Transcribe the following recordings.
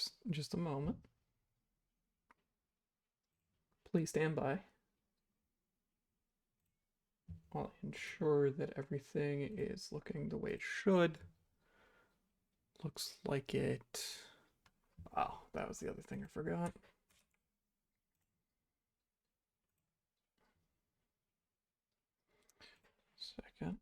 this in just a moment. Please stand by. I'll ensure that everything is looking the way it should. Looks like it. Oh, that was the other thing I forgot. Second.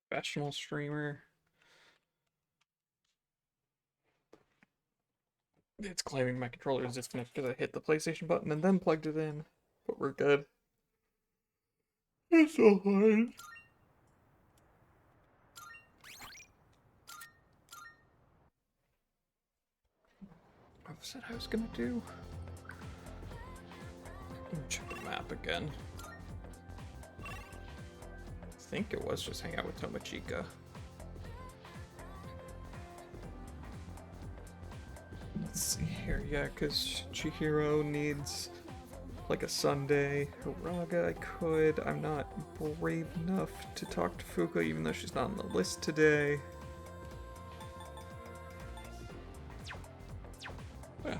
Professional streamer. It's claiming my controller is disconnected because I hit the PlayStation button and then plugged it in. But we're good. It's so hard. I said I was gonna do. Let me check the map again. I think it was just hang out with Tomochika. Let's see here, yeah, because Chihiro needs like a Sunday. Hiraga, I could. I'm not brave enough to talk to Fuka, even though she's not on the list today. Yeah.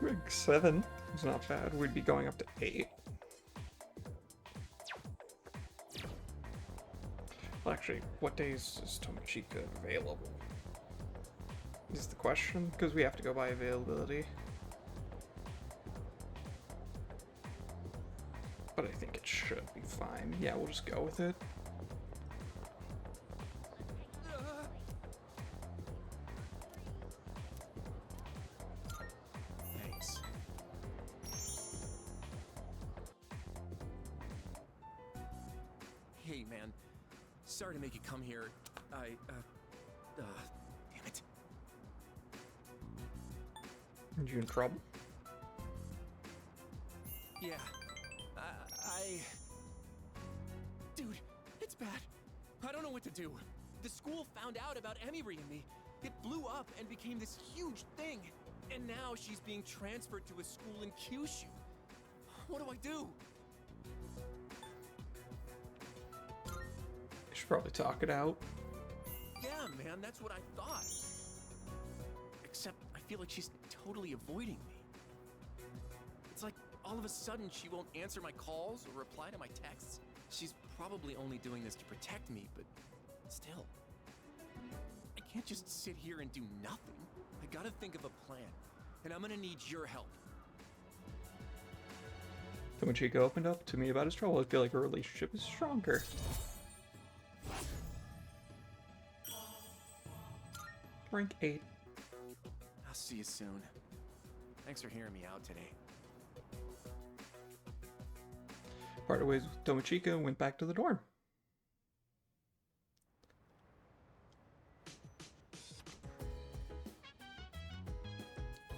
Rig 7 is not bad. We'd be going up to 8. Well, actually, what days is Tomochika available? Is the question, because we have to go by availability. But I think it should be fine. Yeah, we'll just go with it. Thanks. Hey, man. Sorry to make you come here. Damn it. Are you in trouble? Yeah. Dude, it's bad. I don't know what to do. The school found out about Emiri and me. It blew up and became this huge thing. And now she's being transferred to a school in Kyushu. What do I do? You should probably talk it out. Yeah, man, that's what I thought. Except I feel like she's totally avoiding me. It's like all of a sudden she won't answer my calls or reply to my texts. She's probably only doing this to protect me, but still. I can't just sit here and do nothing. I gotta think of a plan, and I'm gonna need your help. Tomochika opened up to me about his trouble. I feel like our relationship is stronger. Rank 8. I'll see you soon. Thanks for hearing me out today. Parted ways with Tomochika and went back to the dorm.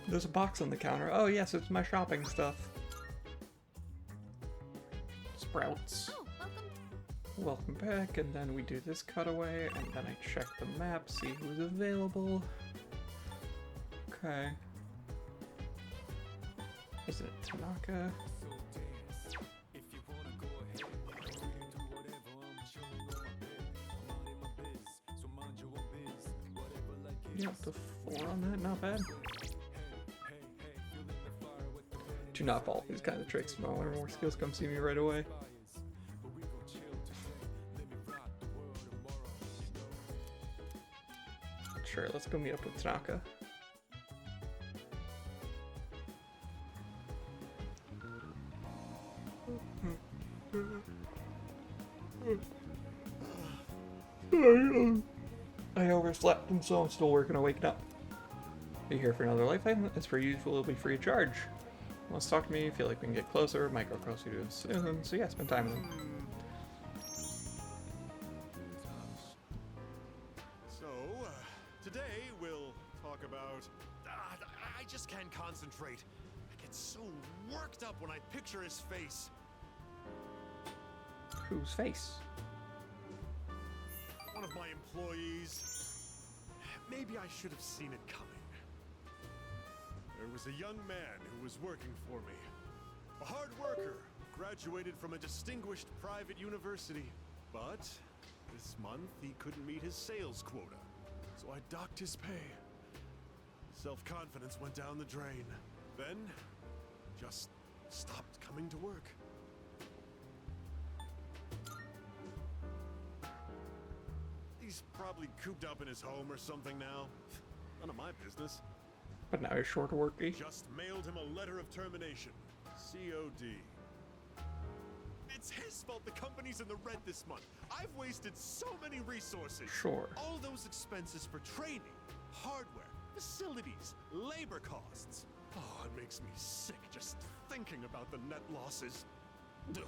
There's a box on the counter. Oh yes, it's my shopping stuff. Sprouts. Oh, welcome. Welcome back, and then we do this cutaway, and then I check the map, see who's available. Okay. Is it Tanaka? Yeah, the 4 on that, not bad. Do not fall for these kind of tricks. If I want more skills, come see me right away. Sure, let's go meet up with Tanaka. I overslept, and so I'm still working on waking up. Are you here for another life item? As per usual, it'll be free of charge. wants to talk to me, feel like we can get closer, might grow closer to him soon, so yeah, spend time with him. So, today we'll talk about... I just can't concentrate. I get so worked up when I picture his face. Whose face? One of my employees. Maybe I should have seen it coming. There was a young man who was working for me. A hard worker, graduated from a distinguished private university. But this month he couldn't meet his sales quota, so I docked his pay. Self-confidence went down the drain. Then, just stopped coming to work. He's probably cooped up in his home or something now. None of my business. But now you're short of work, eh? Just mailed him a letter of termination. COD. It's his fault the company's in the red this month. I've wasted so many resources. Sure. All those expenses for training, hardware, facilities, labor costs. Oh, it makes me sick just thinking about the net losses. Ugh.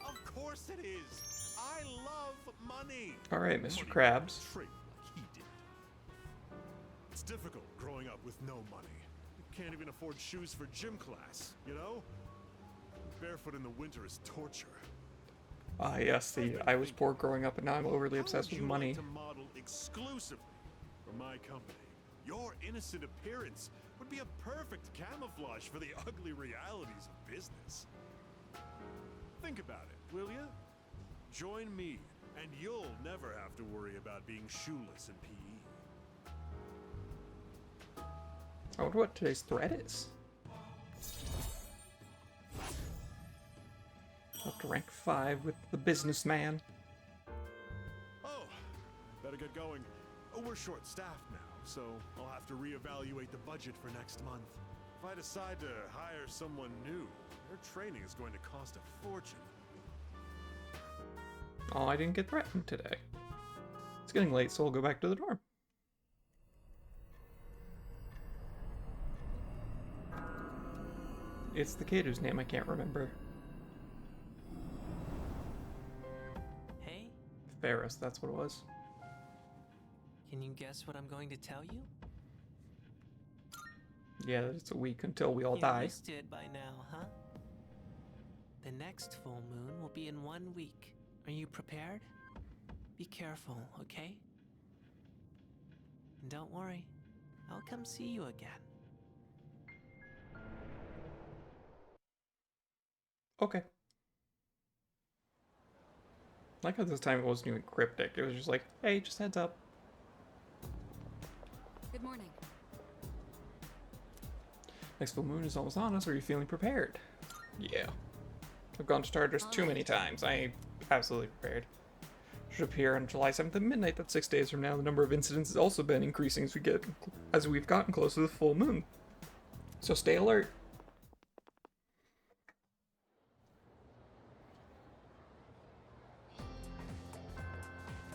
Of course it is. I love money. All right, Mr. Money Krabs. trick like he did. It's difficult growing up with no money. You can't even afford shoes for gym class, you know? Barefoot in the winter is torture. Ah, yes, I was poor growing up, and now I'm overly obsessed with money. Like to model exclusively for my company. Your innocent appearance would be a perfect camouflage for the ugly realities of business. Think about it, will you? Join me, and you'll never have to worry about being shoeless in PE. I wonder what today's threat is. Up to rank 5 with the businessman. Oh, better get going. Oh, we're short-staffed now, so I'll have to reevaluate the budget for next month. If I decide to hire someone new, their training is going to cost a fortune. Oh, I didn't get threatened today. It's getting late, so I'll go back to the dorm. It's the kid whose name I can't remember. Hey, Ferris, that's what it was. can you guess what I'm going to tell you? Yeah, it's a week until we all You die. missed it by now, huh? The next full moon will be in 1 week. Are you prepared? Be careful, okay? And don't worry, I'll come see you again. Okay. Like how this time it wasn't even cryptic. It was just like, hey, just heads up. Good morning. Next full moon is almost on us. Are you feeling prepared? Yeah. I've gone to starters too many times. I ain't absolutely prepared. Should appear on July 7th at midnight. That's 6 days from now. The number of incidents has also been increasing as we've gotten closer to the full moon. So stay alert.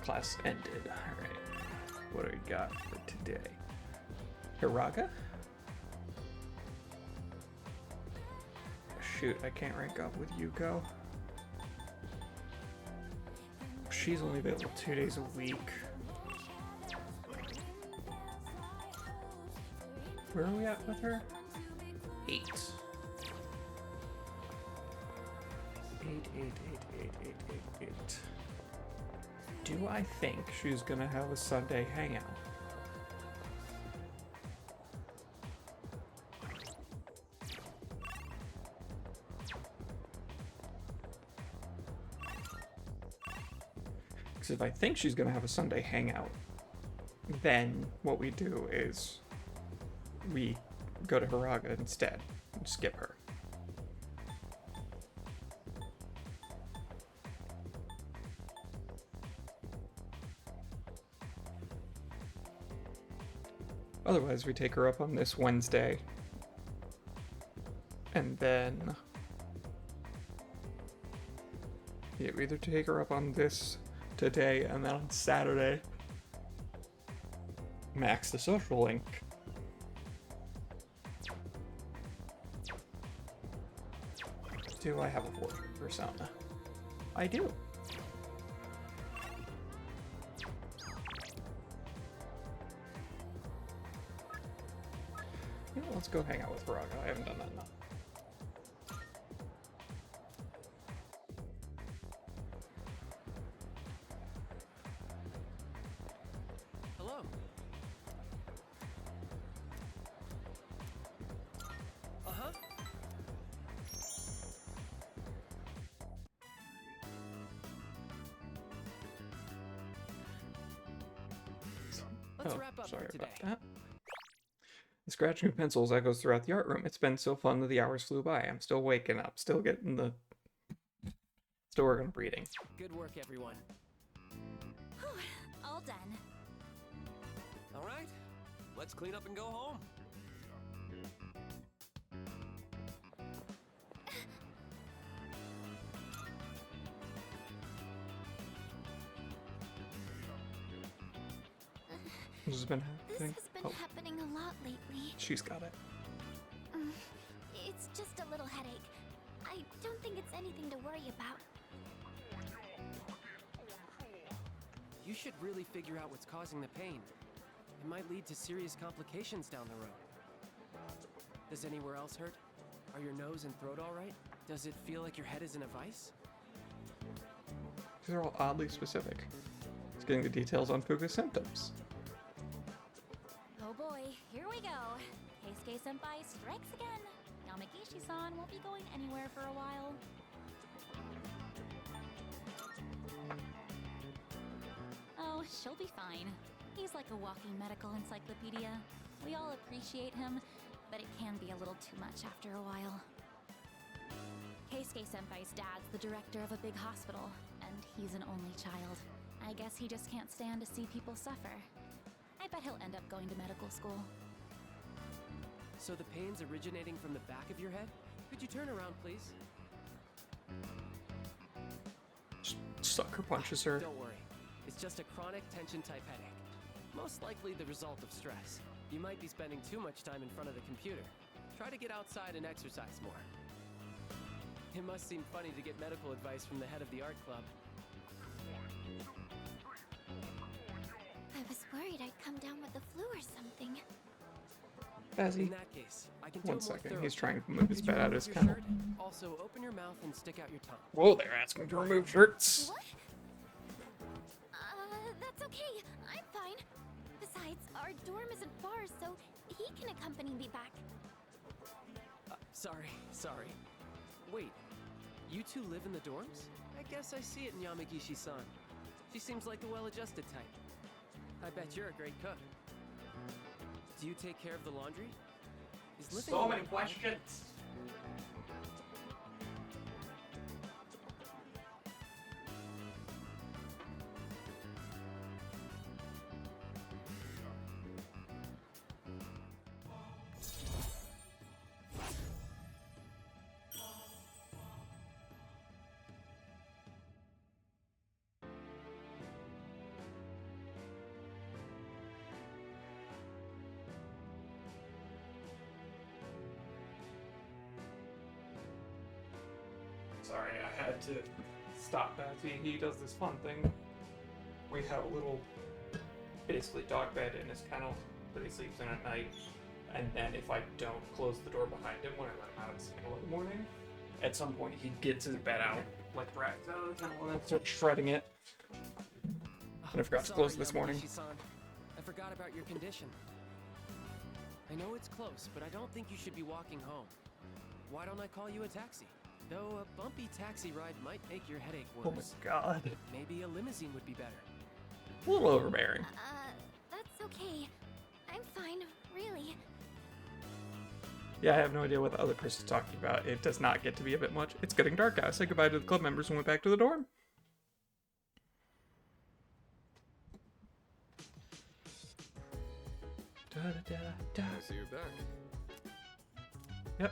Class ended. Alright. What do we got for today? Hiraga? Shoot, I can't rank up with Yuko. She's only available 2 days a week. Where are we at with her? 8. 8. Do I think she's gonna have a Sunday hangout? Because if I think she's gonna have a Sunday hangout, then what we do is we go to Hiraga instead and skip her. Otherwise, we take her up on this Wednesday, and then yeah, we either take her up on this today and then on Saturday Max the social link. Do I have a board persona? I do. You know, let's go hang out with Raga. I haven't done that enough. Hello. Uh-huh. Let's wrap up Sorry for today. about that. The scratching of pencils echoes throughout the art room. It's been so fun that the hours flew by. I'm still waking up, still getting the... Still working on reading. Good work, everyone. All done. All right, let's clean up and go home. This has been This happening. has been Oh, happening a lot lately. she's got it. It's just a little headache. I don't think it's anything to worry about. You should really figure out what's causing the pain. It might lead to serious complications down the road. Does anywhere else hurt? Are your nose and throat all right? Does it feel like your head is in a vice? These are all oddly specific. It's getting the details on Fuka's symptoms. Oh boy, here we go. Keisuke-senpai strikes again. Yamagishi-san won't be going anywhere for a while. Oh, she'll be fine. He's like a walking medical encyclopedia. We all appreciate him, but it can be a little too much after a while. Keisuke-senpai's dad's the director of a big hospital, and he's an only child. I guess he just can't stand to see people suffer. I bet he'll end up going to medical school. So the pain's originating from the back of your head? Could you turn around, please? Sucker punches her. Don't worry. It's just a chronic tension type headache. Most likely the result of stress. You might be spending too much time in front of the computer. Try to get outside and exercise more. It must seem funny to get medical advice from the head of the art club. I was worried I'd come down with the flu or something. Bazzy. In that case, I can do One a more second, thorough he's check. trying to move his Could you bed out of remove his your kennel. shirt? Also, open your mouth and stick out your tongue. Whoa, they're asking to remove shirts. What? That's okay. I'm fine. Besides, our dorm isn't far, so he can accompany me back. Sorry. Wait, you two live in the dorms? I guess I see it in Yamagishi-san. She seems like a well-adjusted type. I bet you're a great cook. Do you take care of the laundry? Is living So alone many hard? questions. Sorry, I had to stop Bazzy. He does this fun thing. We have a little, basically, dog bed in his kennel that he sleeps in at night. And then if I don't close the door behind him when I let him out of his kennel in the morning, at some point he gets his bed out, like rats out of the kennel, and then starts shredding it. And I forgot to close it this morning. Yamagishi-san. I forgot about your condition. I know it's close, but I don't think you should be walking home. Why don't I call you a taxi? Though a bumpy taxi ride might make your headache Oh my worse. god. Maybe a limousine would be better. A little overbearing. That's okay. I'm fine, really. Yeah, I have no idea what the other person's talking about. It does not get to be a bit much. It's getting dark out. I said goodbye to the club members and went back to the dorm. Da, da, da, da. I see you're back. Yep.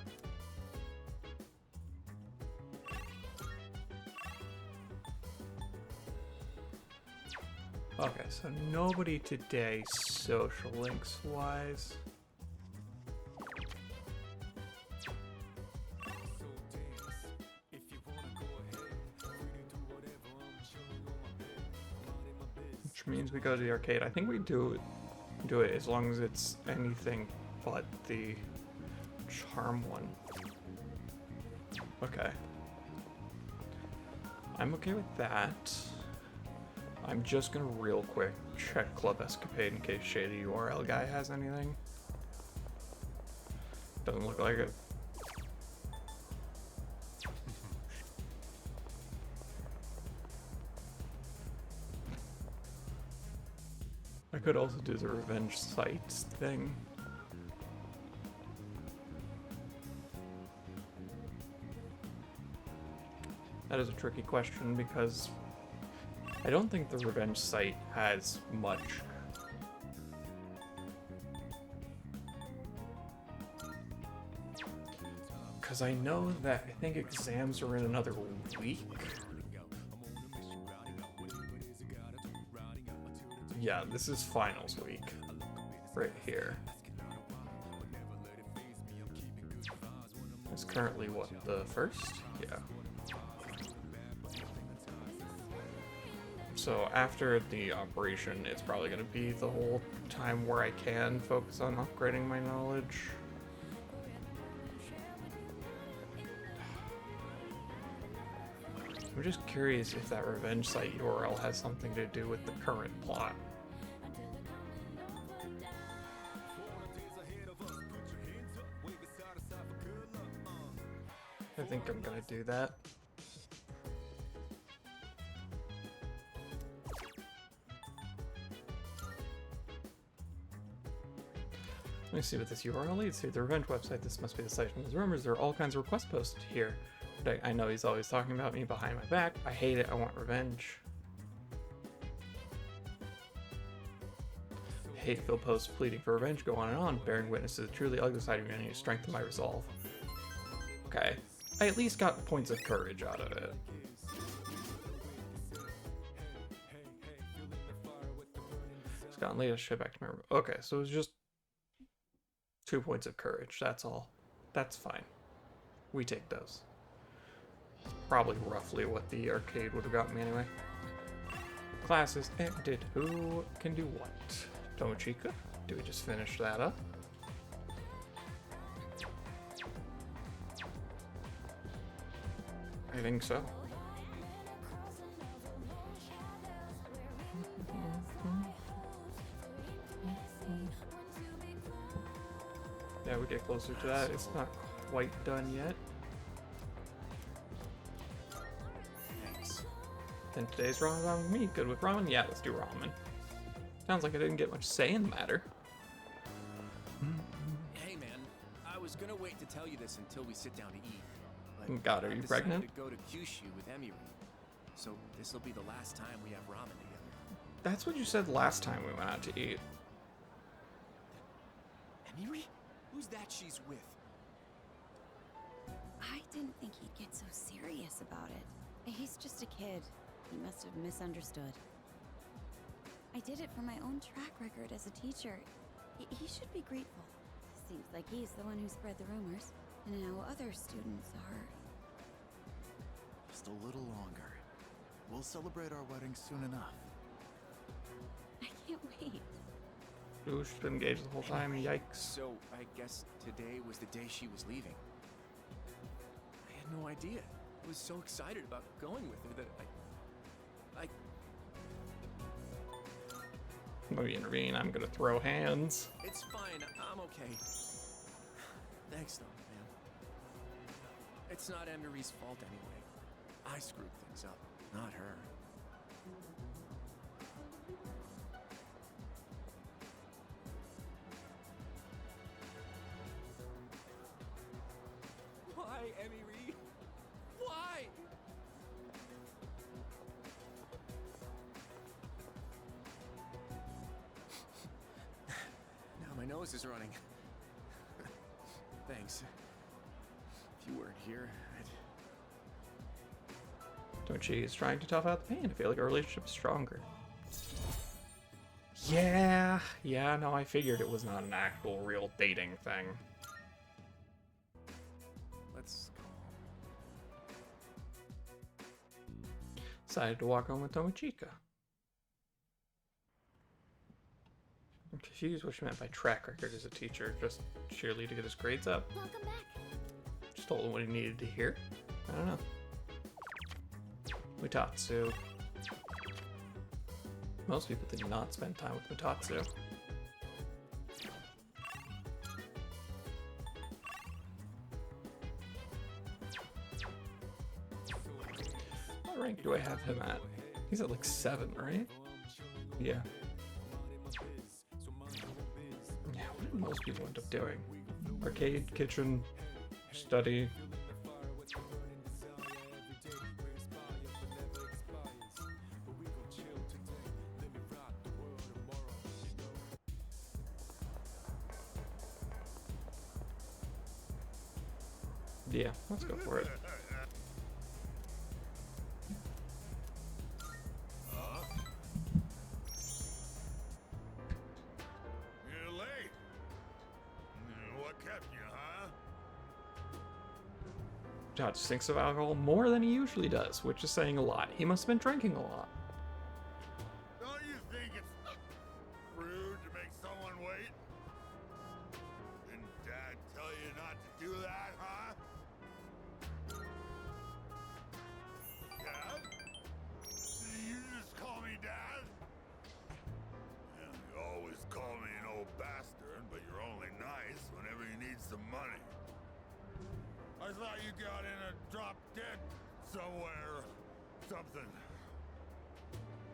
Okay, so nobody today, social links wise. Which means we go to the arcade. I think we do it as long as it's anything but the charm one. Okay. I'm okay with that. I'm just gonna real quick check Club Escapade in case Shady URL guy has anything. Doesn't look like it. I could also do the revenge sites thing. That is a tricky question because I don't think the revenge site has much. Because I know that I think exams are in another week. Yeah, this is finals week. Right here. It's currently what, the 1st? Yeah. So after the operation, it's probably going to be the whole time where I can focus on upgrading my knowledge. I'm just curious if that revenge site URL has something to do with the current plot. I think I'm gonna do that. Let me see what this URL leads to. The revenge website. This must be the site from his rumors. There are all kinds of requests posted here. But I know he's always talking about me behind my back. I hate it. I want revenge. Hateful posts pleading for revenge go on and on, bearing witness to the truly ugly side of me and you strengthen my resolve. Okay. I at least got points of courage out of it. It's gotten leadership back to my room. Okay, so it was just 2 points of courage. That's all. That's fine. We take those. Probably roughly what the arcade would have got me anyway. Classes ended. Who can do what? Tomochika? Do we just finish that up? I think so. Yeah, we get closer to that. It's not quite done yet. Thanks. Then today's ramen with me. Good with ramen? Yeah, let's do ramen. Sounds like I didn't get much say in the matter. Hey man, I was gonna wait to tell you this until we sit down to eat. God, are you I decided pregnant? to go to Kyushu with Emiri, so this will be the last time we have ramen together. That's what you said last time we went out to eat. Emiri? Who's that she's with? I didn't think he'd get so serious about it. He's just a kid. He must have misunderstood. I did it for my own track record as a teacher. He should be grateful. Seems like he's the one who spread the rumors. And now other students are... Just a little longer. We'll celebrate our wedding soon enough. I can't wait. Ooh, she's been engaged the whole time. Yikes. So, I guess today was the day she was leaving. I had no idea. I was so excited about going with her that I... Let me intervene. I'm gonna throw hands. It's fine. I'm okay. Thanks, though, man. It's not Emiri's fault anyway. I screwed things up, not her. Why, Emiri? Why? Now my nose is running. Thanks. If you weren't here, Don't she is trying to tough out the pain. I feel like our relationship is stronger. Yeah, no, I figured it was not an actual real dating thing. Let's go home. Decided to walk home with Tomochika. I'm confused what she meant by track record as a teacher, just sheerly to get his grades up. Welcome back. Just told him what he needed to hear. I don't know. Mutatsu. Most people did not spend time with Mutatsu. What rank do I have him at? He's at like 7, right? Yeah. Yeah, what do most people end up doing? Arcade, kitchen, study. Yeah, let's go for it. You're late. What kept you, huh? Dodge thinks of alcohol more than he usually does, which is saying a lot. He must have been drinking a lot. Don't you think it's rude to make someone wait? Didn't Dad tell you not to do that, huh? Dad? Did you just call me Dad? Yeah, you always call me an old bastard, but you're only nice whenever you need some money. I thought you got in a drop dead somewhere. Something.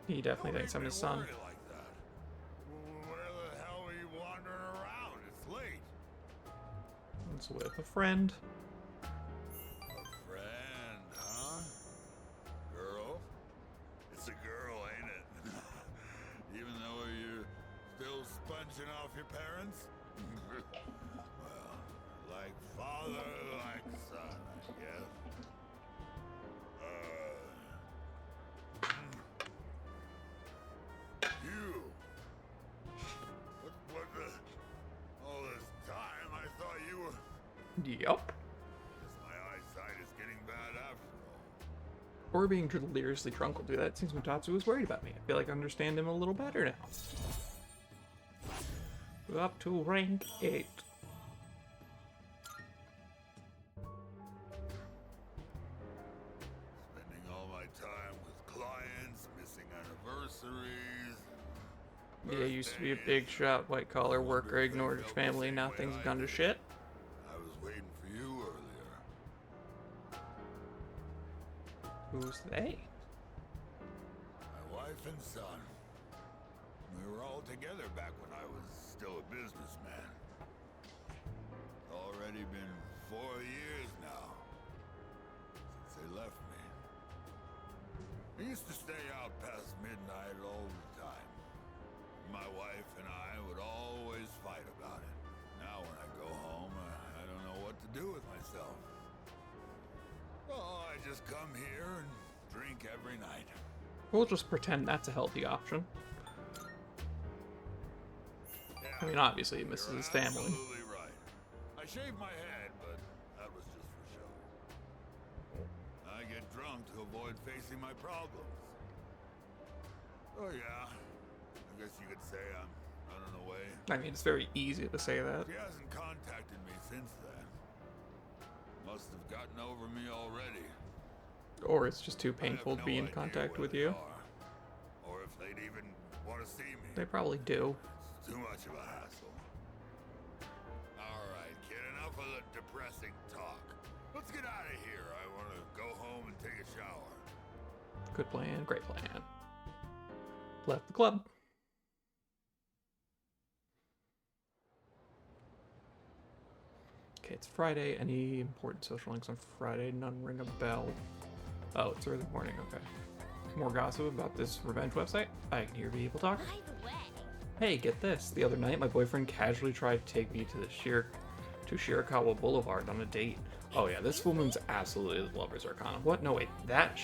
He definitely Don't thinks make I'm me his son. worry like that. Where the hell are you wandering around? It's late. It's with a friend. A friend, huh? Girl? It's a girl, ain't it? Even though you're still sponging off your parents? Well, like father, like son, I guess. You. What the? All this time, I thought you were. Yup. Guess my eyesight is getting bad after all. Or being deliriously drunk will do that. It seems Mutatsu was worried about me. I feel like I understand him a little better now. We're up to rank 8. Spending all my time with clients, missing anniversaries. Yeah, used to be a big shot, white collar worker, ignored his family, now things have gone to shit. I was waiting for you earlier. Who's they? My wife and son. We were all together back when I was still a businessman. Already been 4 years now since they left me. I used to stay out past midnight all the time. My wife and I would always fight about it. Now when I go home, I don't know what to do with myself. Oh, I just come here and drink every night. We'll just pretend that's a healthy option. Yeah, I mean, obviously he misses you're his family. absolutely right. I shaved my head, but that was just for show. I get drunk to avoid facing my problems. Oh yeah, I guess you could say I'm running away. I mean, it's very easy to say that. She hasn't contacted me since then. Must have gotten over me already. Or it's just too I have painful to no be in idea contact where with they you. are, or if they'd even want to see me. They probably do. It's too much of a hassle. All right, kid, enough of the depressing talk. Let's get out of here. I want to go home and take a shower. Good plan, great plan. Left the club. Okay, it's Friday. Any important social links on Friday? None ring a bell. Oh, it's early morning, okay. More gossip about this revenge website? I can hear people talk. By the way, Hey, get this. The other night, my boyfriend casually tried to take me to the Shirakawa Boulevard on a date. Oh yeah, this full moon's absolutely the Lover's Arcana. What? No, wait, that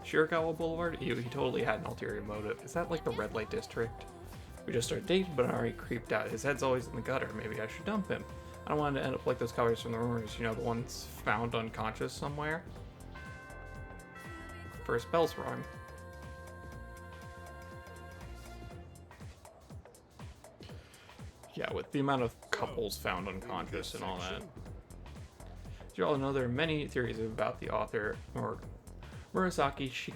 Shirakawa Boulevard? He totally had an ulterior motive. Is that like the red light district? We just started dating, but I'm already creeped out. His head's always in the gutter. Maybe I should dump him. I don't want to end up like those covers from the rumors, you know, the ones found unconscious somewhere. First bell's rung. Yeah, with the amount of couples found unconscious and all that. As you all know, there are many theories about the author, or Murasaki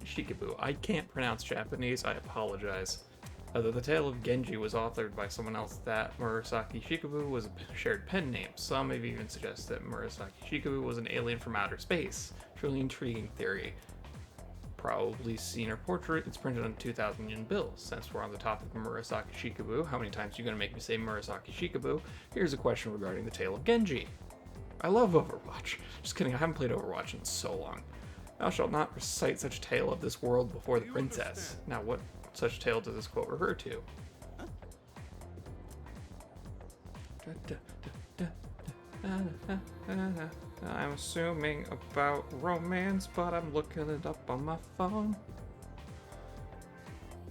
Shikibu. I can't pronounce Japanese, I apologize. Although the tale of Genji was authored by someone else, that Murasaki Shikibu was a shared pen name. Some have even suggested that Murasaki Shikibu was an alien from outer space. Truly intriguing theory. Probably seen her portrait. It's printed on 2,000 yen bills. Since we're on the topic of Murasaki Shikibu, how many times are you going to make me say Murasaki Shikibu? Here's a question regarding the tale of Genji. I love Overwatch. Just kidding, I haven't played Overwatch in so long. Thou shalt not recite such tale of this world before the princess. Now, what such tale does this quote refer to? I'm assuming about romance, but I'm looking it up on my phone.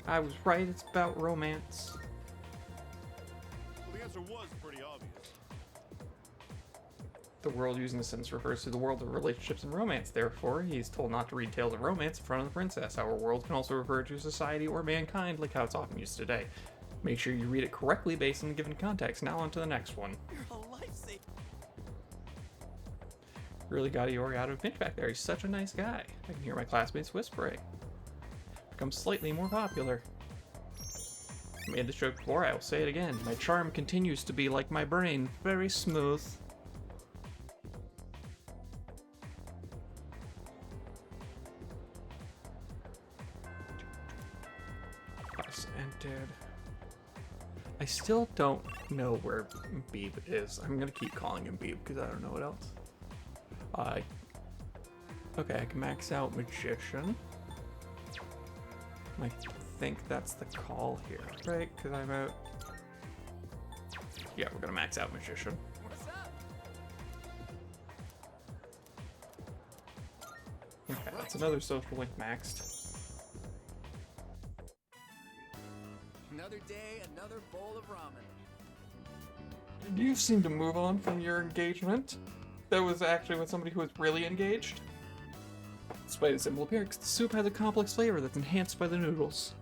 I was right, it's about romance. Well, the answer was pretty obvious. The world using the sentence refers to the world of relationships and romance. Therefore, he's told not to read tales of romance in front of the princess. Our world can also refer to society or mankind, like how it's often used today. Make sure you read it correctly based on the given context. Now on to the next one. You're a lifesaver. Really got Iori out of a pinch back there. He's such a nice guy. I can hear my classmates whispering. Become slightly more popular. I made this joke before, I will say it again. My charm continues to be like my brain, very smooth. Class ended. I still don't know where Beeb is. I'm gonna keep calling him Beeb because I don't know what else. Okay, I can max out Magician. I think that's the call here, right? Because I'm out. Yeah, we're gonna max out Magician. What's up? Okay, that's another social link maxed. Another day, another bowl of ramen. You seem to move on from your engagement. That was actually with somebody who was really engaged. Despite its simple appearance, the soup has a complex flavor that's enhanced by the noodles.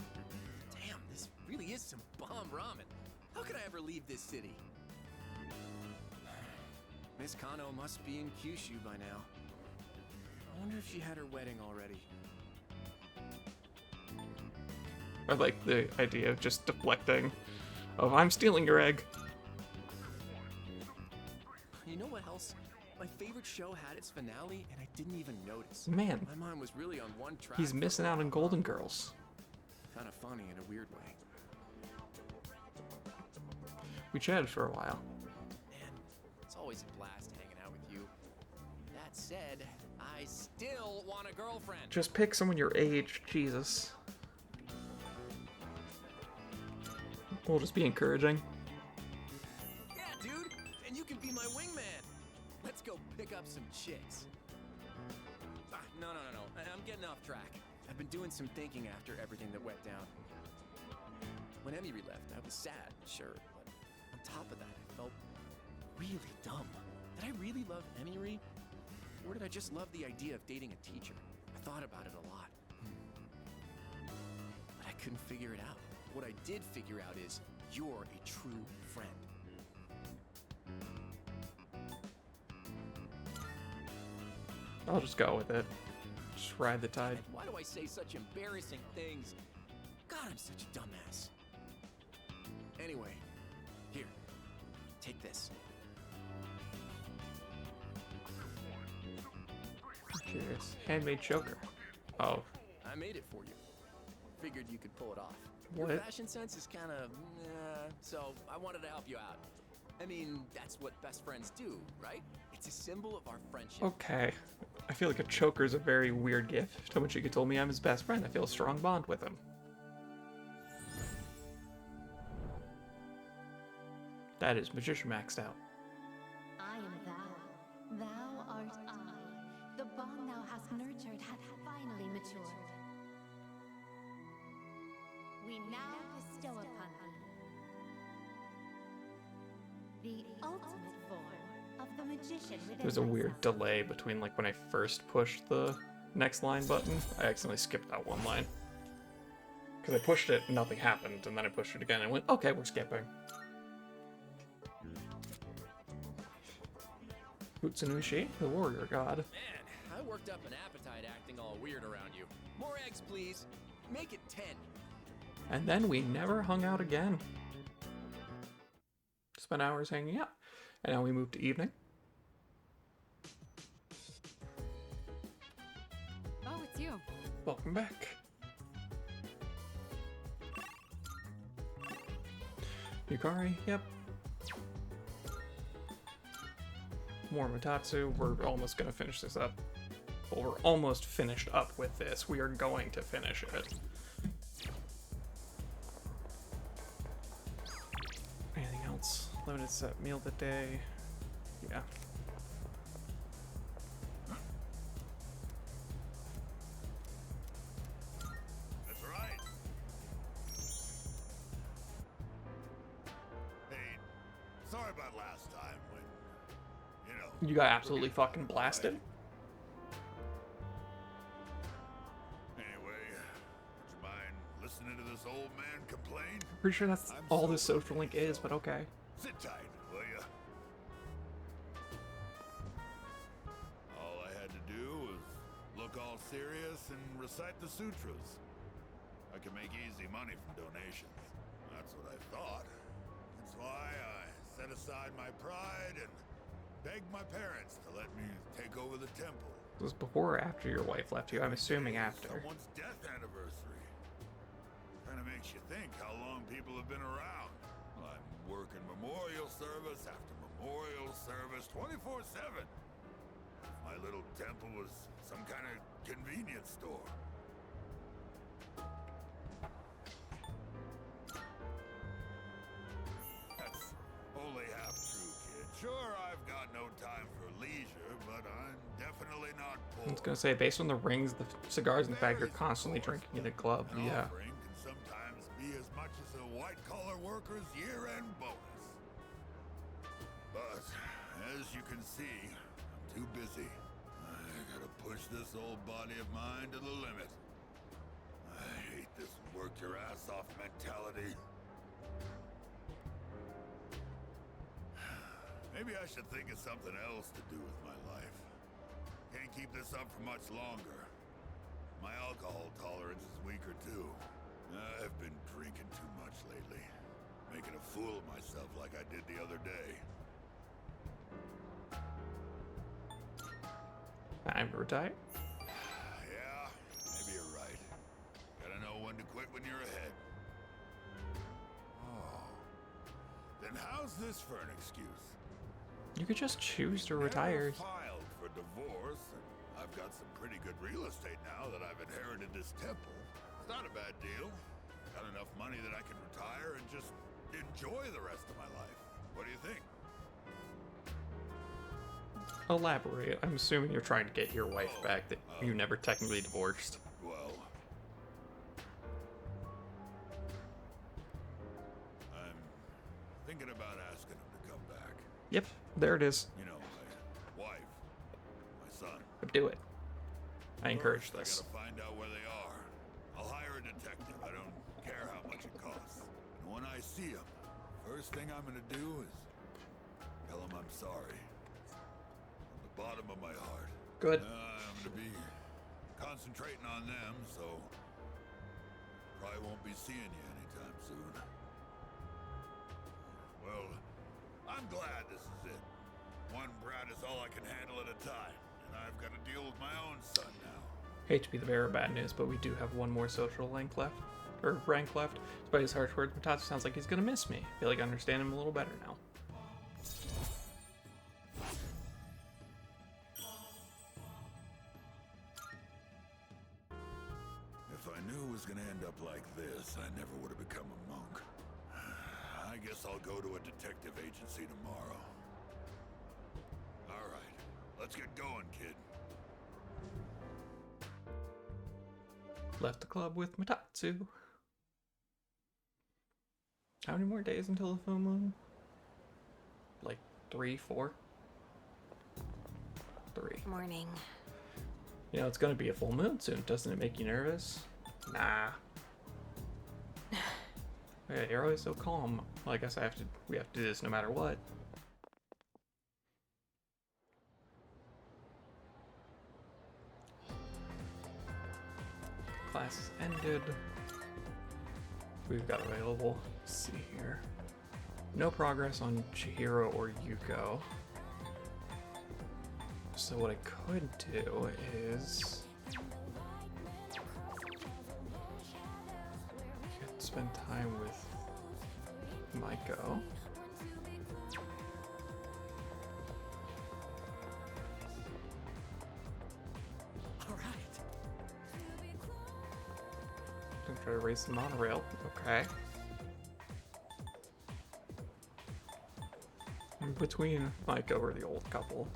Damn, this really is some bomb ramen. How could I ever leave this city? Miss Kano must be in Kyushu by now. I wonder if she had her wedding already. I like the idea of just deflecting. Oh, I'm stealing your egg. You know what else? My favorite show had its finale, and I didn't even notice. Man, My mind was really on one track. he's missing out on Golden Girls. Kind of funny in a weird way. We chatted for a while. Man, it's always a blast hanging out with you. That said, I still want a girlfriend. Just pick someone your age, Jesus. We'll just be encouraging. Yeah, dude, and you can be my wingman. Let's go pick up some chicks. No. I'm getting off track. I've been doing some thinking after everything that went down. When Emiri left, I was sad, sure, but on top of that, I felt really dumb. Did I really love Emiri? Or did I just love the idea of dating a teacher? I thought about it a lot. But I couldn't figure it out. What I did figure out is you're a true friend. I'll just go with it. Just ride the tide. Why do I say such embarrassing things? God, I'm such a dumbass. Anyway, here, take this. Cheers. Handmade choker. Oh, I made it for you. Figured you could pull it off. What? Your fashion sense is kind of, so I wanted to help you out. I mean, that's what best friends do, right? It's a symbol of our friendship. okay. I feel like a choker is a very weird gift. Tomochika told me I'm his best friend. I feel a strong bond with him. That is Magician maxed out. I am thou, thou art I. The bond thou hast nurtured hath finally matured. We now bestow upon The ultimate form of the magician within There's a weird myself. delay between like when I first pushed the next line button. I accidentally skipped that one line. Because I pushed it, nothing happened, and then I pushed it again and went, okay, we're skipping. Utsunushi, the warrior god. Man, I worked up an appetite acting all weird around you. More eggs, please. Make it 10. And then we never hung out again. Spent hours hanging out. And now we move to evening. Oh, it's you. Welcome back. Yukari, yep. More Matatsu. We're almost gonna finish this up. Well, we're almost finished up with this. We are going to finish it. Anything else? Limited set meal the day. Yeah. That's right. Hey, sorry about last time when, you know. You got absolutely fucking blasted. Anyway, would you mind listening to this old man complain? Pretty sure that's I'm all so this social link sorry, is, so but okay. Sit tight, will ya? All I had to do was look all serious and recite the sutras. I can make easy money from donations. That's what I thought. That's why I set aside my pride and begged my parents to let me take over the temple. Was this before or after your wife left you? I'm assuming after. Someone's death anniversary. Kind of makes you think how long people have been around. I'm working memorial service after memorial service 24/7. My little temple was some kind of convenience store. That's only half true, kid. Sure, I've got no time for leisure, but I'm definitely not I poor. was gonna say, based on the rings, the cigars, and the fact you're constantly drinking in a club, An yeah. offering can sometimes be as much as a white-collar worker's year-end bonus. But, as you can see, I'm too busy. I gotta push this old body of mine to the limit. I hate this work-your-ass-off mentality. Maybe I should think of something else to do with my life. Can't keep this up for much longer. My alcohol tolerance is weaker too. I've been drinking too much lately. Making a fool of myself like I did the other day. Time to retire. Yeah, maybe you're right. Gotta know when to quit when you're ahead. Oh. Then how's this for an excuse? You could just choose to retire. Never filed for divorce, and I've got some pretty good real estate now that I've inherited this temple. It's not a bad deal. Got enough money that I can retire and just enjoy the rest of my life. What do you think? Elaborate. I'm assuming you're trying to get your wife back that you never technically divorced. Well, I'm thinking about asking him to come back. Yep, there it is. You know, my wife, my son. Do it. I encourage First, this. I gotta find out where they are. I'll hire a detective. I don't care how much it costs. And when I see him, first thing I'm gonna do is tell him I'm sorry. From the bottom of my heart. Good. I'm gonna be concentrating on them, so probably won't be seeing you anytime soon. Well, I'm glad this is it. One brat is all I can handle at a time, and I've got to deal with my own son now. Hate to be the bearer of bad news, but we do have one more social link left. Or rank left. Despite his harsh words, Matatsu sounds like he's gonna miss me. I feel like I understand him a little better now. If I knew it was gonna end up like this, I never would have become a monk. I guess I'll go to a detective agency tomorrow. All right, let's get going, kid. Left the club with Matatsu. How many more days until the full moon? 3, 4? 3. Morning. You know, it's gonna be a full moon soon. Doesn't it make you nervous? Nah. Yeah, you're always so calm. Well, I guess we have to do this no matter what. Class ended. We've got available. Let's see here. No progress on Chihiro or Yuko. So what I could do is could spend time with Maiko. Don't try to race the monorail. Okay. In between Maiko or the old couple.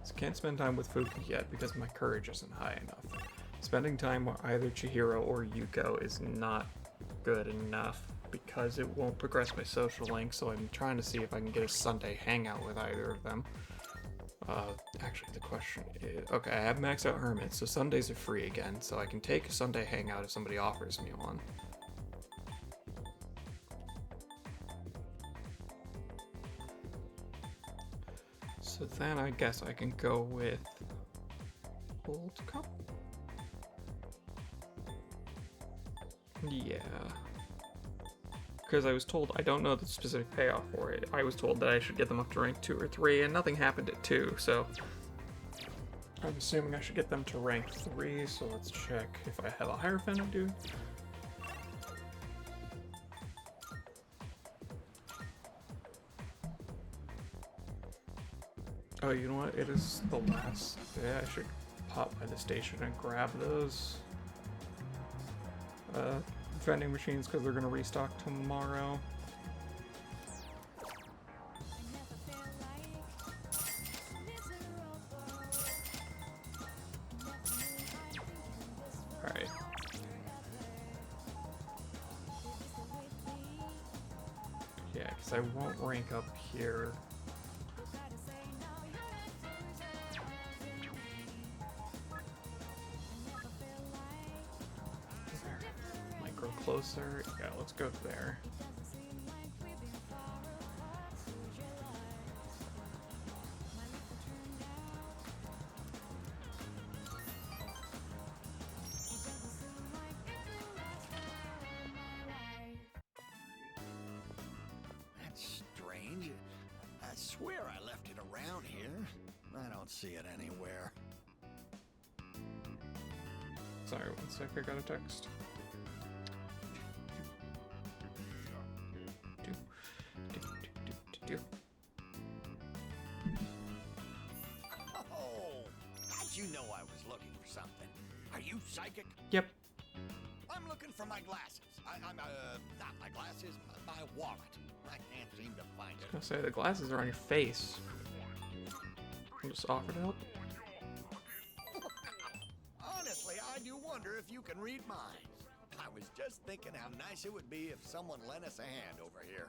So can't spend time with Fuki yet because my courage isn't high enough. Spending time with either Chihiro or Yuko is not good enough because it won't progress my social link, so I'm trying to see if I can get a Sunday hangout with either of them. Actually, the question is... Okay, I have maxed out Hermit, so Sundays are free again, so I can take a Sunday hangout if somebody offers me one. So then I guess I can go with old couple. Yeah. Because I was told, I don't know the specific payoff for it. I was told that I should get them up to rank 2 or 3, and nothing happened at 2, so I'm assuming I should get them to rank 3, so let's check if I have a Hierophant I do. Oh, you know what? It is the last day. I should pop by the station and grab those vending machines because they're going to restock tomorrow. Alright. Yeah, because I won't rank up here. Closer. Yeah, let's go there. That's strange. I swear I left it around here. I don't see it anywhere. Sorry, one sec, I got a text. Oh, how'd you know I was looking for something? Are you psychic? Yep. I'm looking for my glasses. I'm not my glasses, my wallet. I can't seem to find it. I was gonna say, the glasses are on your face. I just offered help. Honestly, I do wonder if you can read minds. I was just thinking how nice it would be if someone lent us a hand over here.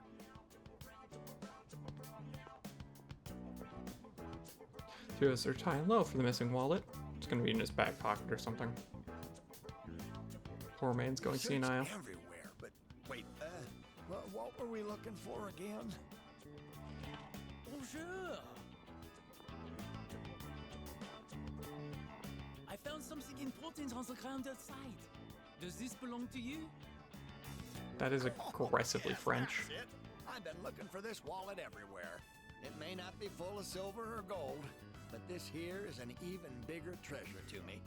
Threw us their high and low for the missing wallet. It's gonna be in his back pocket or something. Poor man's going Search senile. everywhere, but wait, what were we looking for again? Bonjour. I found something important on the ground outside. Does this belong to you? That is aggressively French. That's it. I've been looking for this wallet everywhere. It may not be full of silver or gold, but this here is an even bigger treasure to me.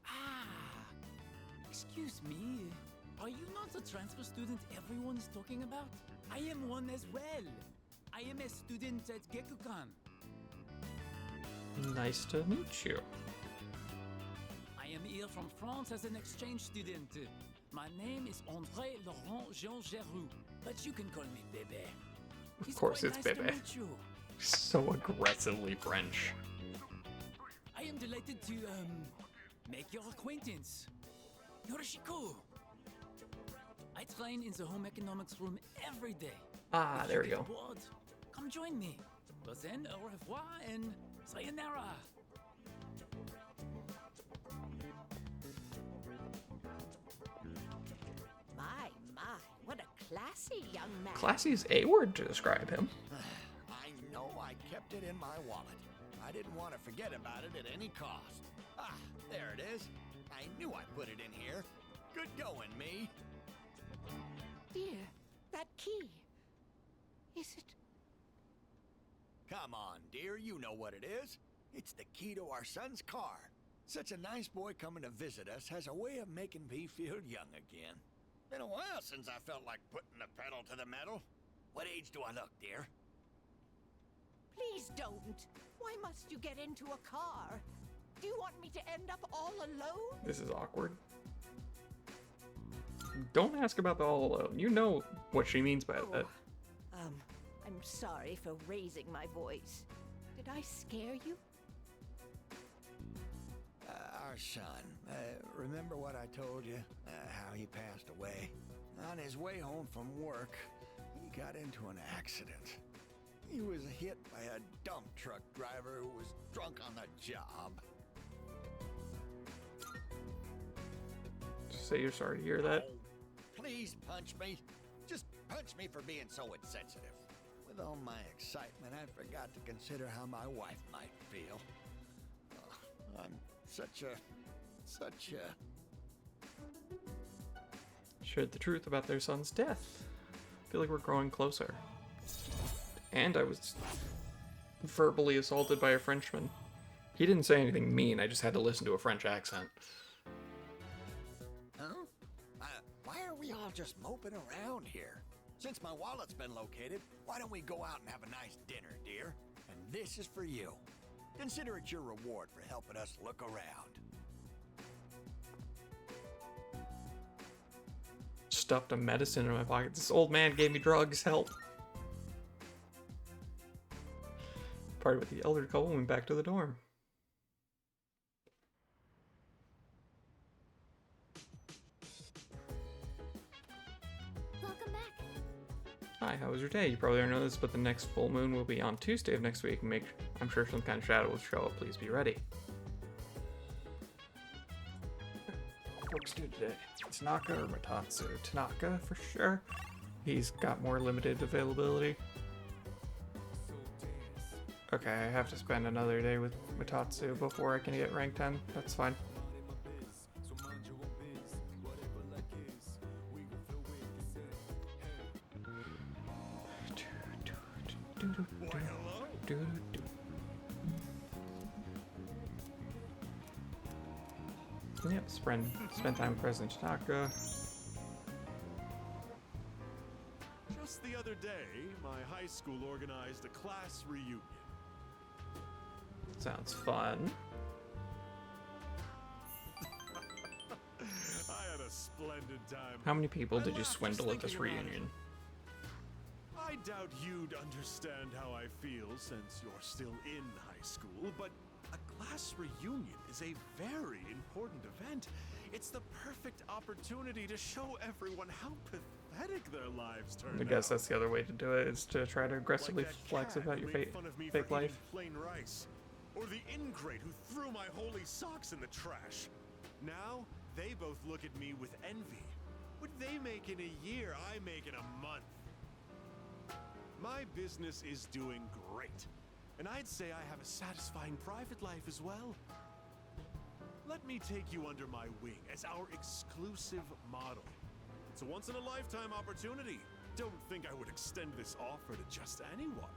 Ah, excuse me. Are you not the transfer student everyone is talking about? I am one as well. I am a student at Gekukan. Nice to meet you. I am here from France as an exchange student. My name is André Laurent Jean Geroux, but you can call me Bébé. Of course it's quite nice Bébé. to meet you. So aggressively French. I am delighted to, make your acquaintance. Yorishiko. I train in the home economics room every day. Ah, If there you we get go. bored, come join me. Well then, au revoir and sayonara. My, what a classy young man. Classy is a word to describe him. I know I kept it in my wallet. I didn't want to forget about it at any cost. Ah, there it is. I knew I put it in here. Good going, me. Dear, that key. Is it? Come on, dear, you know what it is. It's the key to our son's car. Such a nice boy coming to visit us has a way of making me feel young again. Been a while since I felt like putting the pedal to the metal. What age do I look, dear? Please don't. Why must you get into a car? Do you want me to end up all alone? This is awkward. Don't ask about the all alone. You know what she means by that. I'm sorry for raising my voice. Did I scare you? Our son. Remember what I told you? How he passed away? On his way home from work, he got into an accident. He was hit by a dump truck driver who was drunk on the job. Say you're sorry to hear that. Oh, please punch me. Just punch me for being so insensitive. With all my excitement, I forgot to consider how my wife might feel. I'm such a... Shared the truth about their son's death. I feel like we're growing closer. And I was verbally assaulted by a Frenchman. He didn't say anything mean, I just had to listen to a French accent. Huh? Why are we all just moping around here? Since my wallet's been located, why don't we go out and have a nice dinner, dear? And this is for you. Consider it your reward for helping us look around. Stuffed a medicine in my pocket. This old man gave me drugs. Help. Parted with the elder couple and went back to the dorm. Welcome back. Hi, how was your day? You probably already know this, but the next full moon will be on Tuesday of next week. I'm sure some kind of shadow will show up. Please be ready. Work's due today. Tanaka or Matatsu? Tanaka, for sure. He's got more limited availability. Okay, I have to spend another day with Matatsu before I can get rank 10. That's fine. Yep, spend time with President Tanaka. Just the other day, my high school organized a class reunion. Sounds fun. I had a splendid time. How many people did you laughed swindle just at this thinking about it. reunion? I doubt you'd understand how I feel since you're still in high school, but a class reunion is a very important event. It's the perfect opportunity to show everyone how pathetic their lives turn out. I guess that's the other way to do it, is to try to aggressively Like that flex cat about who your made fun of me fake for eating life. plain rice, or the ingrate who threw my holy socks in the trash. Now they both look at me with envy. What they make in a year, I make in a month. My business is doing great, and I'd say I have a satisfying private life as well. Let me take you under my wing as our exclusive model. It's a once-in-a-lifetime opportunity. Don't think I would extend this offer to just anyone.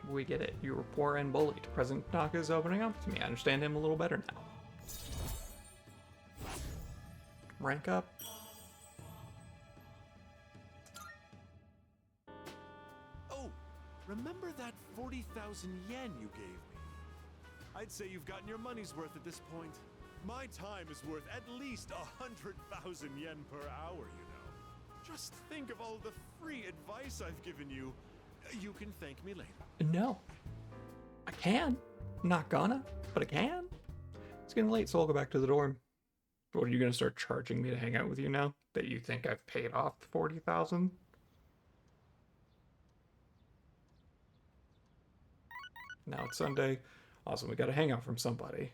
We get it. You were poor and bullied. President Tanaka is opening up to me. I understand him a little better now. Rank up. Oh, remember that 40,000 yen you gave me? I'd say you've gotten your money's worth at this point. My time is worth at least 100,000 yen per hour, you know. Just think of all the free advice I've given you. You can thank me later. No. I can. I'm not gonna, but I can. It's getting late, so I'll go back to the dorm. What, are you gonna start charging me to hang out with you now that you think I've paid off the 40,000? Now it's Sunday. Awesome, we got a hangout from somebody.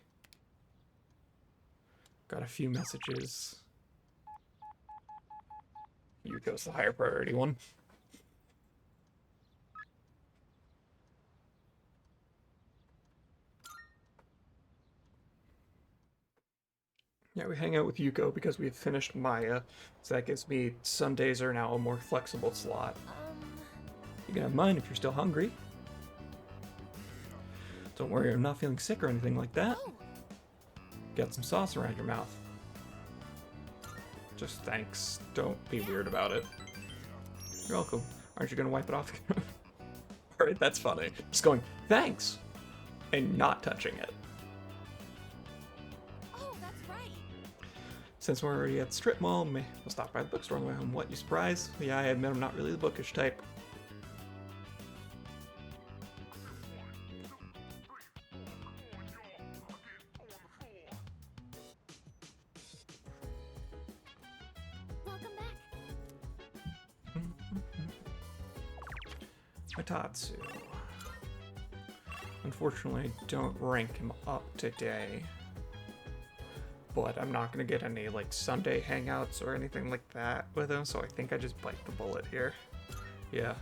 Got a few messages. Yuko's the higher priority one. Yeah, we hang out with Yuko because we've finished Maya, so that gives me Sundays are now a more flexible slot. You can have mine if you're still hungry. Don't worry, I'm not feeling sick or anything like that. Got some sauce around your mouth. Just thanks. Don't be weird about it. You're welcome. Aren't you gonna wipe it off? Alright, that's funny. Just going, thanks! And not touching it. Since we're already at the strip mall, we'll stop by the bookstore on the way home. What, you surprised? Yeah, I admit I'm not really the bookish type. Welcome back. Mitatsu. Unfortunately, I don't rank him up today. But I'm not gonna get any like Sunday hangouts or anything like that with him, so I think I just bite the bullet here. Yeah.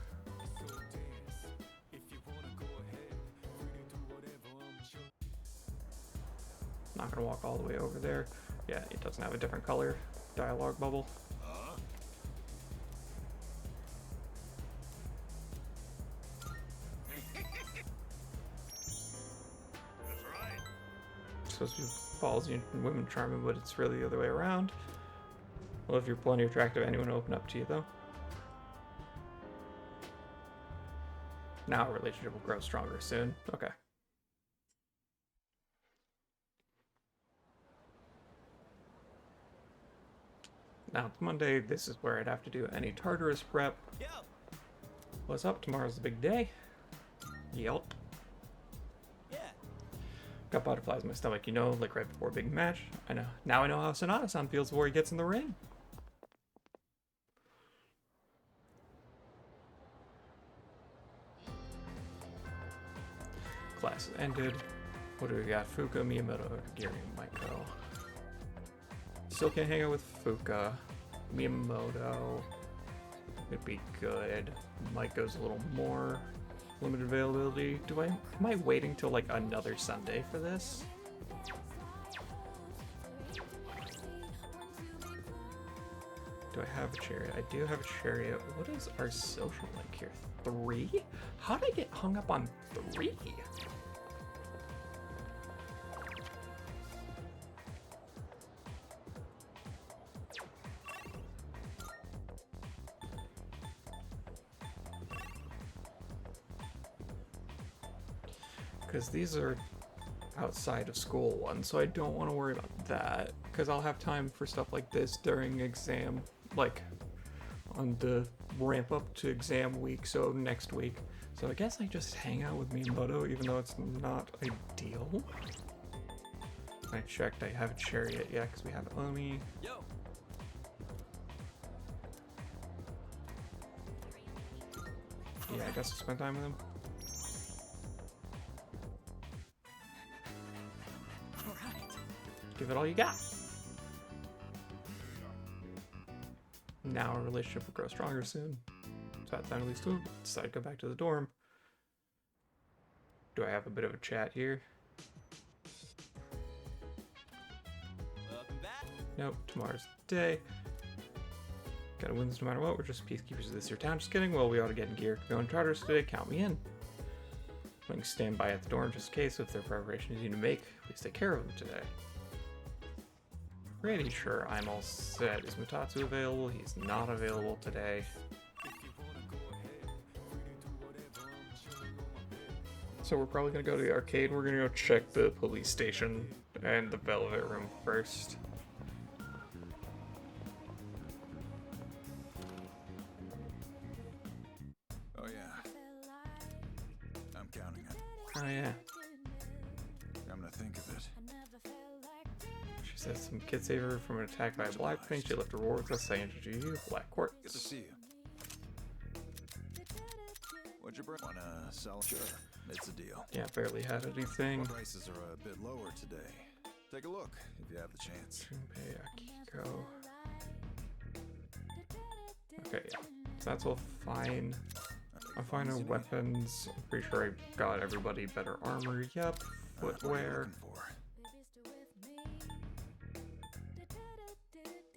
Not gonna walk all the way over there. Yeah, it doesn't have a different color dialogue bubble. Supposed to be ballsy and women charming, but it's really the other way around. Well, if you're plenty attractive, anyone will open up to you, though. Now a relationship will grow stronger soon. Okay. Now it's Monday. This is where I'd have to do any Tartarus prep. What's up? Tomorrow's the big day. Yelp. Got butterflies in my stomach, you know, like right before a big match. I know. Now I know how Sonata-san feels before he gets in the ring. Class ended. What do we got? Fuka, Miyamoto, Giri, and Maiko. Still can't hang out with Fuka. Miyamoto would be good. Maiko's a little more limited availability. Am I waiting till like another Sunday for this? Do I have a chariot? I do have a chariot. What is our social link here? 3? How did I get hung up on 3? Because these are outside of school ones, so I don't want to worry about that, because I'll have time for stuff like this during exam, like on the ramp up to exam week, so next week. So I guess I just hang out with Miyamoto, even though it's not ideal. I checked, I have a chariot, yeah, because we have Omi. Yo. Yeah, I guess I'll spend time with him. Give it all you got. Now our relationship will grow stronger soon. So that's time at least to decide to go back to the dorm. Do I have a bit of a chat here? Welcome back. Nope, tomorrow's the day. Gotta win this no matter what, we're just peacekeepers of this here town. Just kidding, well, we ought to get in gear. Going Tartarus today, count me in. I can stand by at the dorm just in case if their preparation is you to make. Please take care of them today. Pretty sure I'm all set. Is Mitatsu available? He's not available today. So we're probably gonna go to the arcade. We're gonna go check the police station and the Velvet Room first. Oh yeah. I'm counting it. Oh yeah. Come to think of it. She Says some kid saved her from an attack by a black thing. She left a reward with us saying to you, Black Quartz. Good to see you. What'd you bring? Wanna sell? Sure, it's a deal. Yeah, barely had anything. Prices are a bit lower today. Take a look if you have the chance. Junpei Akiko. Okay, yeah. So that's all fine. I'm fine with weapons. I'm pretty sure I got everybody better armor. Yep. Footwear.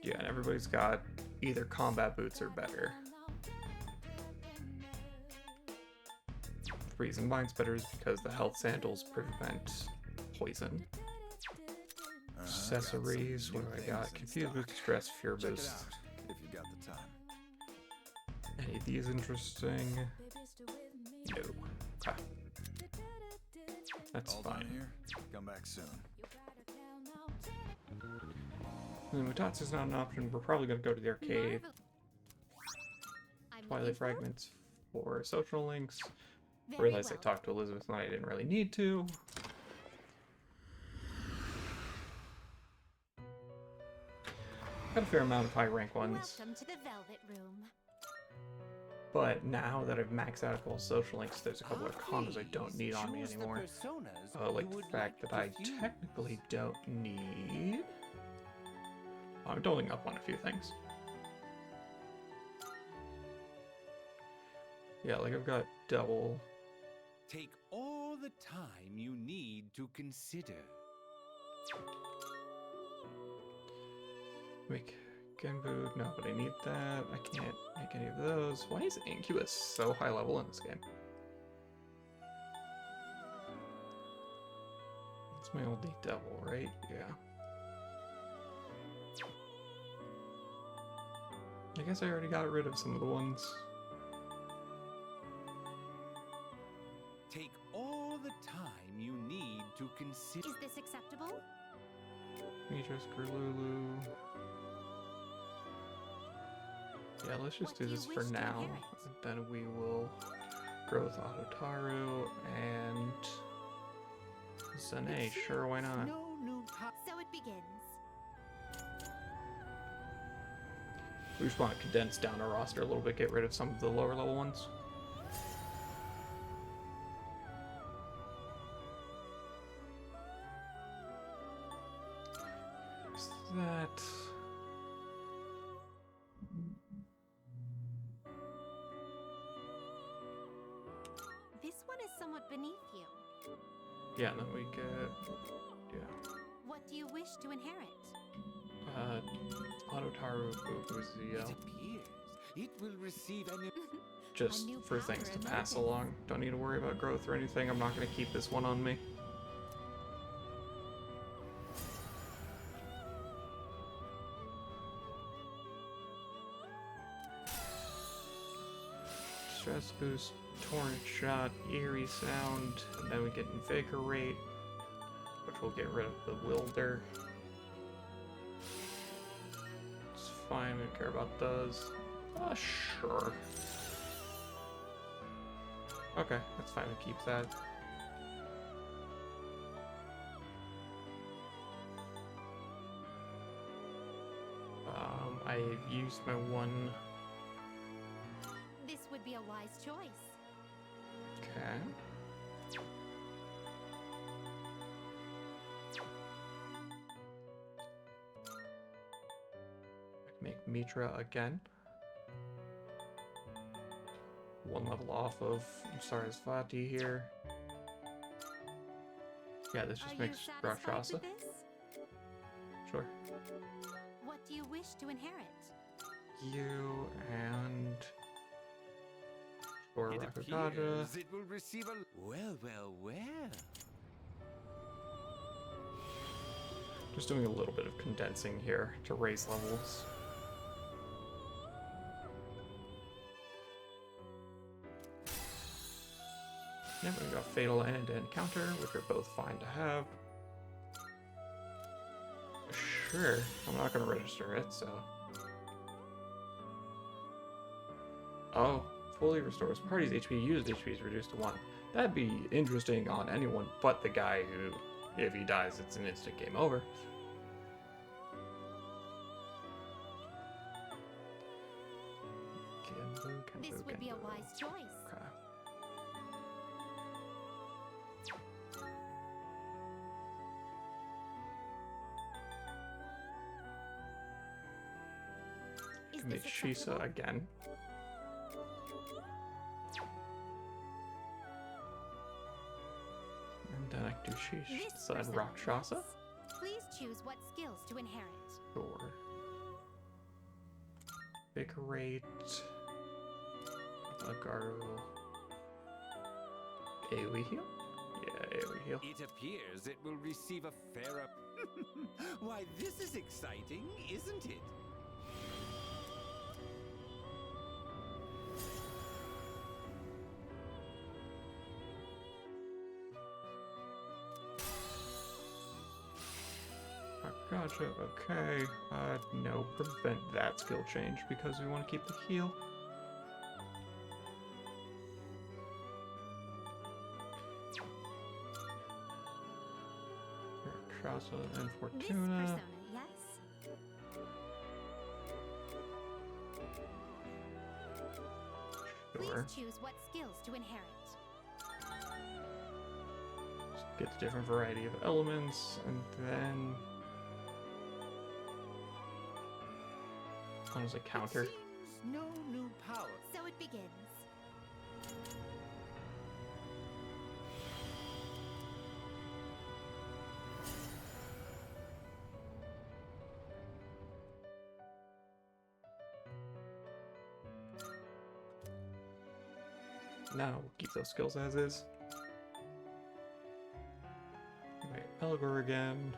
Yeah, and everybody's got either combat boots or better. The reason mine's better is because the health sandals prevent poison. Accessories, what do I got? Confused boost, stress, fear boost. If you got the time. Any of these interesting? No. Okay. That's All fine. done here. Come back soon. And Mutatsu's not an option. We're probably going to go to the arcade. Twilight Fragments for social links. Realized I talked to Elizabeth and I didn't really need to. Got a fair amount of high rank ones. Welcome to the Velvet Room. But now that I've maxed out all social links, there's a couple of condos I don't need on me anymore. Like the fact that I technically don't need... I'm doubling up on a few things. Yeah, like I've got double. Take all the time you need to consider. Make Genbu, no, but I need that. I can't make any of those. Why is Incubus so high level in this game? It's my old devil, right? Yeah. I guess I already got rid of some of the ones. Take all the time you need to consider. Is this acceptable? Mitras, Gurlulu. Yeah, let's just do this for now. Then we will grow with Ototaru and Zane. Sure, why not? So it begins. We just want to condense down our roster a little bit, get rid of some of the lower level ones. Is that... This one is somewhat beneath you. Yeah, and then we get... yeah. What do you wish to inherit? Ototaru Uguzio. It will receive an... Just for things to pass along. Don't need to worry about growth or anything. I'm not going to keep this one on me. Stress boost, torrent shot, eerie sound, and then we get invigorate, which will get rid of the wilder. It's fine, we don't care about those. Sure. Okay, that's fine, we keep that. I used my one. This would be a wise choice. Okay. I can make Mitra again. One level off of Sarasvati here. Yeah, this just makes Rakshasa. Sure. What do you wish to inherit? You and or It Rakakaja. appears it will receive a... Well. Just doing a little bit of condensing here to raise levels. Yeah, we got Fatal and Encounter, which are both fine to have. Sure, I'm not going to register it, so... Oh, fully restores party's HP. Used HP is reduced to 1. That'd be interesting on anyone but the guy who, if he dies, it's an instant game over. This would be a Genbu. wise choice. Okay. Is Can make this Shisa acceptable? again. And then I can do This Shisa and person, Rakshasa. yes. Please choose what skills to inherit. Sure. Invigorate. Agaru. AoE heal? Yeah, AoE heal. It appears it will receive a fairer. Why, this is exciting, isn't it? Gotcha, okay. No, prevent that skill change because we want to keep the heal. Rakshasa and This Fortuna. persona, yes. Sure. Please choose what skills to inherit. Get the different variety of elements, and then... How does it counter? It seems no new power. So it begins. Now, we'll keep those skills as is. Wait, Elgor again.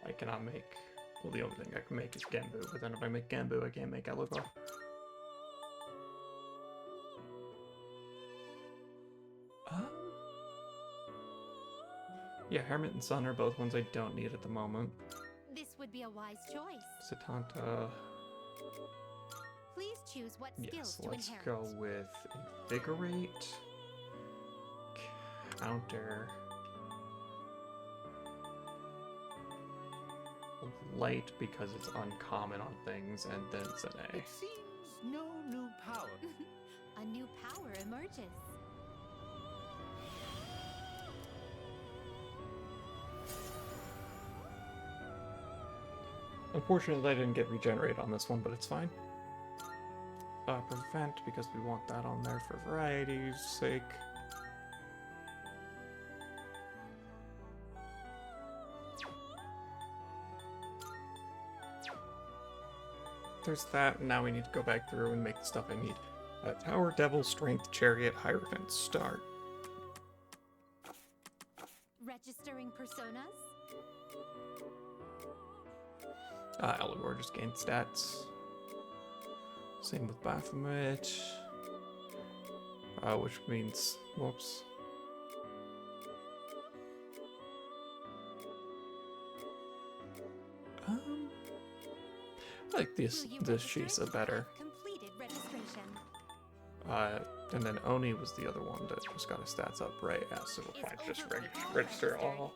I cannot make... Well, the only thing I can make is Genbu, but then if I make Genbu, I can't make Elgor. Yeah, Hermit and Sun are both ones I don't need at the moment. This would be a wise choice. Satanta... Please choose what skills Yes, to let's inherit. go with Invigorate, Counter, Light because it's uncommon on things, and then Zene. It seems no new power. A new power emerges. Unfortunately, I didn't get Regenerate on this one, but it's fine. Prevent, because we want that on there for variety's sake. There's that, and now we need to go back through and make the stuff I need. Tower, Devil, Strength, Chariot, Hierophant, Start. Registering personas. Elgor just gained stats. Same with Baphomet. Which means... Whoops. I like this Shisa better. Completed registration. And then Oni was the other one that just got his stats up, right? Yeah, so we'll fine, just register all.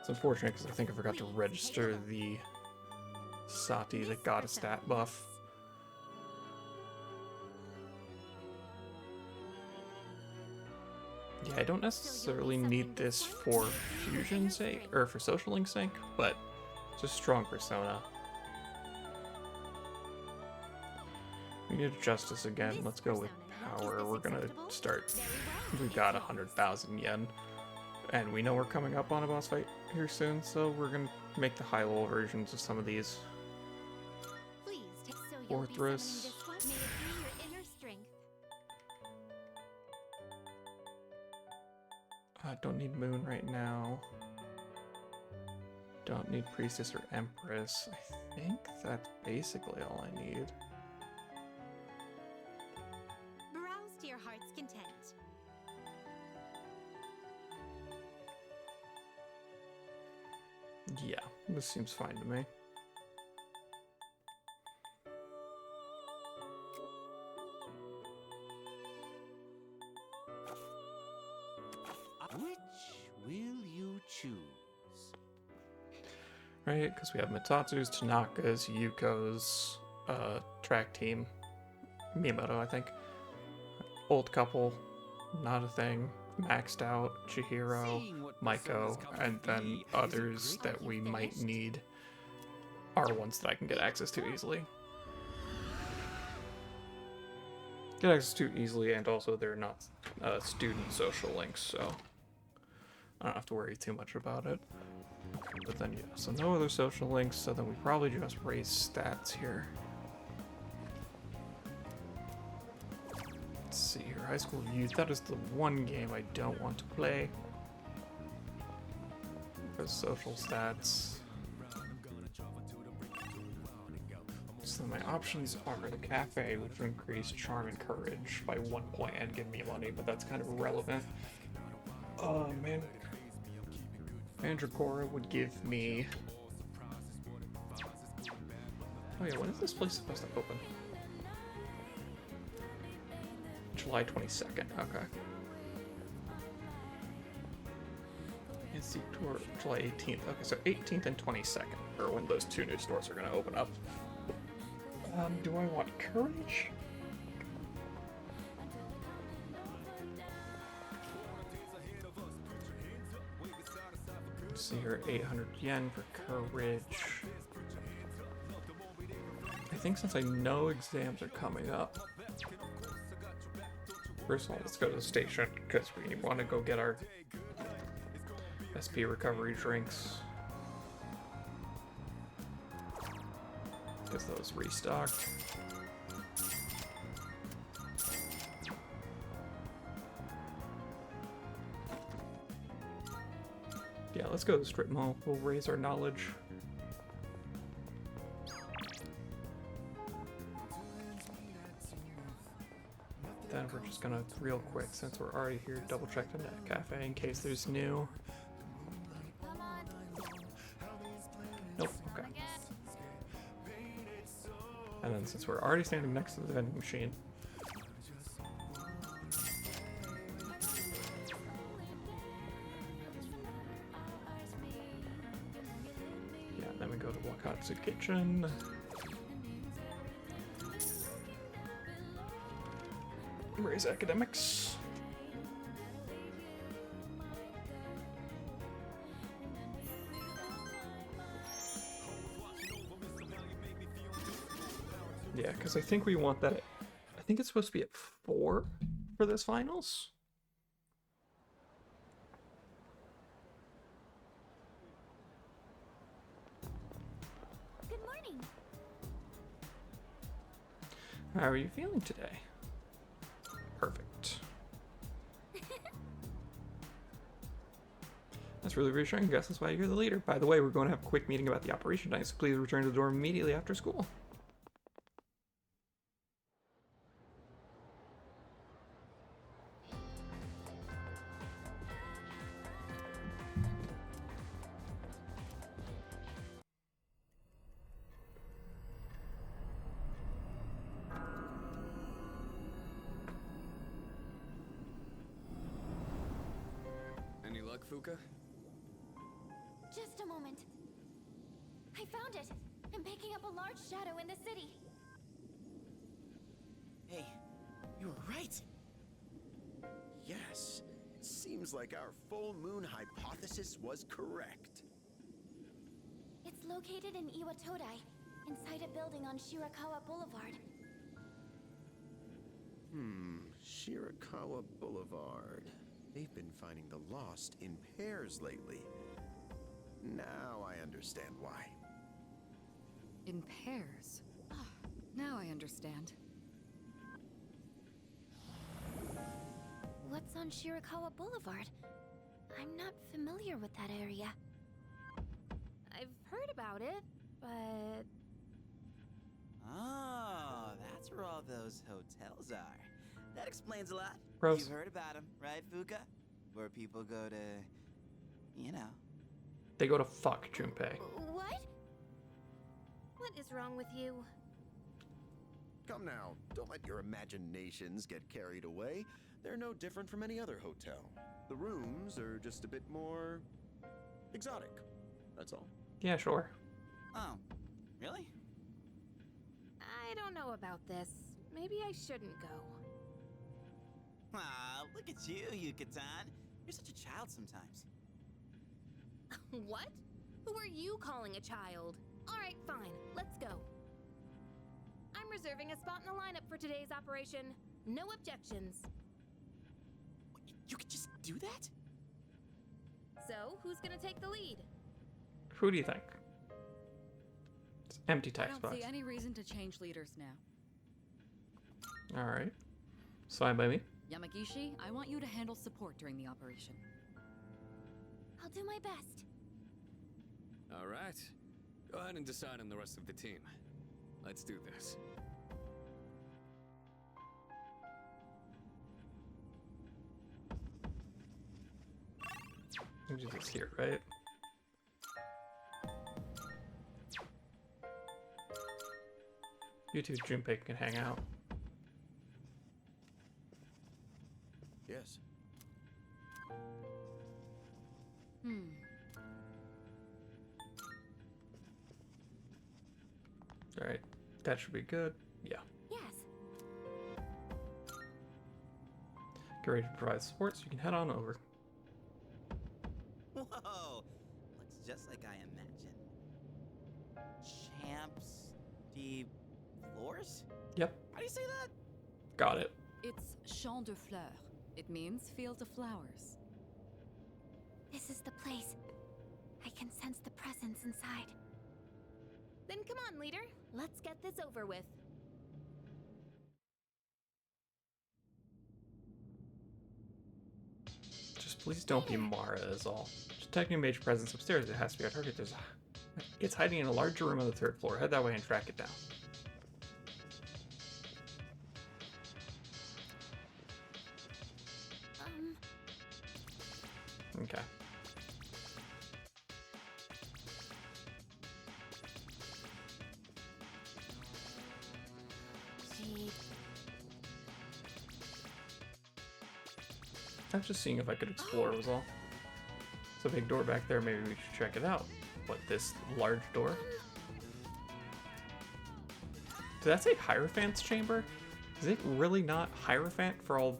It's unfortunate because I think I forgot to register the Sati that got a stat buff. Yeah, I don't necessarily need this for fusion's sake, or for social link's sake, but it's a strong persona. We need Justice again. Let's go with Power. We're gonna start. We got 100,000 yen. And we know we're coming up on a boss fight here soon, so we're gonna make the high-level versions of some of these. Please take Fortress. May it be your inner strength. Don't need Moon right now. Don't need Priestess or Empress. I think that's basically all I need. Browse to your heart's content. Yeah, this seems fine to me. Which will you choose? right? Because we have Mitatsu's, Tanaka's, Yuko's track team. Miyamoto, I think. Old couple, not a thing. Maxed out, Chihiro, Maiko, and then others that we might need are ones that I can get access to easily. Get access to easily, and also they're not student social links, so I don't have to worry too much about it. But then, yeah, so no other social links, so then we probably just raise stats here. Let's see here, High School Youth, that is the one game I don't want to play. For social stats. So my options are the cafe, which will increase charm and courage by 1 point and give me money, but that's kind of irrelevant. Man. Mandragora would give me... Oh yeah, when is this place supposed to open? July 22nd, okay. It's tour July 18th. Okay, so 18th and 22nd are when those two new stores are going to open up. Do I want courage? Let's see here, 800 yen for courage. I think since I know exams are coming up, first of all, let's go to the station because we want to go get our SP recovery drinks. Get those restocked. Yeah, let's go to the strip mall. We'll raise our knowledge. Then we're just gonna, real quick, since we're already here, double check the net cafe in case there's new. Nope, okay. And then since we're already standing next to the vending machine, yeah, then we go to Wakatsu Kitchen. Raise academics. Yeah, because I think we want that at, I think it's supposed to be at 4 for this finals. Good morning. How are you feeling today? Perfect. That's really reassuring. I guess that's why you're the leader. By the way, we're going to have a quick meeting about the operation tonight, so please return to the dorm immediately after school. Any luck, Fuka? Just a moment. I found it. I'm picking up a large shadow in the city. Hey, you were right. Yes, it seems like our full moon hypothesis was correct. It's located in Iwatodai, inside a building on Shirakawa Boulevard. Shirakawa Boulevard. They've been finding the lost in pairs lately. Now I understand why. In pairs? Ah, now I understand. What's on Shirakawa Boulevard? I'm not familiar with that area. I've heard about it, but... Oh, that's where all those hotels are. That explains a lot. Gross. You've heard about them, right, Fuka? Where people go to, you know. They go to fuck Junpei. What? What is wrong with you? Come now, don't let your imaginations get carried away. They're no different from any other hotel. The rooms are just a bit more exotic. That's all. Yeah, sure. Oh, really? I don't know about this. Maybe I shouldn't go. Ah, look at you, Yucatan. You're such a child sometimes. What? Who are you calling a child? Alright, fine. Let's go. I'm reserving a spot in the lineup for today's operation. No objections. You could just do that? So, who's gonna take the lead? Who do you think? It's empty I text don't box. see any reason to change leaders now. Alright. Fine by me. Yamagishi, I want you to handle support during the operation. I'll do my best. All right. Go ahead and decide on the rest of the team. Let's do this. You do this here, right? You two Junpei can hang out. Yes. Alright. That should be good. Yeah. Yes. Get ready to provide support so you can head on over. Whoa! Looks just like I imagined. Champs de floors? Yep. How do you say that? Got it. It's Champ de Fleurs. It means field of flowers. This is the place. I can sense the presence inside. Then come on, leader. Let's get this over with. Just please don't be Mara is all. Detecting a major presence upstairs, it has to be our target. It's hiding in a larger room on the 3rd floor. Head that way and track it down. Okay. I was just seeing if I could explore was all. It's a big door back there, maybe we should check it out. What, this large door? Did that say Hierophant's chamber? Is it really not Hierophant for all...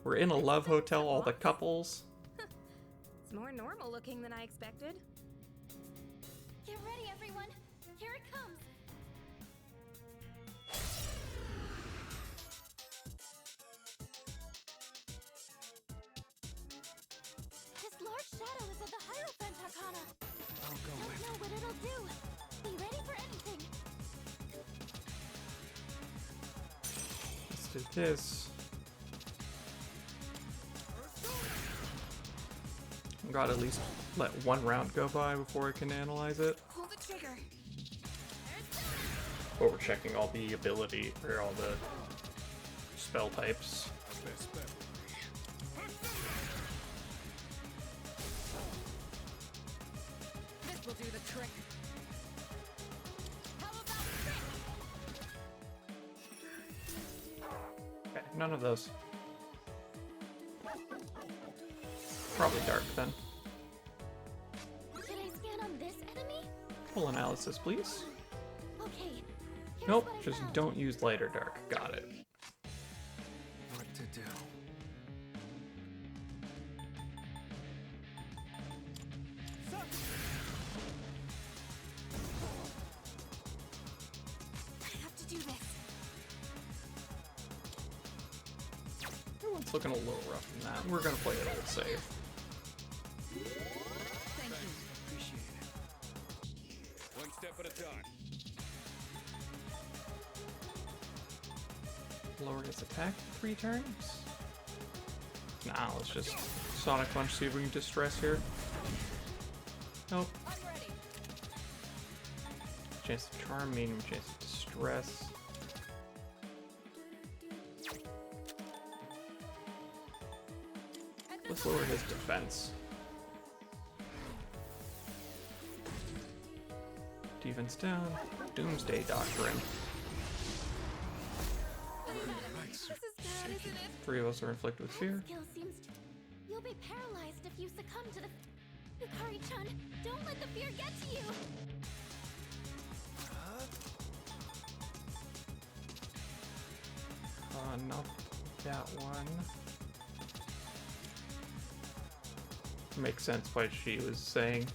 We're in a love hotel, all the couples? It's more normal looking than I expected. Get ready, everyone. Here it comes. This large shadow is of the Hierophant Arcana. I'll go Don't know what it'll do. Be ready for anything. Let's do this. Gotta at least let one round go by before I can analyze it. Pull the trigger. Or we're checking all the ability, or all the spell types. This will do the trick. How about trick? Okay, none of those. Probably dark then. Can I scan on this enemy? Full analysis, please. Okay. Nope, just don't use light or dark. Got it. What to do? I have to do this. Everyone's looking a little rough in that. We're gonna play it old safe. Thank you. Appreciate it. One step at a time. Lower his attack 3 turns. Nah, let's just Sonic Punch, see if we can distress here. Nope. I'm ready. Chance of charm, medium chance of distress. Let's lower his defense. Defense down. Doomsday Doctrine. This is bad, isn't it? 3 of us are inflicted with fear. Skill seems to... You'll be paralyzed if you succumb to the... Yukari-chan, don't let the fear get to you! Not that one. Makes sense what she was saying.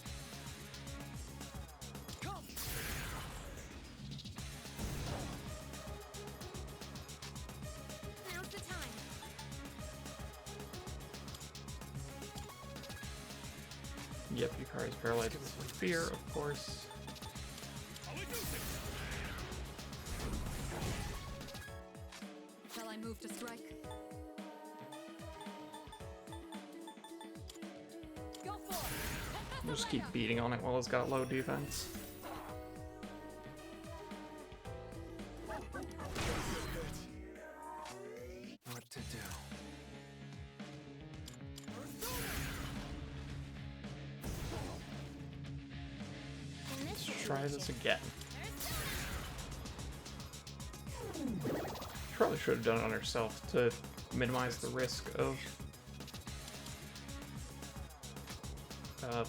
Now's the time. Yep, Yukari's paralyzed with fear, of course. Shall I move to strike? Go for it! We'll just keep beating on it while it's got low defense. What to do? Let's try this again. Probably should have done it on herself to minimize the risk of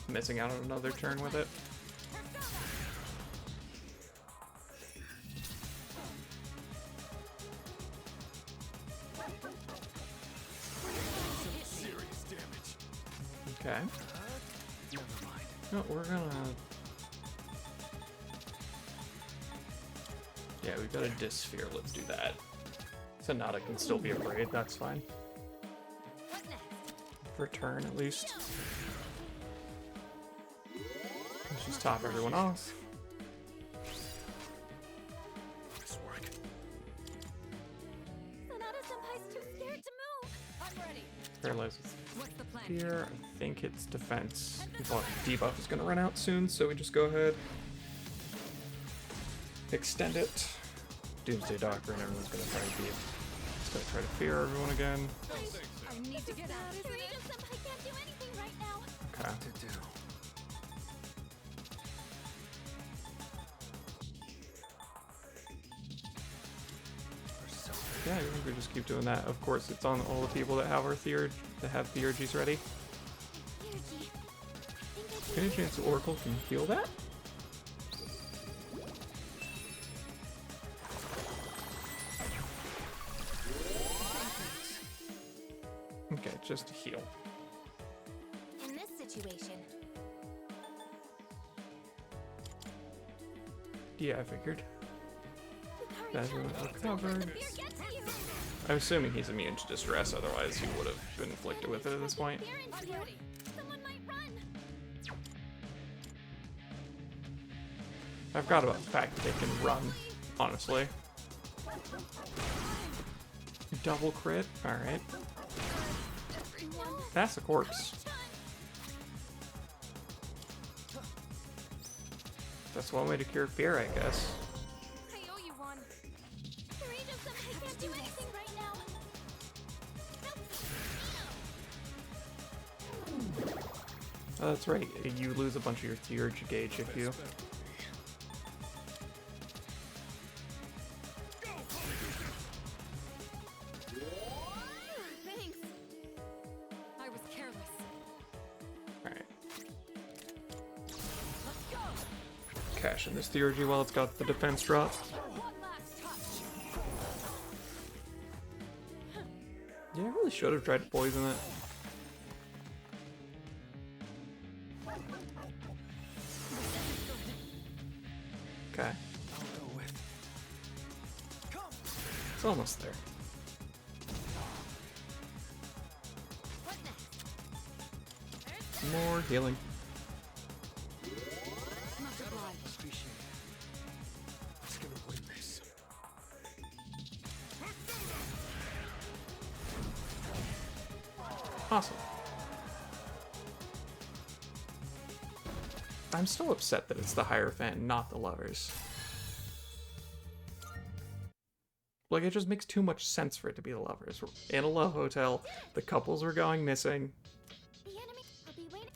missing out on another turn with it. Serious damage. Okay. No, we're gonna... Yeah, we've got a Dysphere, let's do that. Sonata can still be afraid, that's fine. For a turn, at least. Let's just top everyone off. Sonata-senpai's too scared to move! I'm ready! Paralyzed with fear. I think it's defense. Well, debuff is gonna run out soon, so we just go ahead. Extend it. Doomsday Doctrine, everyone's gonna try to beat. It's gonna try to fear everyone again. I need to get out. Kirito-senpai can't do anything right now! Okay. To do. Yeah, I think we just keep doing that. Of course, it's on all the people that have our theurgies ready. Any chance Oracle can heal that? Okay, just to heal. In this situation, Yeah, I figured. That's recovered. I'm assuming he's immune to distress, otherwise he would have been inflicted with it at this point. Someone might run! I forgot about the fact that they can run, honestly. Double crit? Alright. That's a corpse. That's one way to cure fear, I guess. I owe you one. Kirito-senpai can't do anything right now! Oh, that's right. You lose a bunch of your theurgy gauge if you... Thanks. I was careless. Alright. Cash in this theurgy while it's got the defense drop. Yeah, I really should have tried to poison it. Okay. It's almost there. More healing. Appreciate it. Let's gonna win this. Awesome. I'm still upset that it's the Hierophant, not the lovers. Like, it just makes too much sense for it to be the lovers. We're in a love hotel, the couples were going missing. The enemy... I'll be waiting...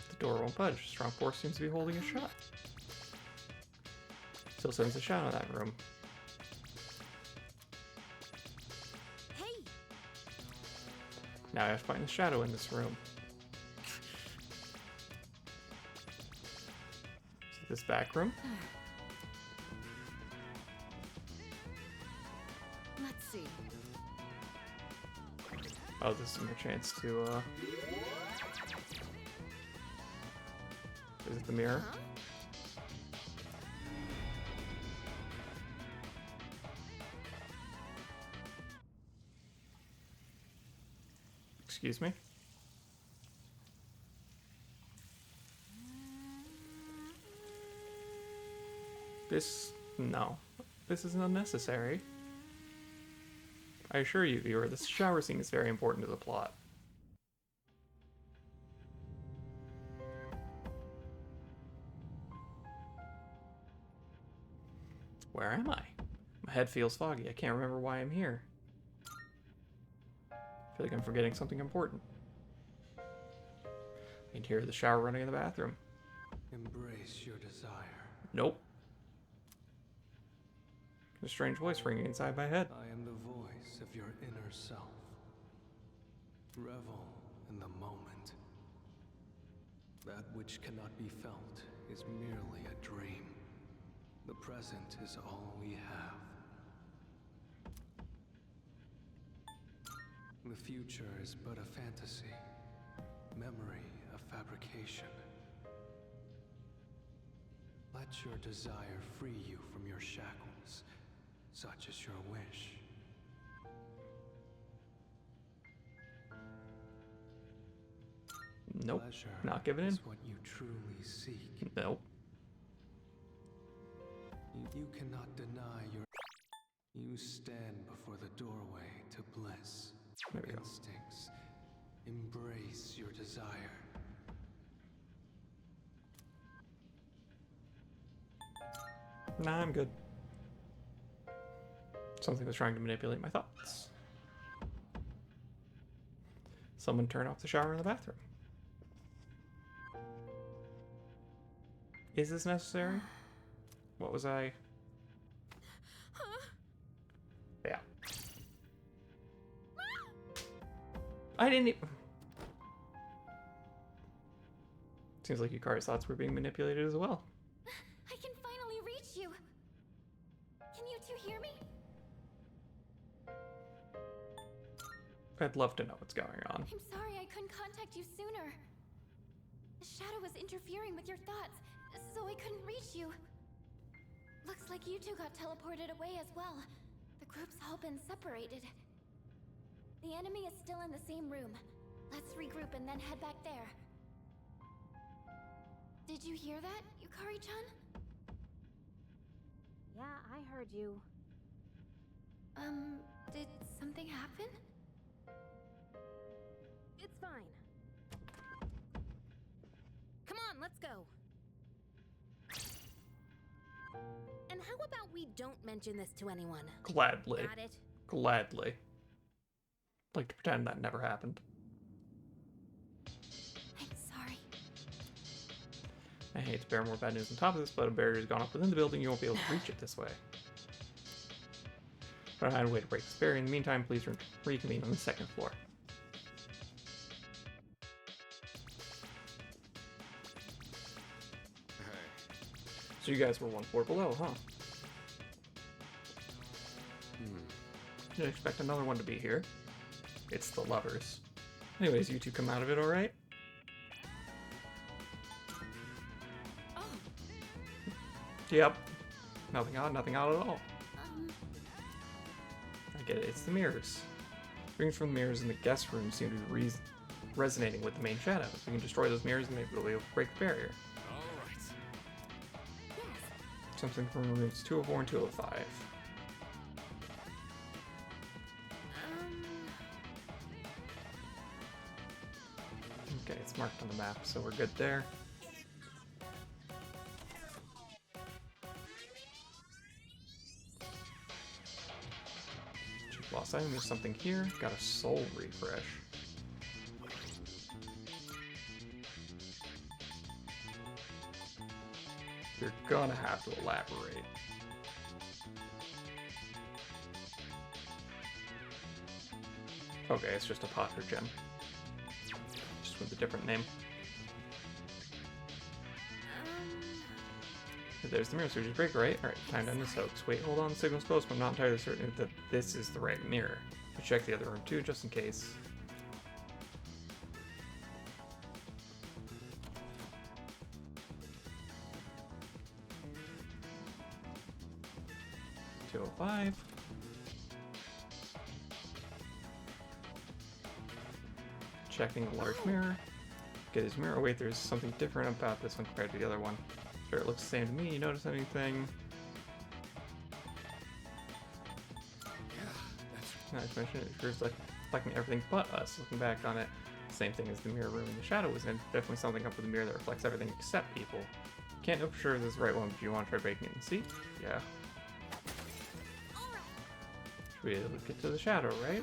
The door won't budge. Strong force seems to be holding a shot. Still sends a shot in that room. Now I have to find the shadow in this room. Is it this back room? Let's see. Oh, this is my chance to, Is it the mirror? Huh? Excuse me? No. This is unnecessary. I assure you, viewer, this shower scene is very important to the plot. Where am I? My head feels foggy. I can't remember why I'm here. I feel like I'm forgetting something important. I can hear the shower running in the bathroom. Embrace your desire. Nope. A strange voice ringing inside my head. I am the voice of your inner self. Revel in the moment. That which cannot be felt is merely a dream. The present is all we have. The future is but a fantasy. Memory a fabrication. Let your desire free you from your shackles. Such is your wish. Nope. Pleasure Not giving in. is what you truly seek. Nope. You cannot deny your... You stand before the doorway to bliss. There we go. Instincts. Embrace your desire. Nah, I'm good. Something was trying to manipulate my thoughts. Someone turn off the shower in the bathroom. Is this necessary? What was I? Yeah. I didn't even... Seems like Yukari's thoughts were being manipulated as well. I can finally reach you. Can you two hear me? I'd love to know what's going on. I'm sorry I couldn't contact you sooner. The shadow was interfering with your thoughts, so I couldn't reach you. Looks like you two got teleported away as well. The group's all been separated. The enemy is still in the same room. Let's regroup and then head back there. Did you hear that, Yukari-chan? Yeah, I heard you. Did something happen? It's fine. Come on, let's go. And how about we don't mention this to anyone? Gladly. Got it? Gladly. Like to pretend that never happened. I'm sorry. I hate to bear more bad news on top of this, but a barrier's gone up within the building. You won't be able to reach it this way. But I had a way to break this barrier. In the meantime, please reconvene on the second floor. So you guys were one floor below, huh? Didn't expect another one to be here. It's the lovers. Anyways, you two come out of it alright? Oh. Yep. Nothing odd, nothing odd at all. I get it, it's the mirrors. Rings from the mirrors in the guest room seem to be resonating with the main shadow. If we can destroy those mirrors, maybe we'll be able to break the barrier. Something from rooms 204 and 205. Okay, it's marked on the map, so we're good there. Check lost item, there's something here. Got a soul refresh. You're gonna have to elaborate. Okay, it's just a Potter gem. Just with a different name. There's the mirror, which is great, right? Alright, time to end this hoax. Wait, hold on, the signal's close, but I'm not entirely certain that this is the right mirror. I'll check the other room too, just in case. $205. Checking a large mirror. Get his mirror. Wait, there's something different about this one compared to the other one. Sure, it looks the same to me. You notice anything? Not to mention, it appears like reflecting everything but us. Looking back on it, same thing as the mirror room the shadow was in. Definitely something up with the mirror that reflects everything except people. Can't know for sure if this is the right one, but you want to try breaking it and see? Yeah. Should be able to get to the shadow, right?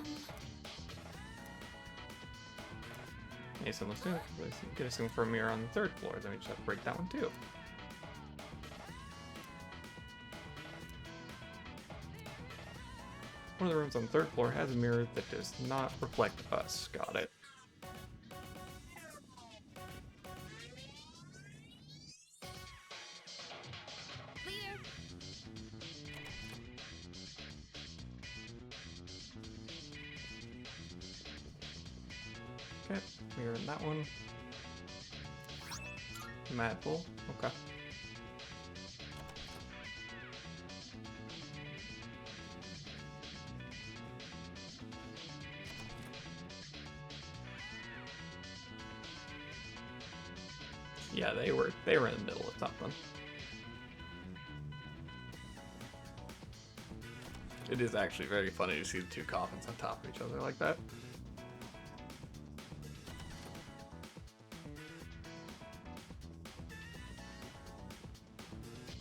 Mason looks good. Get us in for a mirror on the 3rd floor, then we just have to break that one too. One of the rooms on the 3rd floor has a mirror that does not reflect us. Got it. Leader. Okay, mirror in that one. Mad Bull. Okay. Yeah, they were in the middle of something. It is actually very funny to see the two coffins on top of each other like that.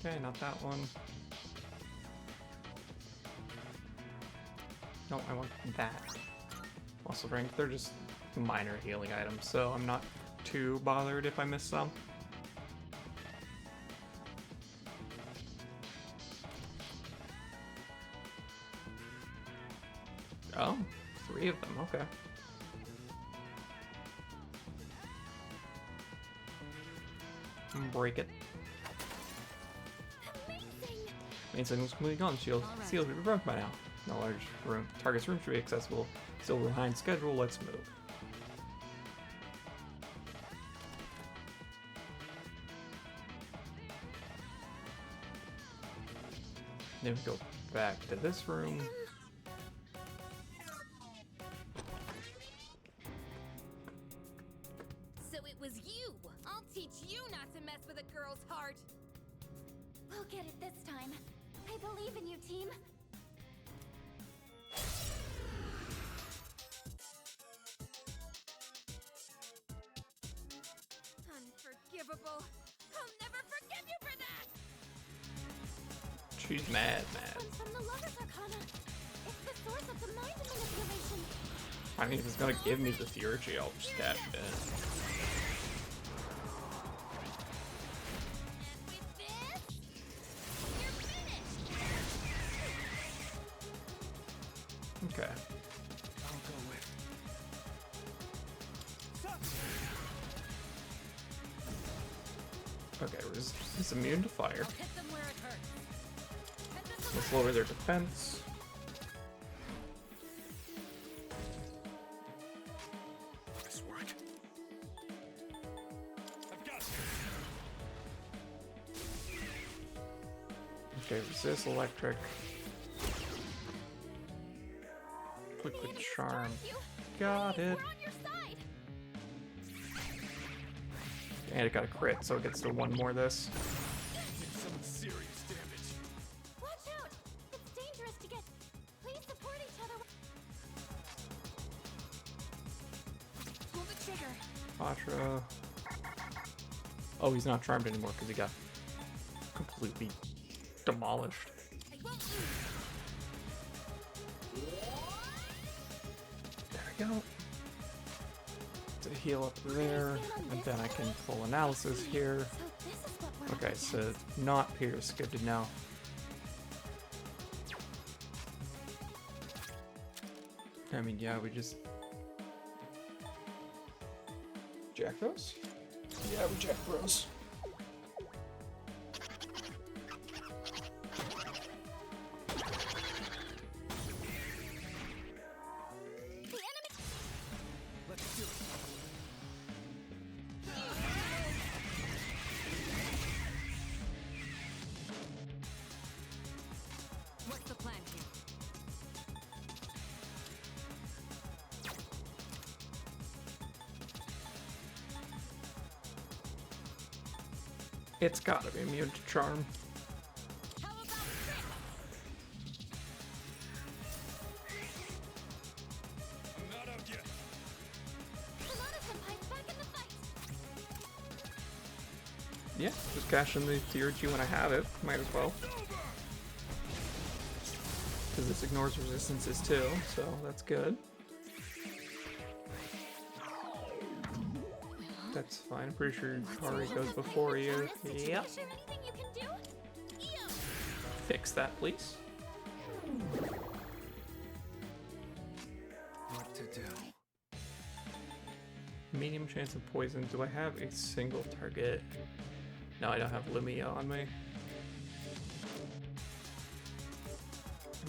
Okay, not that one. No, I want that. Muscle strength, they're just minor healing items, so I'm not too bothered if I miss some. Oh, 3 of them, okay. Break it. Main signal's completely gone. Seals should be broken by now. No large room. Target's room should be accessible. Still behind schedule. Let's move. Then we go back to this room. So it was you. I'll teach you not to mess with a girl's heart. We'll get it this time. I believe in you, team. Unforgivable. I'll never forgive you for that. She's mad. One's from the Lover's Arcana. It's the source of the mind manipulation. I mean, if it's gonna give me the theurgy, I'll just cash it in. Okay. I'll go with. Okay, resist immune to fire. Let's lower their defense. This work. I've got it. Okay, resist electric. Liquid charm. Got it. And it got a crit, so it gets to 1 more this. Some serious damage. Watch out! It's dangerous to get. Please support each other. Pull the trigger. Patra. Oh, he's not charmed anymore because he got completely demolished. There we go. To heal up there, and then I can pull analysis here. Okay, so not Pierce, good to know. I mean, yeah, we just jack those? Yeah, we jack those. What's the plan here? It's gotta be immune to charm. I'm not out yet. Yeah, just cash in the tier G when I have it. Might as well. Because this ignores resistances too, so that's good. That's fine. I'm pretty sure Kari goes before you. Yep. Fix that, please. What to do? Medium chance of poison. Do I have a single target? No, I don't have Lumia on me.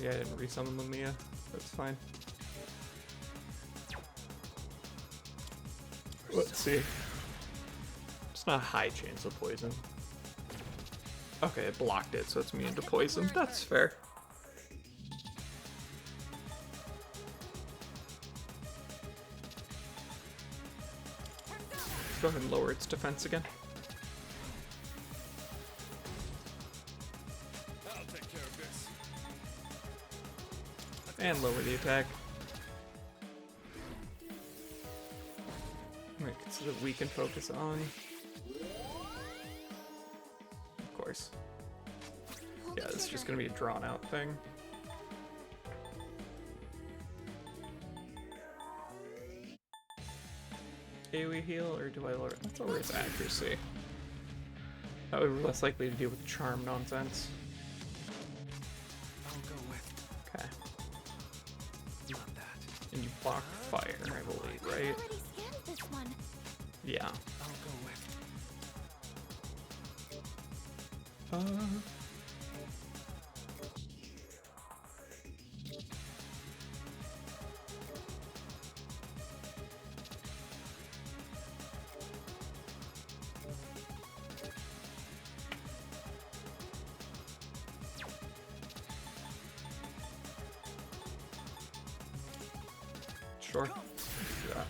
Yeah, I didn't resummon Lumia. That's fine. Let's see. It's not a high chance of poison. Okay, it blocked it, so it's immune to poison. That's fair. Let's go ahead and lower its defense again. I'll take care of this. And lower the attack. Right, so that we can focus on. Of course. Yeah, this is just gonna be a drawn out thing. AoE heal, or do I lower? Let's lower its accuracy. That would be less likely to deal with charm nonsense. I'll go with. Okay. Not that. And you block fire, I believe, right? Yeah. I'll go with. Sure. Let's do that.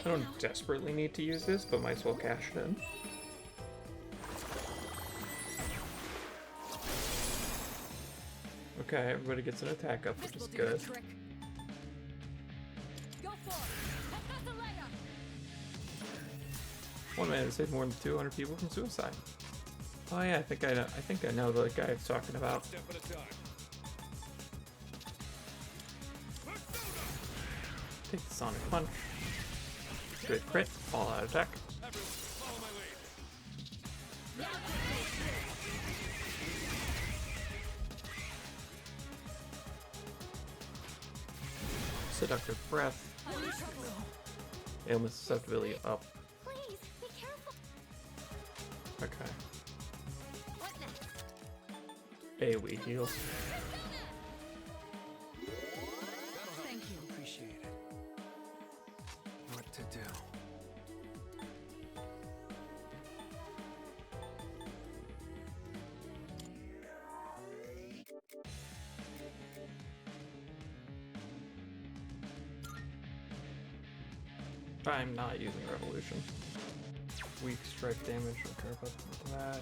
I don't desperately need to use this, but might as well cash it in. Okay, everybody gets an attack up, which is good. Go for it. 1 minute to save more than 200 people from suicide. Oh yeah, I think I know the guy it's talking about. Step at a time. Take the Sonic Punch. Good crit. All out attack. Follow my lead. Seductive Breath. Ailment susceptibility up. Please, be careful. Okay. What next? AoE heal. Thank you. Appreciate it. What to do? I'm not using Revolution. Weak strike damage, don't care about that.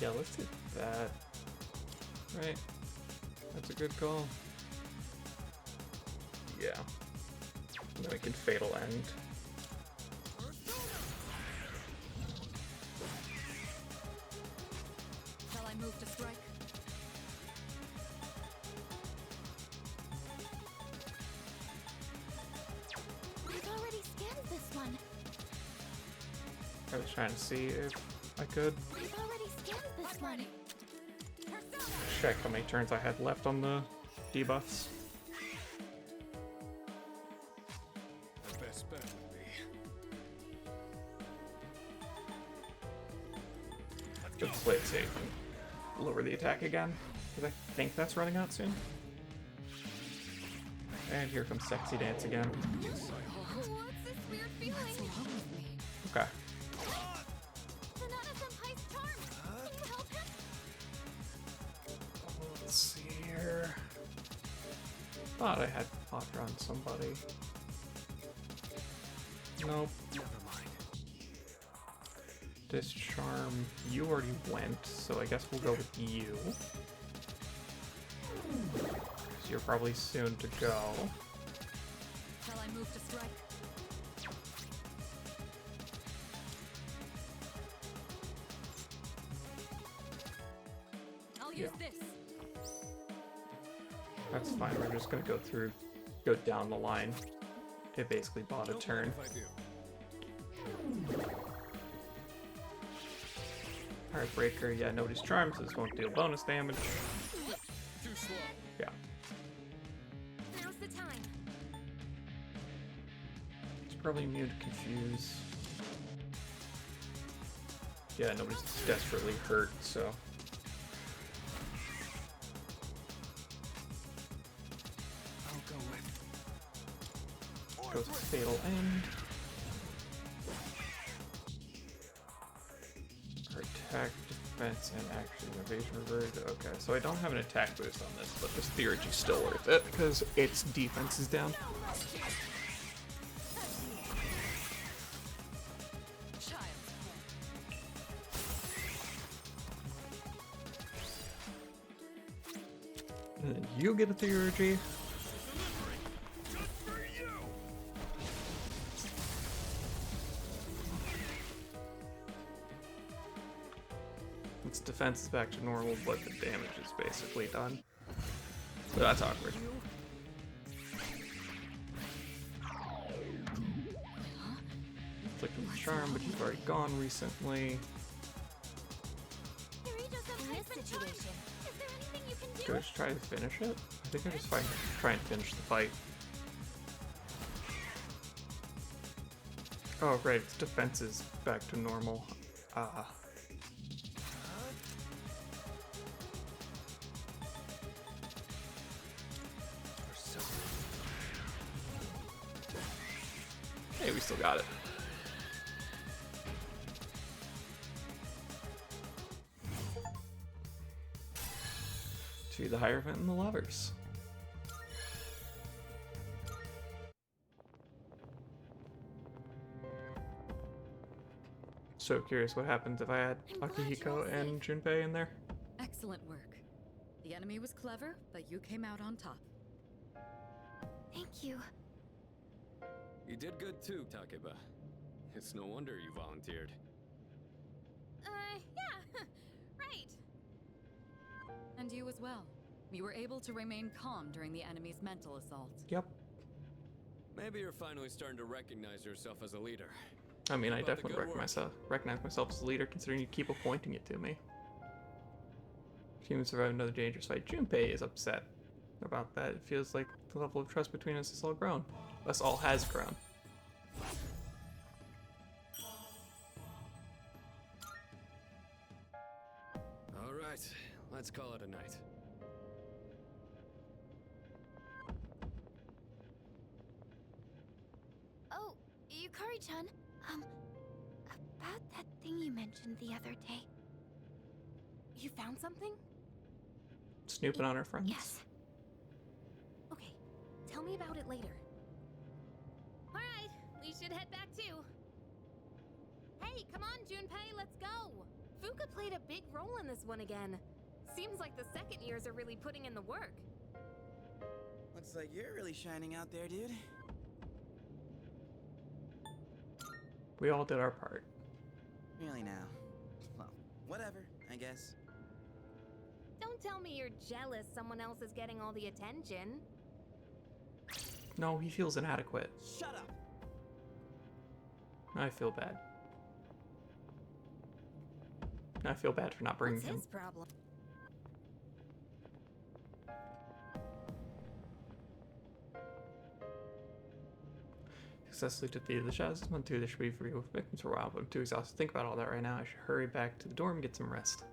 Yeah, let's do that. Right? That's a good call. Yeah. And then we can Fatal End. Shall I move to strike? I've already scanned this one. I was trying to see if I could. I've already scanned this one. Check how many turns I had left on the debuffs. The best bet would be. Just play it safe and lower the attack again, because I think that's running out soon. And here comes Sexy Dance again. What's this weird feeling? What's wrong with me? Okay. Sonata-senpai's charm! Can you help him? Let's see here. Thought I had Potter on somebody. Nope. Never mind. Discharm, you already went, so I guess we'll go with you. So you're probably soon to go. Shall I move to strike? I'll use this. That's fine, we're just gonna go down the line. It basically bought a turn. Heartbreaker, yeah, nobody's charmed, so this won't deal bonus damage. Too slow. Yeah. Now's the time. It's probably immune to confuse. Yeah, nobody's desperately hurt, so. I'll go with. Goes Fatal End. Our attack, defense, and action evasion reverted. Okay, so I don't have an attack boost on this, but this theurgy's still worth it because its defense is down. And then you get a theurgy. Its defense is back to normal, but the damage is basically done. So that's awkward. Inflict with charm, but he's already gone recently. In this situation, is there anything you can do? Should I just try to finish it? I think I'm just trying to finish the fight. Oh right, its defense is back to normal. Hey, we still got it. To the Hierophant and the Lovers. So curious what happens if I add Akihiko and Junpei in there. Excellent work. The enemy was clever, but you came out on top. Thank you. You did good too, Takeba. It's no wonder you volunteered. Yeah, right. And you as well. You were able to remain calm during the enemy's mental assault. Yep. Maybe you're finally starting to recognize yourself as a leader. I mean, I Keep up the definitely good work. recognize myself as a leader, considering you keep appointing it to me. Humans survive another dangerous fight. Junpei is upset about that. It feels like the level of trust between us has all grown. Us all has grown. All right, let's call it a night. Oh, Yukari-chan, about that thing you mentioned the other day. You found something? Snooping on our friends. Yes. Okay, tell me about it later. Alright, we should head back too. Hey, come on, Junpei, let's go! Fuka played a big role in this one again. Seems like the second years are really putting in the work. Looks like you're really shining out there, dude. We all did our part. Really now. Well, whatever, I guess. Don't tell me you're jealous someone else is getting all the attention. No, he feels inadequate. Shut up! I feel bad. I feel bad for not bringing What's him. his problem? Successfully defeated the shadows this month too. There should be free victims for a while, but I'm too exhausted to think about all that right now. I should hurry back to the dorm and get some rest.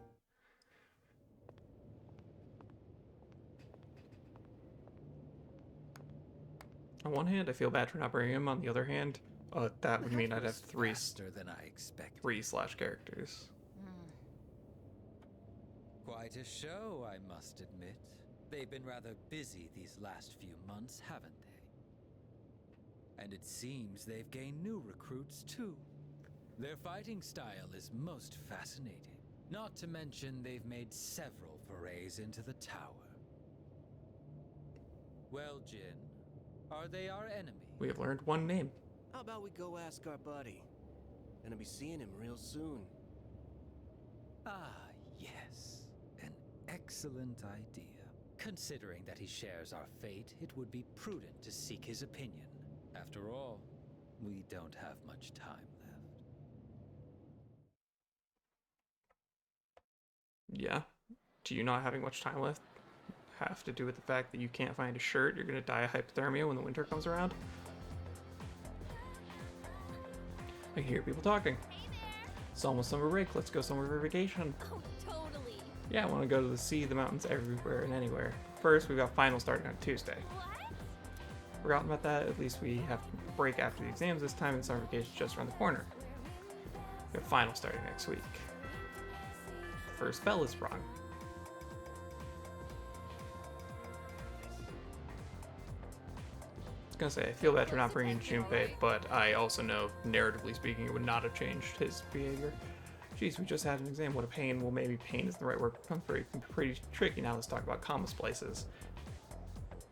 On one hand, I feel bad for not bringing him. On the other hand, that would mean I'd have three than I expected. 3 characters. Quite a show, I must admit. They've been rather busy these last few months, haven't they? And it seems they've gained new recruits too. Their fighting style is most fascinating. Not to mention they've made several forays into the tower. Well, Jin, are they our enemy? We have learned one name. How about we go ask our buddy? Gonna be seeing him real soon. Ah, yes. An excellent idea. Considering that he shares our fate, it would be prudent to seek his opinion. After all, we don't have much time left. Yeah. Do you not having much time left have to do with the fact that you can't find a shirt? You're gonna die of hypothermia when the winter comes around? I hear people talking. It's almost summer break. Let's go somewhere for vacation. Oh, totally. Yeah, I want to go to the sea, the mountains, everywhere and anywhere. First, we've got finals starting on Tuesday. What? Forgotten about that. At least we have a break after the exams this time, and summer vacation's just around the corner. We have finals starting next week. First bell is rung. I was gonna say, I feel bad for not bringing Junpei, but I also know, narratively speaking, it would not have changed his behavior. Jeez, we just had an exam. What a pain. Well, maybe pain is the right word. It becomes pretty tricky. Now let's talk about comma splices.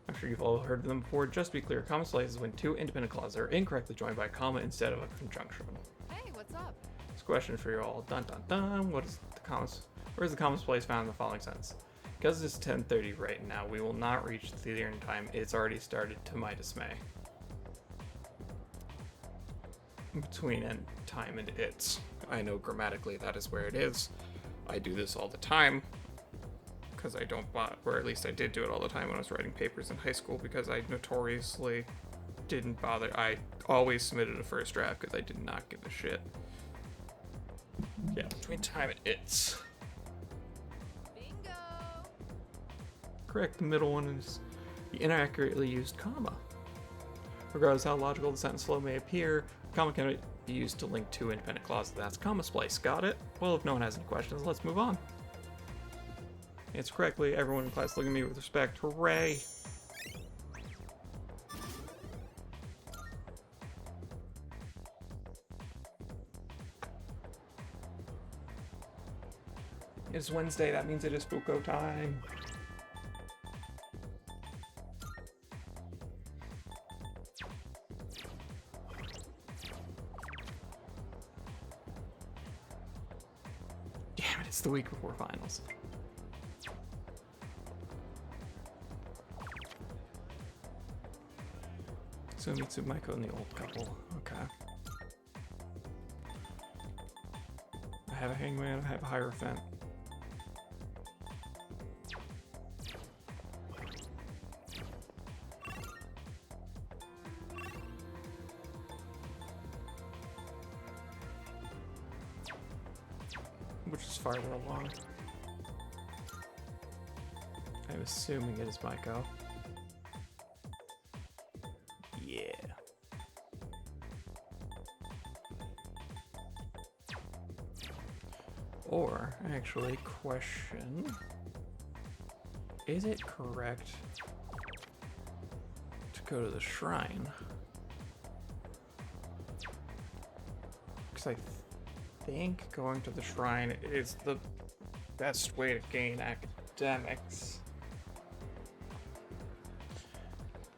I'm sure you've all heard of them before. Just to be clear, comma splices is when two independent clauses are incorrectly joined by a comma instead of a conjunction. Hey, what's up? This question for you all. Dun dun dun. What is the comma? Where is the comma splice found in the following sentence? Because it's 10:30 right now, we will not reach the theater in time. It's already started, to my dismay. Between end time and it's. I know grammatically that is where it is. I do this all the time. Because I don't bother, or at least I did do it all the time when I was writing papers in high school, because I notoriously didn't bother. I always submitted a first draft because I did not give a shit. Yeah, between time and it's. Bingo. Correct, the middle one is the inaccurately used comma. Regardless how logical the sentence flow may appear, a comma can be used to link two independent clauses. That's comma splice. Got it? Well, if no one has any questions, let's move on. It's correctly. Everyone in class look at me with respect. Hooray! It's Wednesday. That means it is Fuko time. Damn it, it's the week before finals. So Mitsumaiko and the old couple. Okay. I have a hangman, I have a hierophant. Which is farther along. I'm assuming it is Maiko. Yeah. Or, actually, question. Is it correct to go to the shrine? Because I think going to the shrine is the best way to gain academics.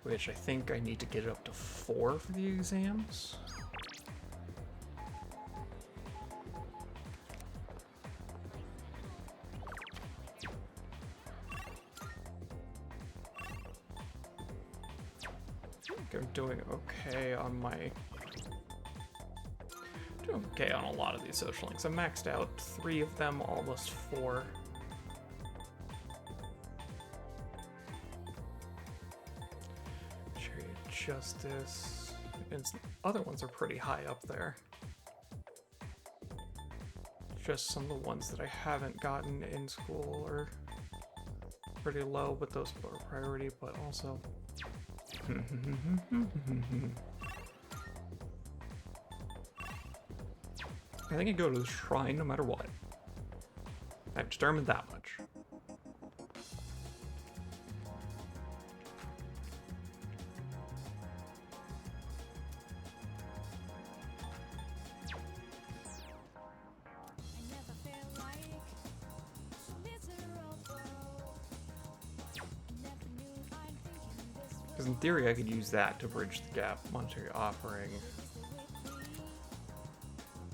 Which I think I need to get it up to 4 for the exams. I think I'm doing okay on my okay on a lot of these social links. I maxed out 3 of them, almost 4. Chariot Justice. And other ones are pretty high up there. Just some of the ones that I haven't gotten in school are pretty low, but those are priority, but also... I think I go to the shrine no matter what. I've determined that much. Because in theory I could use that to bridge the gap. Monetary offering.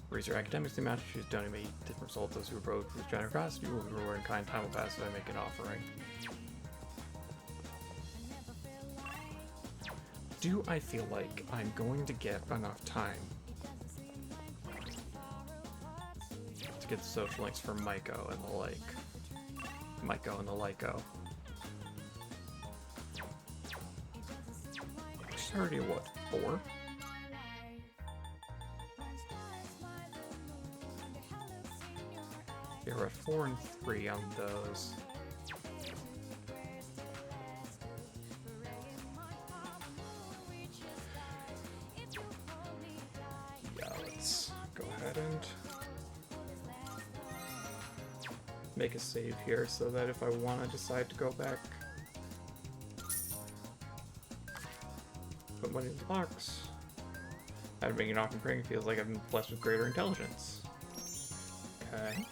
Raise your academics amount to choose donate me different results. Those who approach with generosity will be rewarded in kind. Time will pass if I make an offering. Do I feel like I'm going to get enough time to get the social links for Maiko and the like? Maiko and the Lyco. It's already what, 4? Yeah, we're at 4 and 3 on those. Yeah, let's go ahead and make a save here so that if I want to decide to go back, put money in the box. After making an offering praying feels like I've been blessed with greater intelligence. Okay.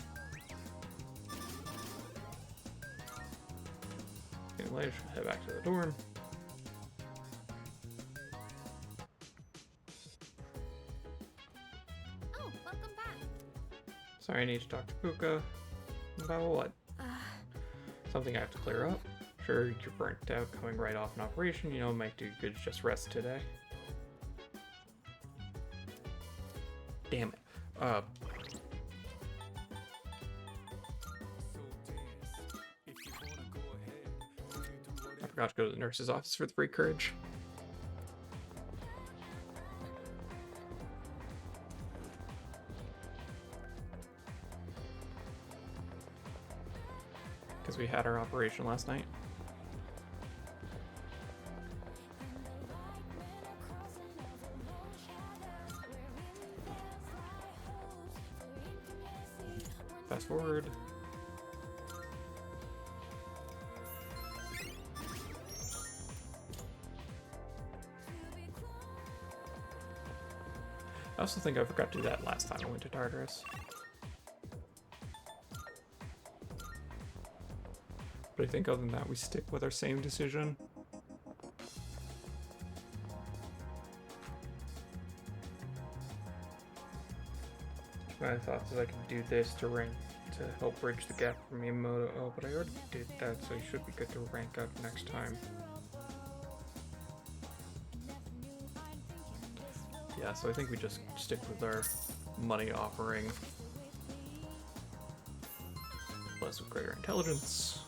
Later, head back to the dorm. Oh, welcome back. Sorry, I need to talk to Fuka. About what? Something I have to clear up. Sure, you're burnt out coming right off an operation. You know, it might do good to just rest today. Damn it. I forgot to go to the nurse's office for the free courage. Because we had our operation last night. Fast forward. I also think I forgot to do that last time I went to Tartarus. But I think other than that, we stick with our same decision. My thoughts is I could do this to help bridge the gap for Miyamoto. Oh, but I already did that, so you should be good to rank up next time. Yeah, so I think we just stick with our money offering. Plus with greater intelligence.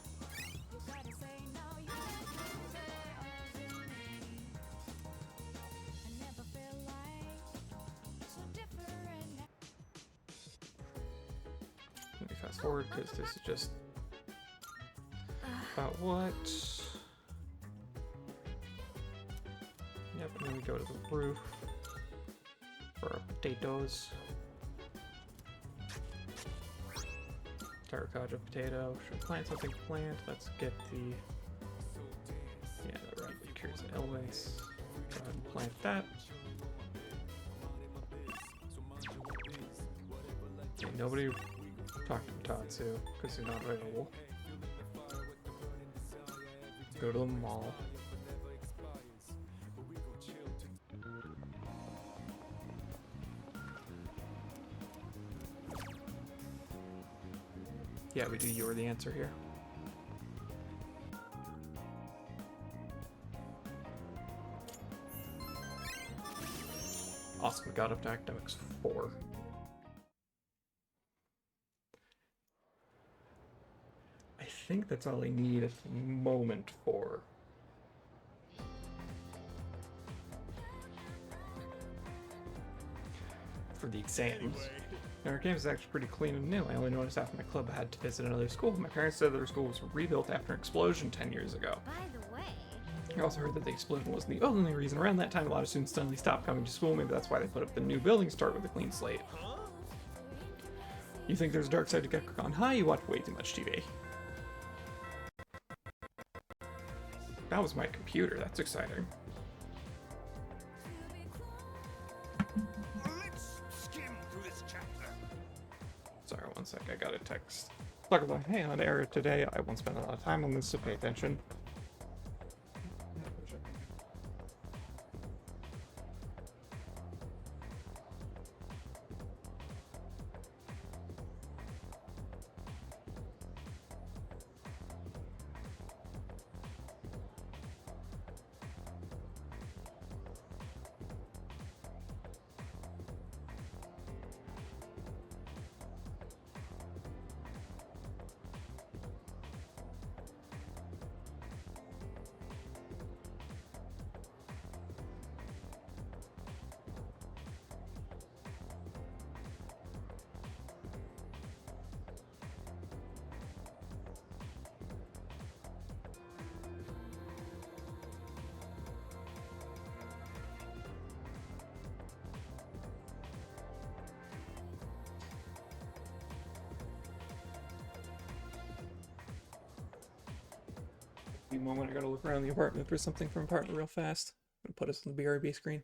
Let me fast forward because this is just about what? Yep, and then we go to the roof. For our potatoes. Terracotta potato. Should plant something plant. Let's get the... Yeah, that rapidly cures elements. Go ahead and plant that. Okay, nobody talk to Tatsu because he's not available. Go to the mall. Yeah, we do you're the answer here. Awesome, we got up to academics 4. think that's all I need at the moment for the exams. And our campus is actually pretty clean and new. I only noticed after my club had to visit another school. My parents said their school was rebuilt after an explosion 10 years ago. By the way, I also heard that the explosion wasn't the only reason. Around that time, a lot of students suddenly stopped coming to school. Maybe that's why they put up the new building start with a clean slate. You think there's a dark side to Gekron High? You watch way too much TV. That was my computer. That's exciting. Let's skim through this chapter. Sorry, one sec. I got a text. Talk about, hey, on error today. I won't spend a lot of time on this, so pay attention. Moment, I gotta look around the apartment for something from apartment real fast. I'm gonna put us on the BRB screen.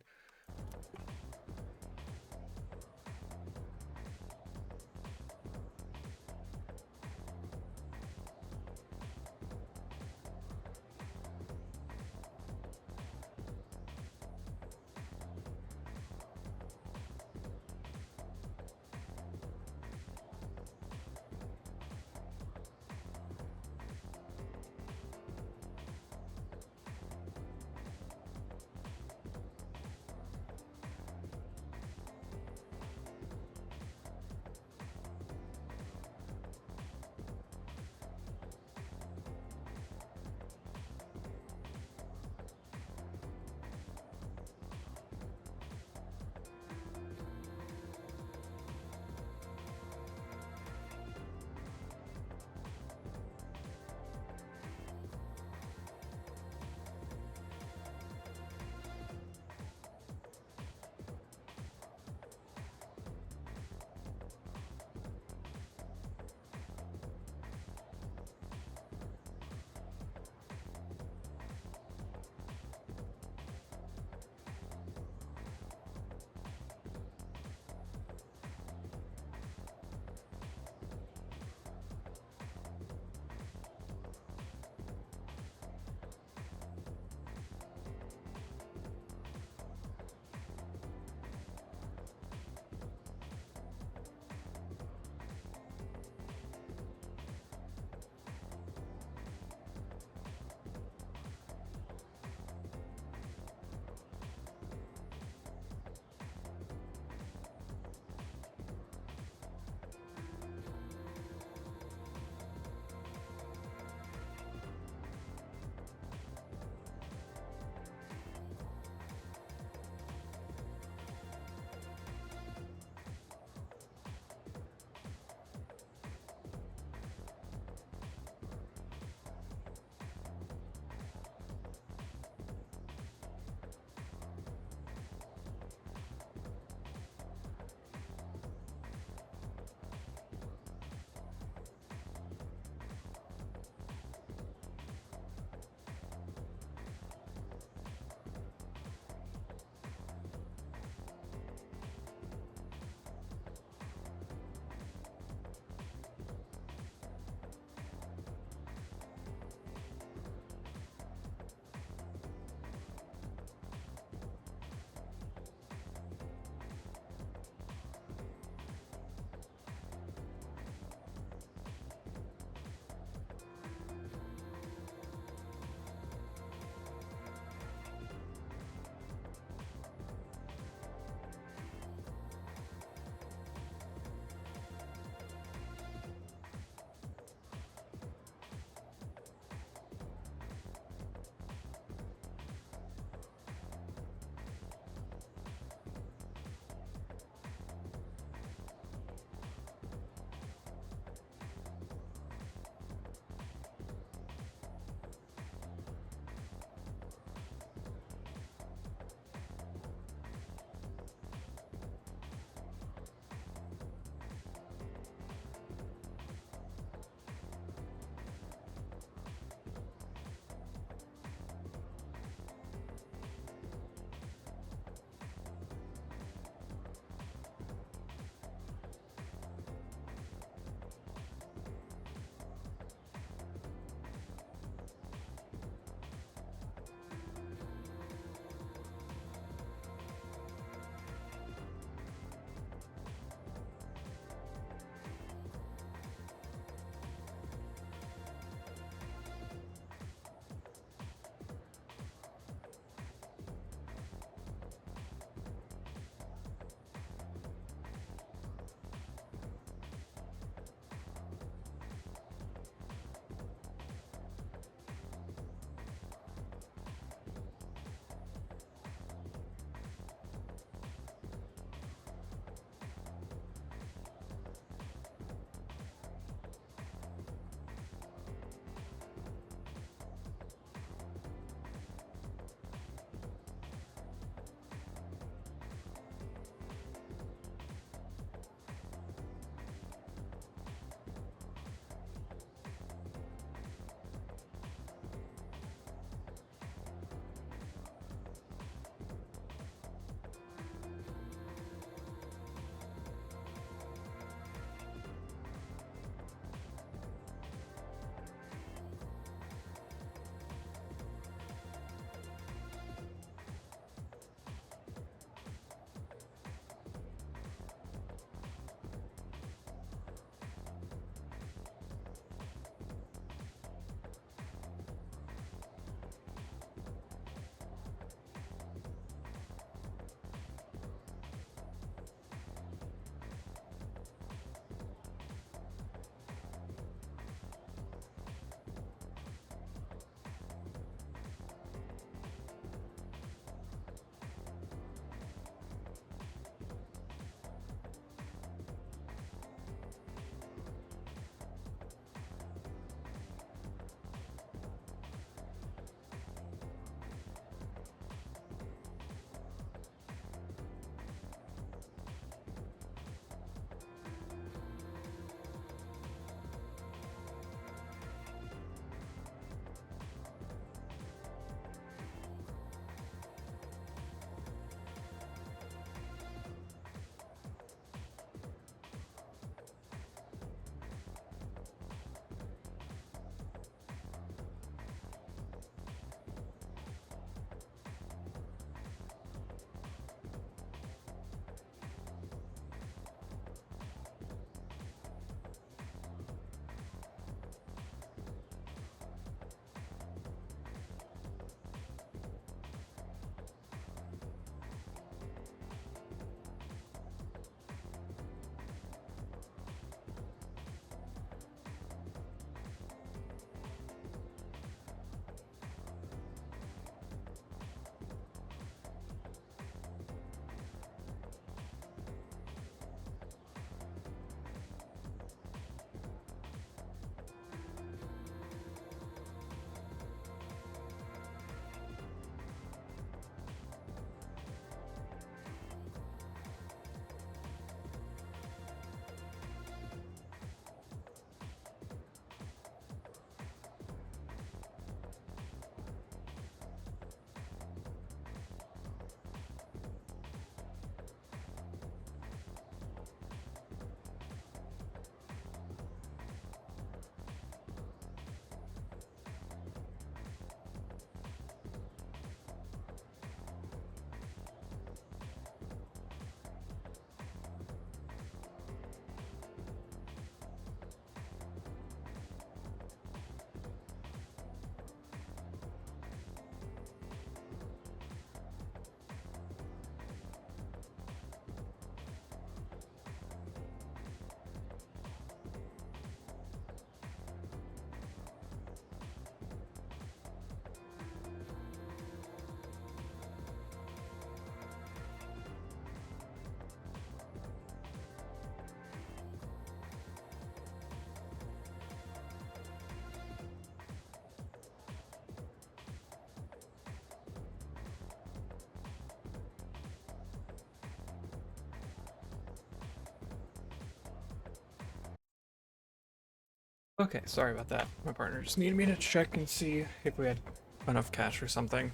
Okay, sorry about that. My partner just needed me to check and see if we had enough cash or something.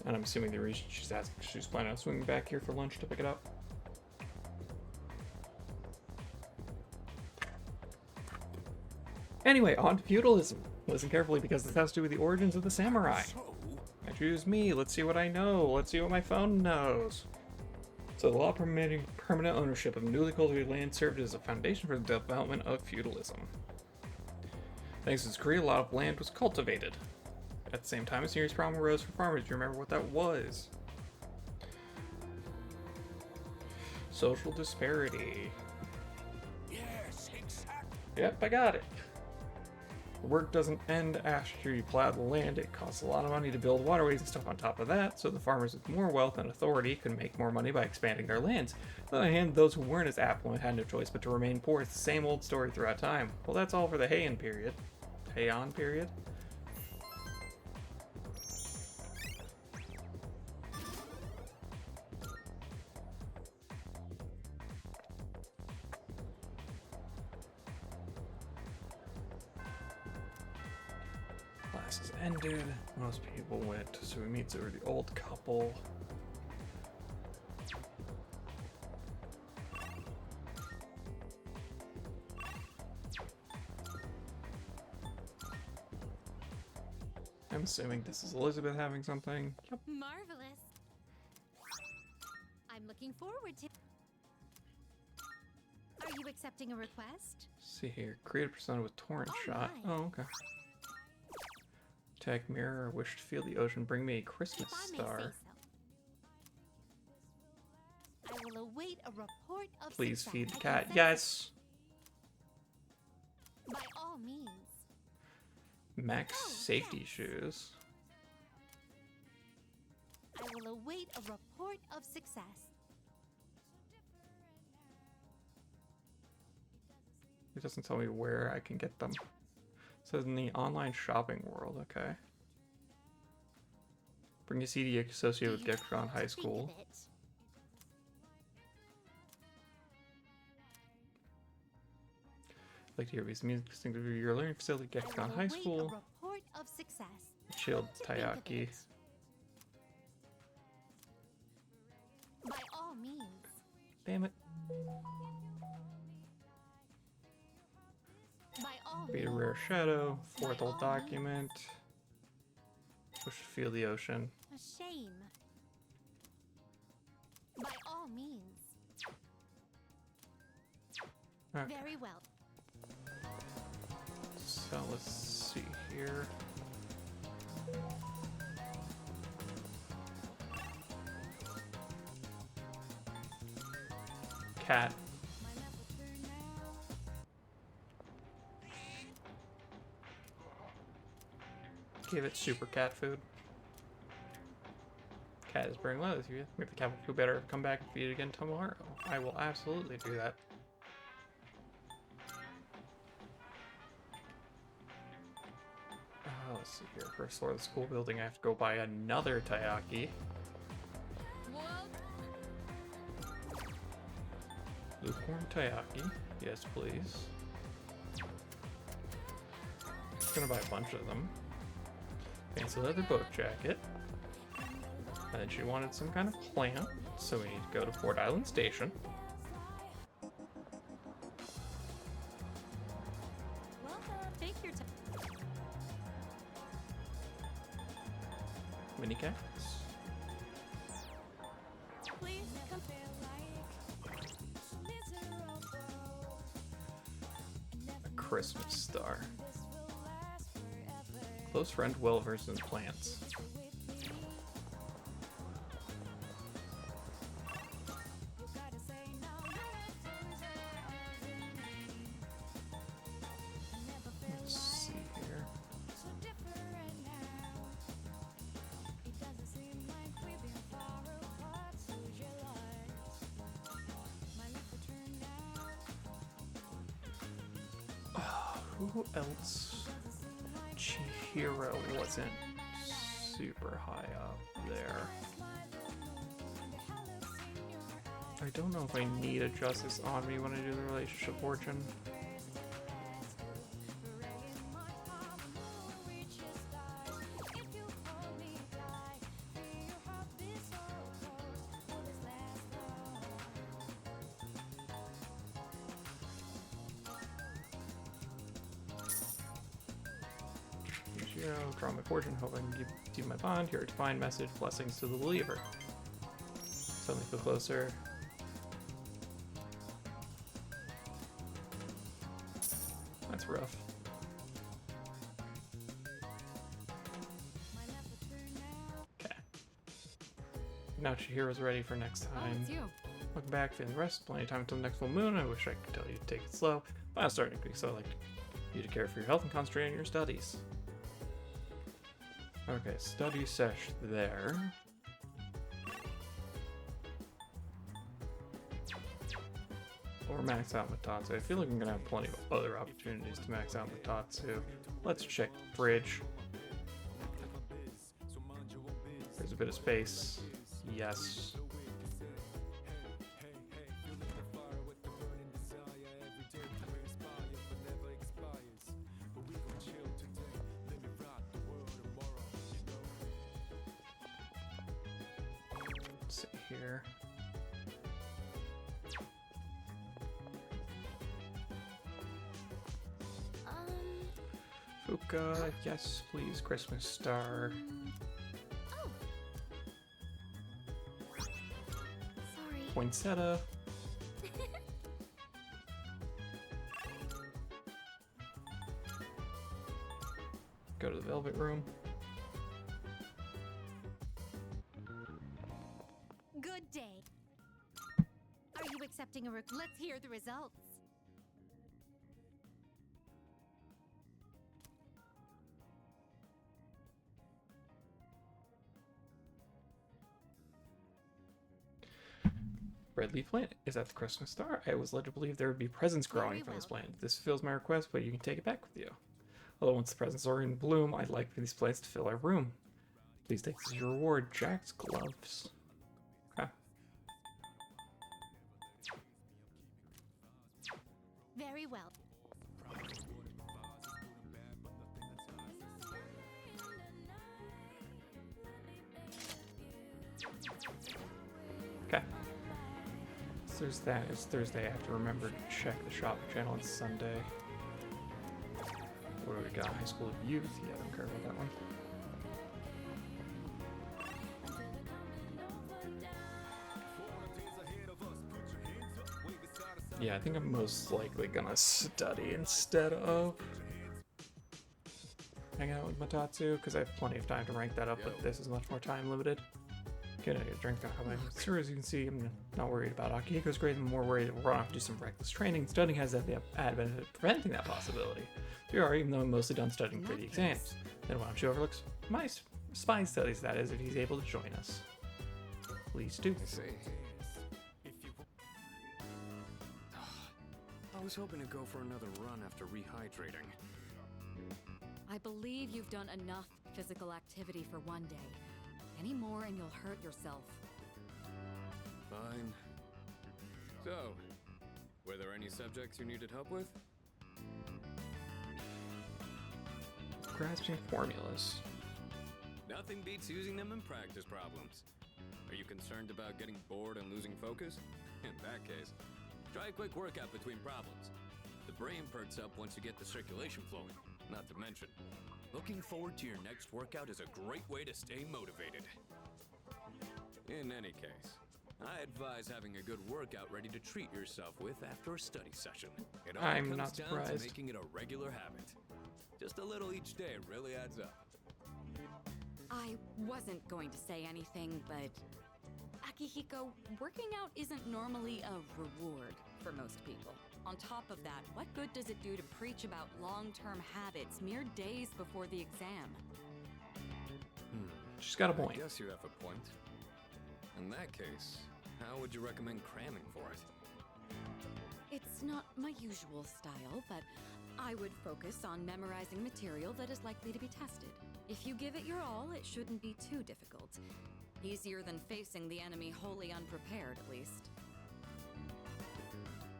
And I'm assuming the reason she's asking, she's planning on swinging back here for lunch to pick it up. Anyway, on to feudalism. Listen carefully because this has to do with the origins of the samurai. I choose me. Let's see what I know. Let's see what my phone knows. So the law permitting permanent ownership of newly cultivated land served as a foundation for the development of feudalism. Thanks to this decree, a lot of land was cultivated. At the same time, a serious problem arose for farmers. Do you remember what that was? Social disparity. Yes, exactly. Yep, I got it. The work doesn't end after you plow the land. It costs a lot of money to build waterways and stuff on top of that, so the farmers with more wealth and authority could make more money by expanding their lands. On the other hand, those who weren't as affluent had no choice but to remain poor. It's the same old story throughout time. Well, that's all for the Heian period. Heian period? Classes ended. Most people went, so we meet the old couple. I'm assuming this is Elizabeth having something. Yep. Marvelous. I'm looking forward to. Are you accepting a request? See here, create a persona with torrent shot. my. Oh, okay. Tag mirror, wish to feel the ocean, bring me a Christmas If I may star. say so. I will await a report of Please success. feed the I cat. consent. Yes! By all means. Max safety shoes. I will await a report of success. It doesn't tell me where I can get them. It says in the online shopping world, okay. Bring a CD associated with Gekron High School. I'd like to hear these music distinctive of your learning facility, Gekron High School. Report of success. Shield Taiyaki. By all means. Damn it. By all Be a means. rare shadow. Fourth old document. Wish to feel the ocean. A shame. By all means. Okay. Very well. So let's see here. Cat. Give it super cat food. Cat is burning low with you. Maybe the cat will feel better. Come back and feed it again tomorrow. I will absolutely do that. Let's see here. First floor of the school building, I have to go buy another Taiyaki. Lukewarm Taiyaki. Yes, please. Just gonna buy a bunch of them. Fancy leather boat jacket. And then she wanted some kind of plant, so we need to go to Fort Island Station. Take your time. Mini cactus. Please come. A Christmas star. Close friend, well versed in plants. Let's see here. Who else? Chihiro wasn't super high up there. I don't know if I need a justice on me when I do the relationship fortune. Chihiro, draw my fortune, hope I can give you my bond. Here, a divine message, blessings to the believer. Suddenly feel closer. That's rough. Okay. Now Chihiro's ready for next time. Oh, it's you. Looking back, feeling rest, plenty of time until next full moon. I wish I could tell you to take it slow, but I'm starting to be, so I'd like you to care for your health and concentrate on your studies. Okay, study sesh there. Or max out Matatsu. I feel like I'm gonna have plenty of other opportunities to max out Matatsu. Let's check bridge. There's a bit of space. Yes. Let's see here. Fuka, yes, please, Christmas star. Oh. Sorry. Poinsettia. Go to the Velvet Room. Good day. Are you accepting a let's hear the results. Red Leaf Planet. Is that the Christmas star? I was led to believe there would be presents growing from this planet. This fulfills my request, but you can take it back with you. Although once the presents are in bloom, I'd like for these plants to fill our room. Please take this as your reward. Jack's gloves. Okay. Very well. Okay. So there's that. It's Thursday. I have to remember to check the shopping channel on Sunday. What do we got? High School of Youth? Yeah, I don't care about that one. Yeah, I think I'm most likely gonna study instead of hang out with Matatsu, because I have plenty of time to rank that up, but this is much more time limited. Gonna get a drink on how I'm sure, as you can see, I'm not worried about Akihiko's grades. I'm more worried that we'll run off to do some reckless training. Studying has the added benefit of preventing that possibility. So you are, even though I'm mostly done studying for the exams. Then why don't you overlook my spy studies, that is, if he's able to join us. Please do. I see. I was hoping to go for another run after rehydrating. I believe you've done enough physical activity for one day. Any more and you'll hurt yourself. Fine. So, were there any subjects you needed help with? Grasping formulas. Nothing beats using them in practice problems. Are you concerned about getting bored and losing focus? In that case, try a quick workout between problems. The brain perks up once you get the circulation flowing. Not to mention, looking forward to your next workout is a great way to stay motivated. In any case, I advise having a good workout ready to treat yourself with after a study session. It all I'm comes not down surprised. to making it a regular habit. Just a little each day really adds up. I wasn't going to say anything, but Akihiko, working out isn't normally a reward for most people. On top of that, what good does it do to preach about long-term habits mere days before the exam? She's got a point. I guess you have a point. In that case, how would you recommend cramming for it? It's not my usual style, but I would focus on memorizing material that is likely to be tested. If you give it your all, it shouldn't be too difficult. Easier than facing the enemy wholly unprepared, at least.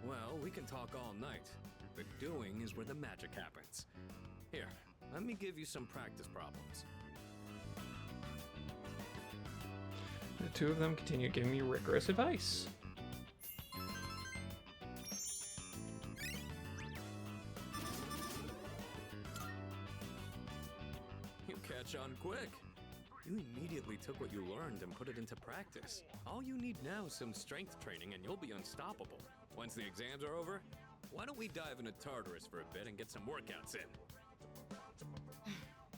Well, we can talk all night, but doing is where the magic happens. Here, let me give you some practice problems. The two of them continue giving me rigorous advice. catch on quick. You immediately took what you learned and put it into practice. All you need now is some strength training and you'll be unstoppable. Once the exams are over, why don't we dive into Tartarus for a bit and get some workouts in?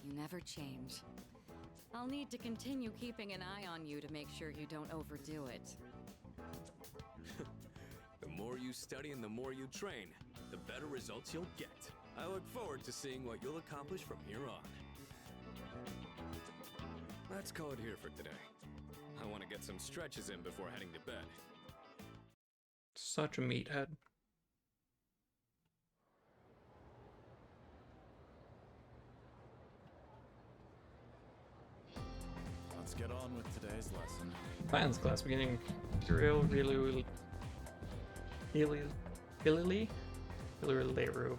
You never change. I'll need to continue keeping an eye on you to make sure you don't overdo it. The more you study and the more you train, the better results you'll get. I look forward to seeing what you'll accomplish from here on. Let's call it here for today. I want to get some stretches in before heading to bed. Such a meathead. Let's get on with today's lesson. Science class beginning. Leru.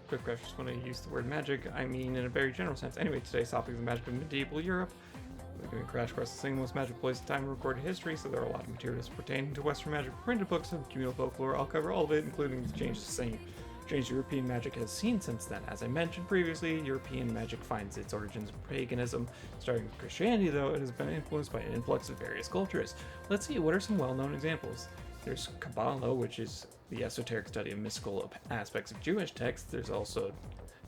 Quick questions when I use the word magic, I mean in a very general sense. Anyway, today's topic is the magic of medieval Europe. We're going to crash course the single most magical place in time in recorded history, so there are a lot of materials pertaining to Western magic, printed books of communal folklore. I'll cover all of it, including the changes European magic has seen since then. As I mentioned previously, European magic finds its origins in paganism. Starting with Christianity, though, it has been influenced by an influx of various cultures. Let's see, what are some well-known examples? There's Kabbalah, which is the esoteric study of mystical aspects of Jewish texts. There's also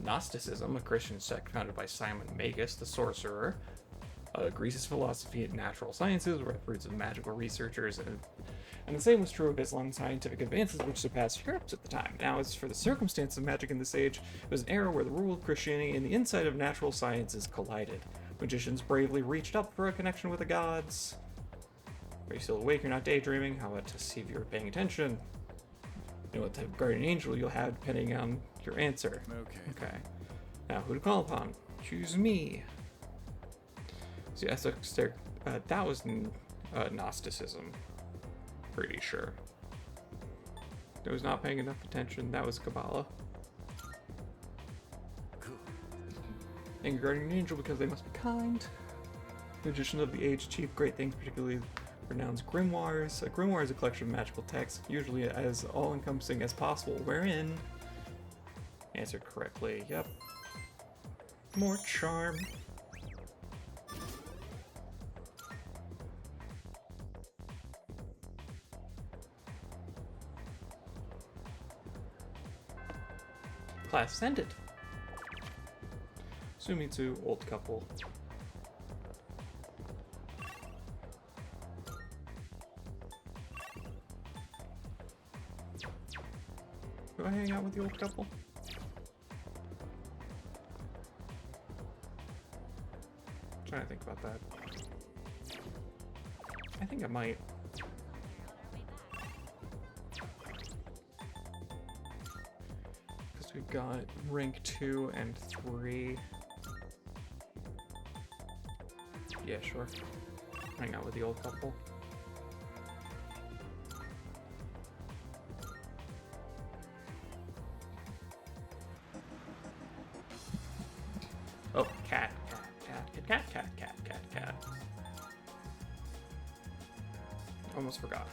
Gnosticism, a Christian sect founded by Simon Magus, the sorcerer. Greece's philosophy and natural sciences were the roots of magical researchers, and the same was true of Islam's scientific advances, which surpassed Europe's at the time. Now, as for the circumstances of magic in this age, it was an era where the rule of Christianity and the insight of natural sciences collided. Magicians bravely reached up for a connection with the gods. Are you still awake? You're not daydreaming? How about to see if you're paying attention? You know what type of guardian angel you'll have depending on your answer. Okay. Now, who to call upon? Choose me. See, that was Gnosticism. Pretty sure. I was not paying enough attention. That was Kabbalah. And guardian angel because they must be kind. Magicians of the age achieve great things, particularly renowned grimoires. A grimoire is a collection of magical texts, usually as all-encompassing as possible, wherein... Answered correctly, yep. More charm. Class ended. Sumitsu, old couple. Do I hang out with the old couple? I'm trying to think about that. I think I might. Because we've got rank 2 and 3. Yeah, sure. Hang out with the old couple. Oh, cat. Almost forgot.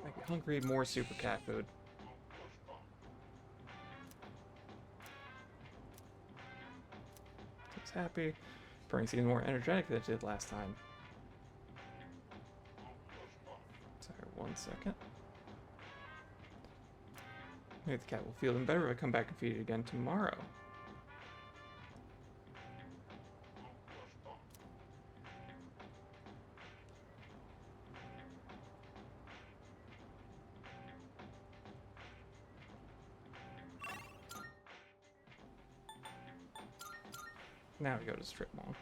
I get hungry, more super cat food. Looks happy. Brings even more energetic than it did last time. Sorry, 1 second. Maybe the cat will feel even better if I come back and feed it again tomorrow. Now we go to strip mall.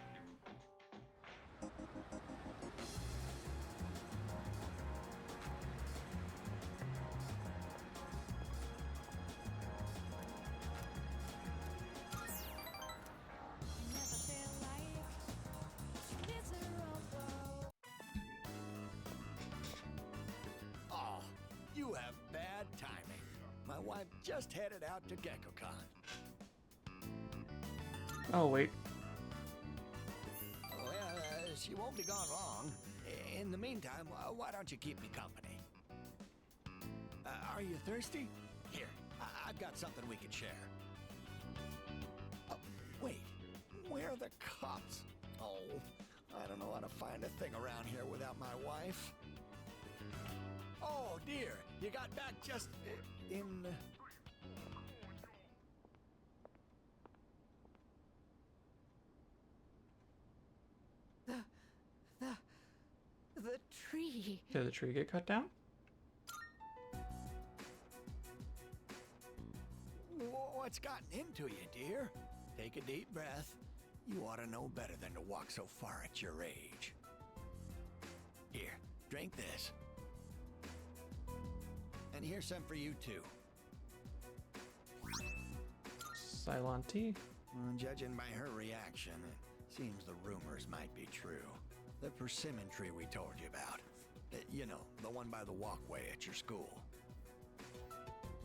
Oh, you have bad timing. My wife just headed out to GeckoCon. Oh, wait. Well, she won't be gone long. In the meantime, why don't you keep me company? Are you thirsty? Here, I've got something we can share. Oh, wait, where are the cups? Oh, I don't know how to find a thing around here without my wife. Oh, dear, you got back just in... The tree. Did the tree get cut down? What's gotten into you, dear? Take a deep breath. You ought to know better than to walk so far at your age. Here, drink this. And here's some for you, too. Ceylon tea. Judging by her reaction, it seems the rumors might be true. The persimmon tree we told you about. You know, the one by the walkway at your school.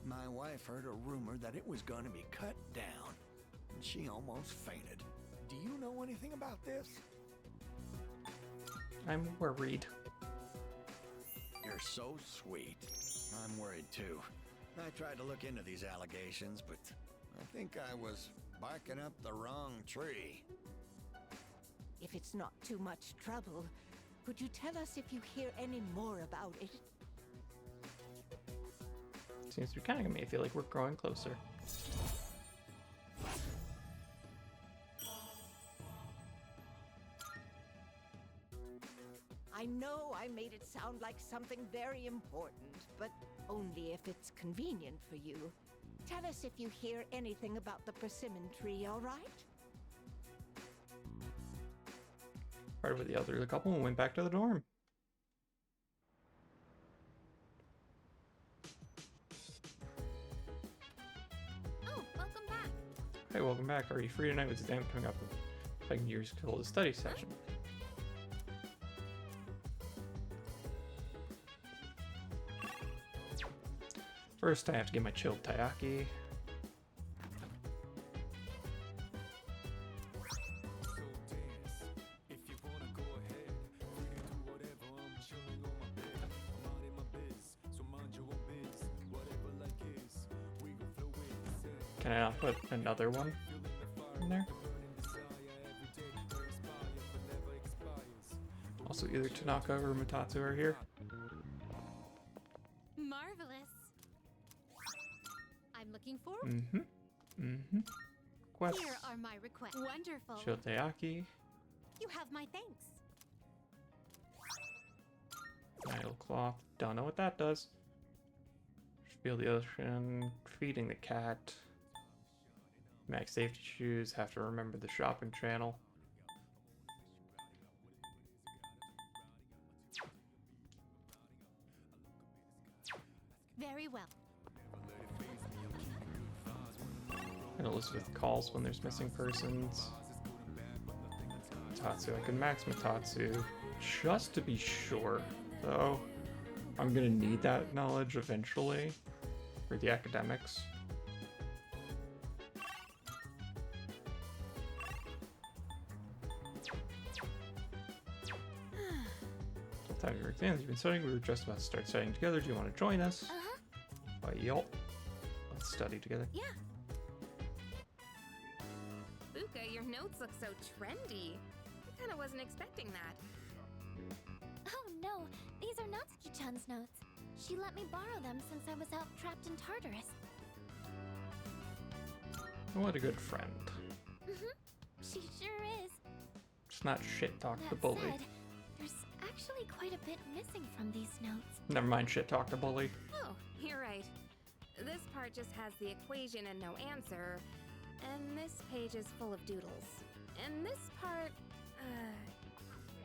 My wife heard a rumor that it was going to be cut down, and she almost fainted. Do you know anything about this? I'm worried. You're so sweet. I'm worried too. I tried to look into these allegations, but I think I was barking up the wrong tree. If it's not too much trouble, could you tell us if you hear any more about it? Seems to be kind of making me feel like we're growing closer. I know I made it sound like something very important, but only if it's convenient for you. Tell us if you hear anything about the persimmon tree, all right? Parted with the elderly couple and went back to the dorm. Oh, welcome back. Hey, welcome back. Are you free tonight with exam coming up? If I can use to hold a study session. First, I have to get my chilled taiyaki. Can I not put another one in there? Also, either Tanaka or Matatsu are here. Marvelous. I'm looking forward. Quest. Here are my requests. Wonderful. Chilled taiyaki. You have my thanks. Idle cloth. Don't know what that does. Feel the ocean. Feeding the cat. Max safety shoes. Have to remember the shopping channel. Very well. And Elizabeth calls when there's missing persons. Matatsu. I can max Matatsu just to be sure, though. I'm gonna need that knowledge eventually for the academics. Time of your exams, you've been studying. We were just about to start studying together. Do you want to join us? Why, yup. Let's study together. Yeah. Fuka, your notes look so trendy. I kind of wasn't expecting that. Oh no, these are Natsuki-chan's notes. She let me borrow them since I was out trapped in Tartarus. What a good friend. She sure is. Just not shit talk the That bully. said, there's actually quite a bit missing from these notes. Never mind shit talk the bully. Oh, you're right. This part just has the equation and no answer. And this page is full of doodles. And this part,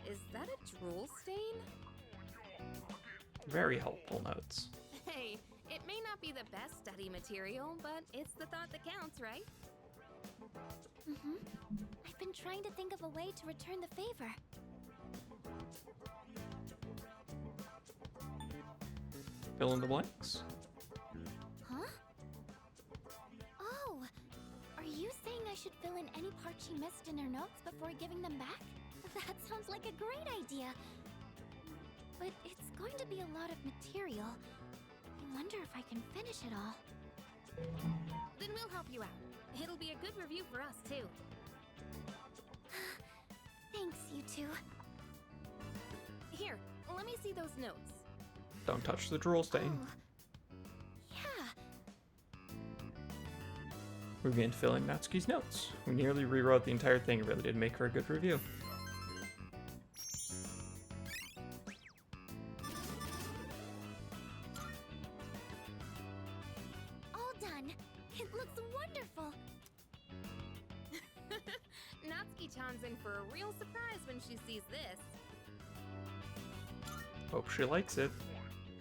is that a drool stain? Very helpful notes. Hey, it may not be the best study material, but it's the thought that counts, right? I've been trying to think of a way to return the favor. Fill in the blanks. Huh? Oh, are you saying I should fill in any part she missed in her notes before giving them back? That sounds like a great idea. But it's going to be a lot of material. I wonder if I can finish it all. Then we'll help you out. It'll be a good review for us, too. Thanks, you two. Here, let me see those notes. Don't touch the drool stain. Yeah. We began to fill in Natsuki's notes. We nearly rewrote the entire thing. It really did make for a good review. All done. It looks wonderful. Natsuki-chan's in for a real surprise when she sees this. Hope she likes it.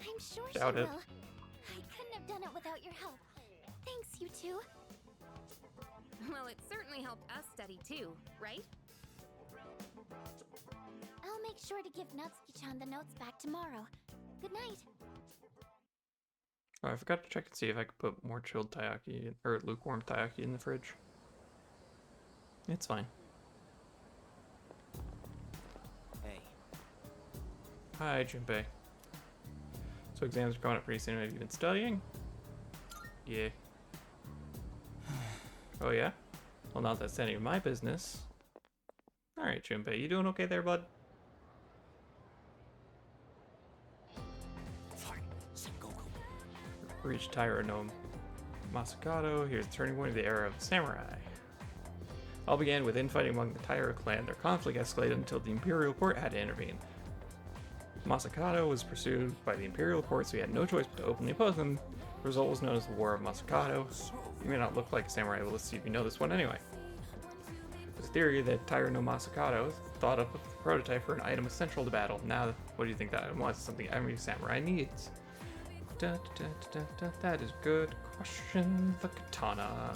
I'm sure Doubt she it. will. I couldn't have done it without your help. Thanks, you two. Well, it certainly helped us study too, right? I'll make sure to give Natsuki-chan the notes back tomorrow. Good night. Oh, I forgot to check and see if I could put more chilled taiyaki or lukewarm taiyaki in the fridge. It's fine. Hey. Hi, Junpei. So exams are coming up pretty soon. Have you been studying? Yeah. Oh yeah? Well, not that's any of my business. Alright, Junpei, you doing okay there, bud? Reached Taira no Masakato. Here's the turning point of the era of the samurai. All began with infighting among the Taira clan. Their conflict escalated until the Imperial Court had to intervene. Masakato was pursued by the Imperial Court, so he had no choice but to openly oppose them. The result was known as the War of Masakato. You may not look like a samurai, but let's see if you know this one anyway. There's a theory that Taira no Masakato thought up a prototype for an item essential to battle. Now, what do you think that item was? Something every samurai needs. That is a good question. The katana.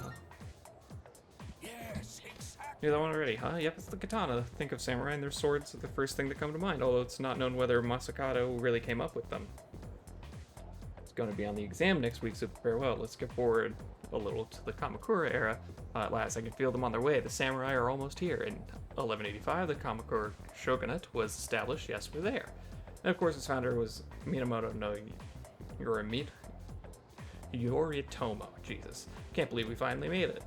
Yes, exactly. Knew that one already, huh? Yep, it's the katana. Think of samurai and their swords are the first thing to come to mind, although it's not known whether Masakato really came up with them. It's going to be on the exam next week, so very well. Let's get forward a little to the Kamakura era. At last, I can feel them on their way. The samurai are almost here. In 1185, the Kamakura shogunate was established. Yes, we're there. And of course, its founder was Minamoto no Yoritomo. Jesus. Can't believe we finally made it.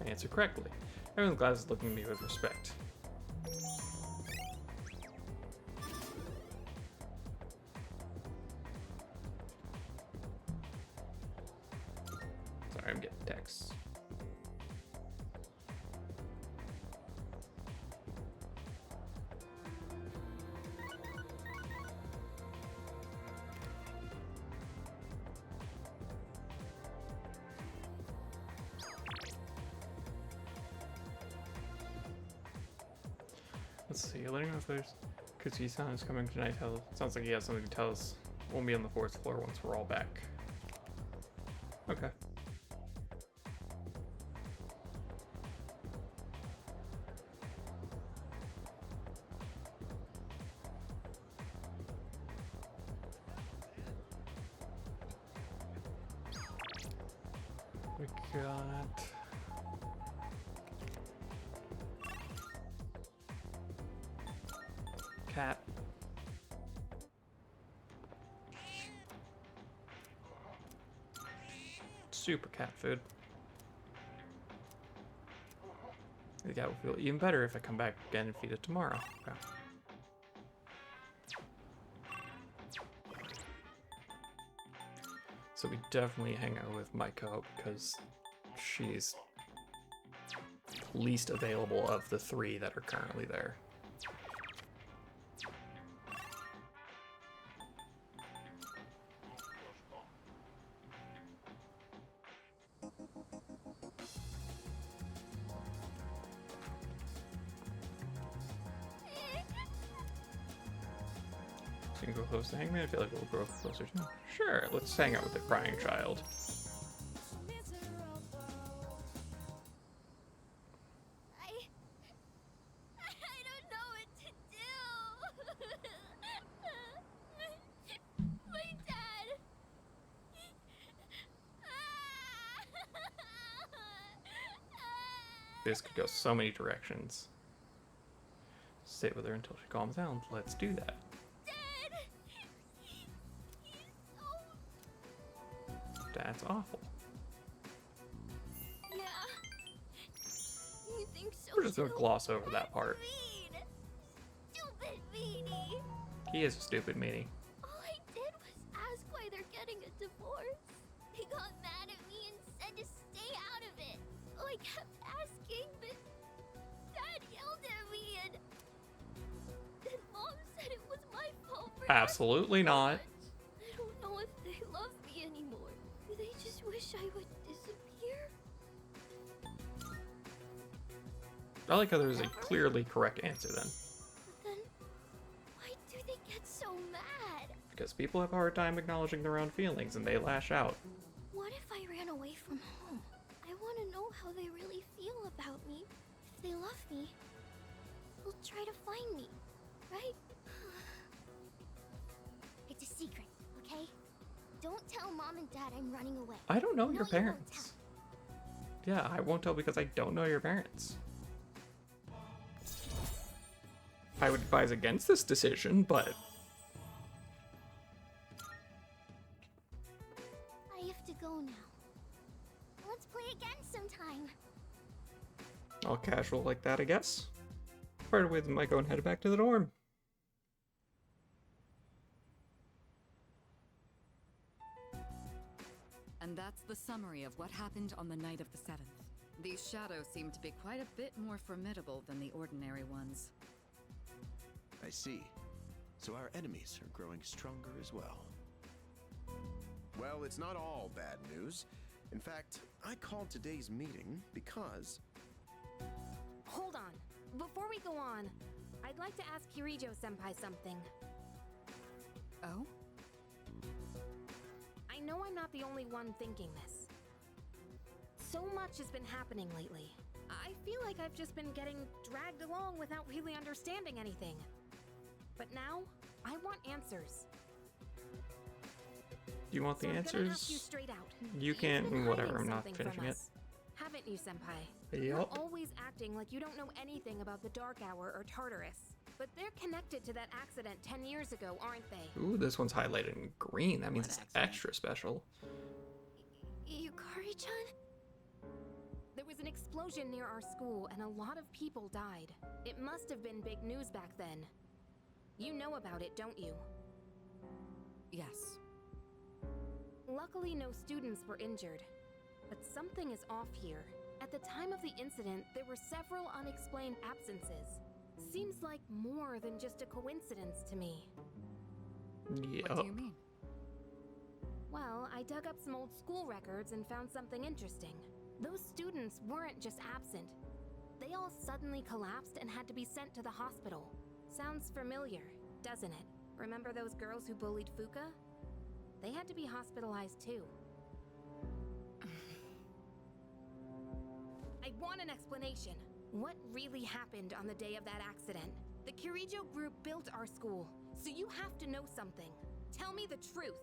I answered correctly. Everyone in the class is looking at me with respect. Sorry, I'm getting texts. Let's see, letting know if there's Kuchi-san is coming tonight. Sounds like he has something to tell us. We'll be on the 4th floor once we're all back. Okay. We got... cat. Super cat food. The cat will feel even better if I come back again and feed it tomorrow. Okay. So we definitely hang out with Maiko because she's least available of the 3 that are currently there. So you can go close to Hangman. I feel like we'll grow closer. Sure, let's hang out with the crying child. I don't know what to do. My dad. This could go so many directions. Stay with her until she calms down. Let's do that. Dad. That's awful. Yeah. You think so? We're just gonna gloss over that part. Mean. Stupid meanie. He is a stupid meanie. All I did was ask why they're getting a divorce. They got mad at me and said to stay out of it. So I kept asking, but Dad yelled at me and Mom said it was my fault for Absolutely not. I don't know if they love me anymore. Do they just wish I would disappear? I like how there's a clearly correct answer then. But then, why do they get so mad? Because people have a hard time acknowledging their own feelings and they lash out. What if I ran away from home? I want to know how they really feel about me. If they love me, they'll try to find me, right? It's a secret, okay? Don't tell Mom and Dad I'm running away. I don't know No, your you won't parents. Yeah, I won't tell because I don't know your parents. I would advise against this decision, but I have to go now. Let's play again sometime. all casual like that, I guess. Parted with Michael and headed back to the dorm. And that's the summary of what happened on the night of the 7th. These shadows seem to be quite a bit more formidable than the ordinary ones. I see. So our enemies are growing stronger as well. Well, it's not all bad news. In fact, I called today's meeting because... Hold on. Before we go on, I'd like to ask Kirijo-senpai something. Oh? I know I'm not the only one thinking this. So much has been happening lately. I feel like I've just been getting dragged along without really understanding anything. But now, I want answers. Do you want the So I'm gonna ask you answers? straight out. You You've can, been whatever, hiding I'm not something from finishing it. us, haven't you, Senpai? Yup. You're always acting like you don't know anything about the Dark Hour or Tartarus. But they're connected to that accident 10 years ago, aren't they? Ooh, this one's highlighted in green. That means it's extra special. Yukari-chan? There was an explosion near our school and a lot of people died. It must have been big news back then. You know about it, don't you? Yes. Luckily, no students were injured. But something is off here. At the time of the incident, there were several unexplained absences. Seems like more than just a coincidence to me. Yeah. What do you mean? Well, I dug up some old school records and found something interesting. Those students weren't just absent. They all suddenly collapsed and had to be sent to the hospital. Sounds familiar, doesn't it? Remember those girls who bullied Fuka? They had to be hospitalized too. I want an explanation. What really happened on the day of that accident? The Kirijo group built our school, so you have to know something. Tell me the truth.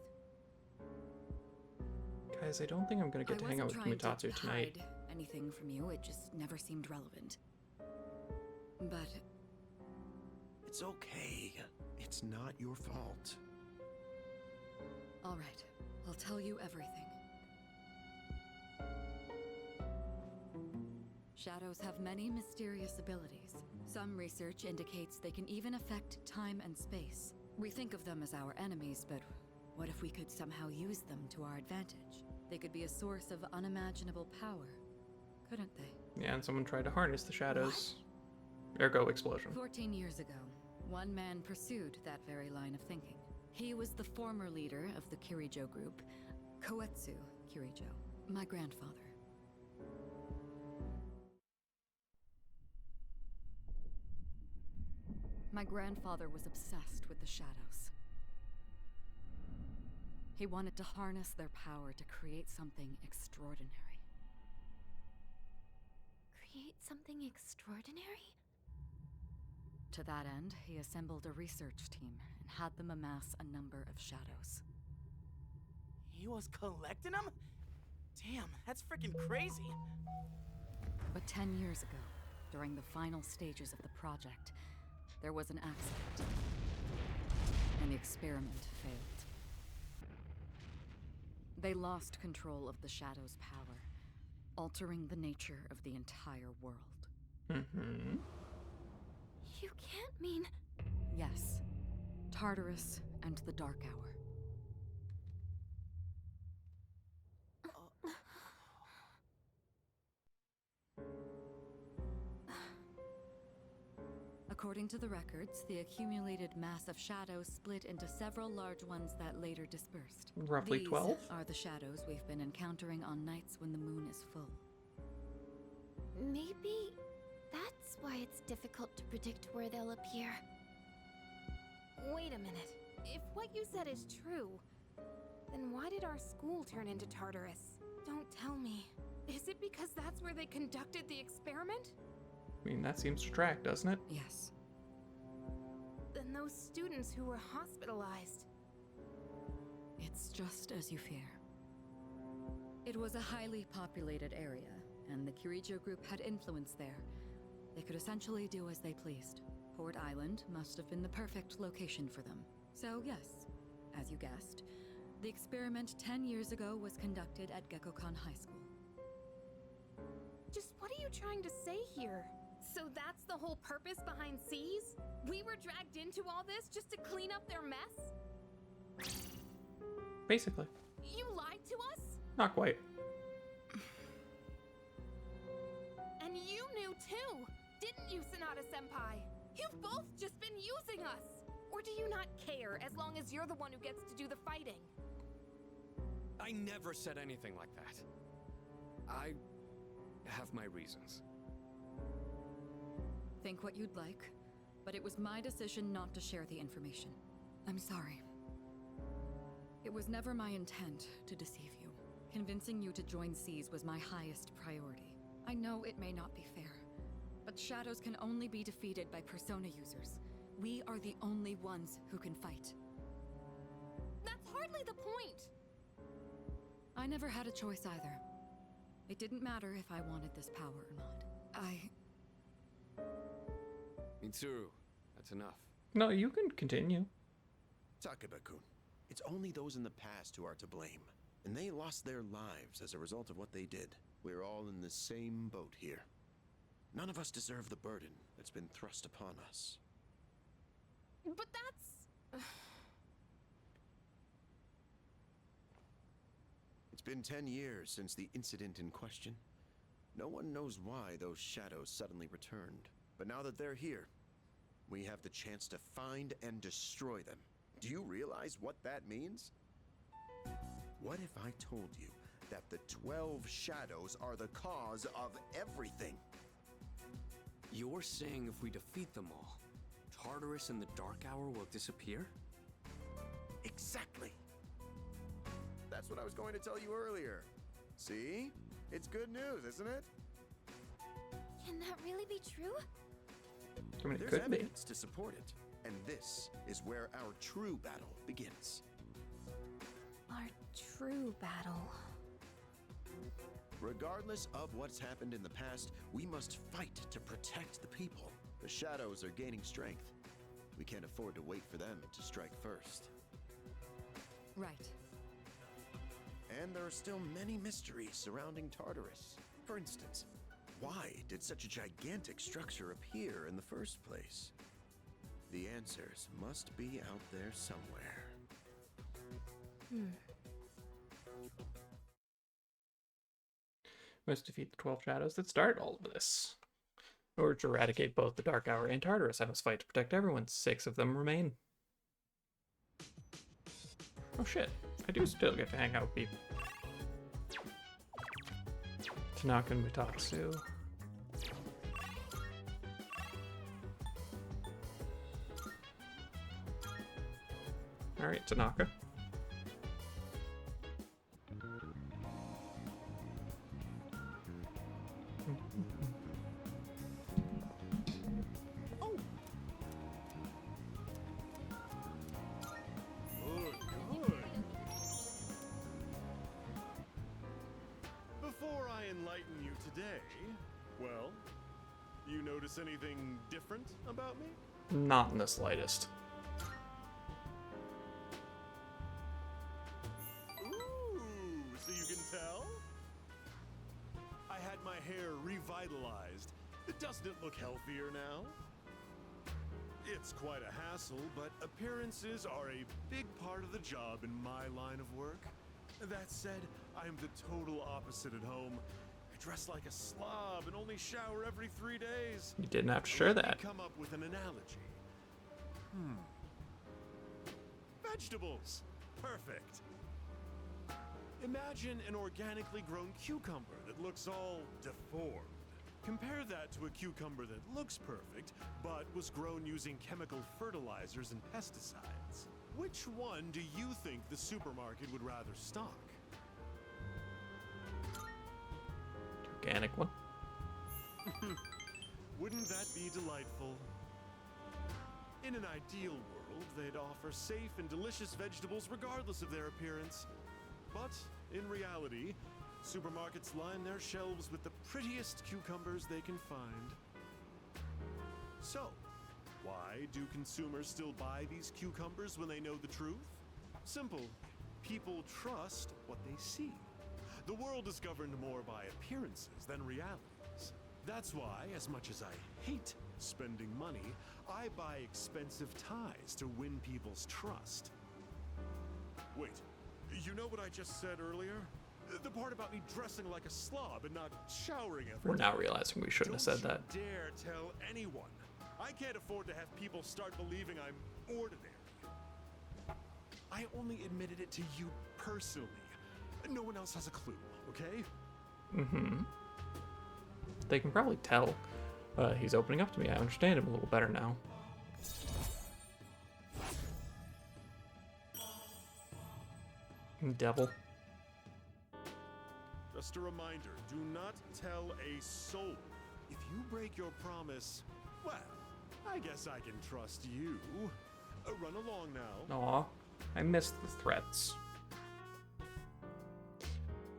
Guys, I don't think I'm gonna get to hang out with Kumatatsu tonight. Hide anything from you, it just never seemed relevant. But It's okay. It's not your fault. all right, I'll tell you everything. Shadows have many mysterious abilities. Some research indicates they can even affect time and space. We think of them as our enemies, but what if we could somehow use them to our advantage? They could be a source of unimaginable power, couldn't they? Yeah, and someone tried to harness the shadows. Ergo explosion. 14 years ago, one man pursued that very line of thinking. He was the former leader of the Kirijo group, Koetsu Kirijo, my grandfather. My grandfather was obsessed with the shadows. He wanted to harness their power to create something extraordinary. Create something extraordinary? To that end, he assembled a research team and had them amass a number of shadows. He was collecting them? Damn, that's freaking crazy. But 10 years ago, during the final stages of the project, there was an accident, and the experiment failed. They lost control of the Shadow's power, altering the nature of the entire world. Mm-hmm. You can't mean... Yes. Tartarus and the Dark Hour. According to the records, the accumulated mass of shadows split into several large ones that later dispersed. Roughly 12? These are the shadows we've been encountering on nights when the moon is full. Maybe that's why it's difficult to predict where they'll appear. Wait a minute. If what you said is true, then why did our school turn into Tartarus? Don't tell me. Is it because that's where they conducted the experiment? I mean, that seems to track, doesn't it? Yes. Then those students who were hospitalized... It's just as you fear. It was a highly populated area, and the Kirijo group had influence there. They could essentially do as they pleased. Port Island must have been the perfect location for them. So yes, as you guessed, the experiment 10 years ago was conducted at Gekkoukan High School. Just what are you trying to say here? So that's the whole purpose behind C's? We were dragged into all this just to clean up their mess? Basically. You lied to us? Not quite. And you knew too, didn't you, Sanada-senpai? You've both just been using us! Or do you not care as long as you're the one who gets to do the fighting? I never said anything like that. I have my reasons. Think what you'd like, but it was my decision not to share the information. I'm sorry. It was never my intent to deceive you. Convincing you to join C's was my highest priority. I know it may not be fair, but shadows can only be defeated by persona users. We are the only ones who can fight. That's hardly the point! I never had a choice either. It didn't matter if I wanted this power or not. Mitsuru, that's enough. No, you can continue. Takeba-kun, it's only those in the past who are to blame. And they lost their lives as a result of what they did. We're all in the same boat here. None of us deserve the burden that's been thrust upon us. But that's... It's been 10 years since the incident in question. No one knows why those shadows suddenly returned. But now that they're here, we have the chance to find and destroy them. Do you realize what that means? What if I told you that the 12 shadows are the cause of everything? You're saying if we defeat them all, Tartarus and the Dark Hour will disappear? Exactly. That's what I was going to tell you earlier. See? It's good news, isn't it? Can that really be true? I mean, it There's could be. evidence to support it. And this is where our true battle begins. Our true battle. Regardless of what's happened in the past, we must fight to protect the people. The shadows are gaining strength. We can't afford to wait for them to strike first. Right. And there are still many mysteries surrounding Tartarus. For instance, why did such a gigantic structure appear in the first place? The answers must be out there somewhere. Must defeat the 12 shadows that started all of this. In order to eradicate both the Dark Hour and Tartarus, I must fight to protect everyone. 6 of them remain. Oh shit, I do still get to hang out with people. Tanaka and Mutatsu. Alright, Tanaka. Before I enlighten you today, well, you notice anything different about me? Not in the slightest. Ooh, look healthier now? It's quite a hassle, but appearances are a big part of the job in my line of work. That said, I'm the total opposite at home. I dress like a slob and only shower every 3 days. You didn't have to share Let me that. come up with an analogy. Vegetables. Perfect. Imagine an organically grown cucumber that looks all deformed. Compare that to a cucumber that looks perfect, but was grown using chemical fertilizers and pesticides. Which one do you think the supermarket would rather stock? Organic one. Wouldn't that be delightful? In an ideal world, they'd offer safe and delicious vegetables regardless of their appearance. But in reality, supermarkets line their shelves with the prettiest cucumbers they can find. So, why do consumers still buy these cucumbers when they know the truth? Simple. People trust what they see. The world is governed more by appearances than realities. That's why, as much as I hate spending money, I buy expensive ties to win people's trust. Wait, you know what I just said earlier? The part about me dressing like a slob and not showering every We're day. now realizing we shouldn't have said that. Don't you dare tell anyone. I can't afford to have people start believing I'm ordinary. I only admitted it to you personally. No one else has a clue, okay? Mm-hmm. They can probably tell. He's opening up to me. I understand him a little better now. Devil. Just a reminder, do not tell a soul. If you break your promise, well, I guess I can trust you. Run along now. Aw, I missed the threats.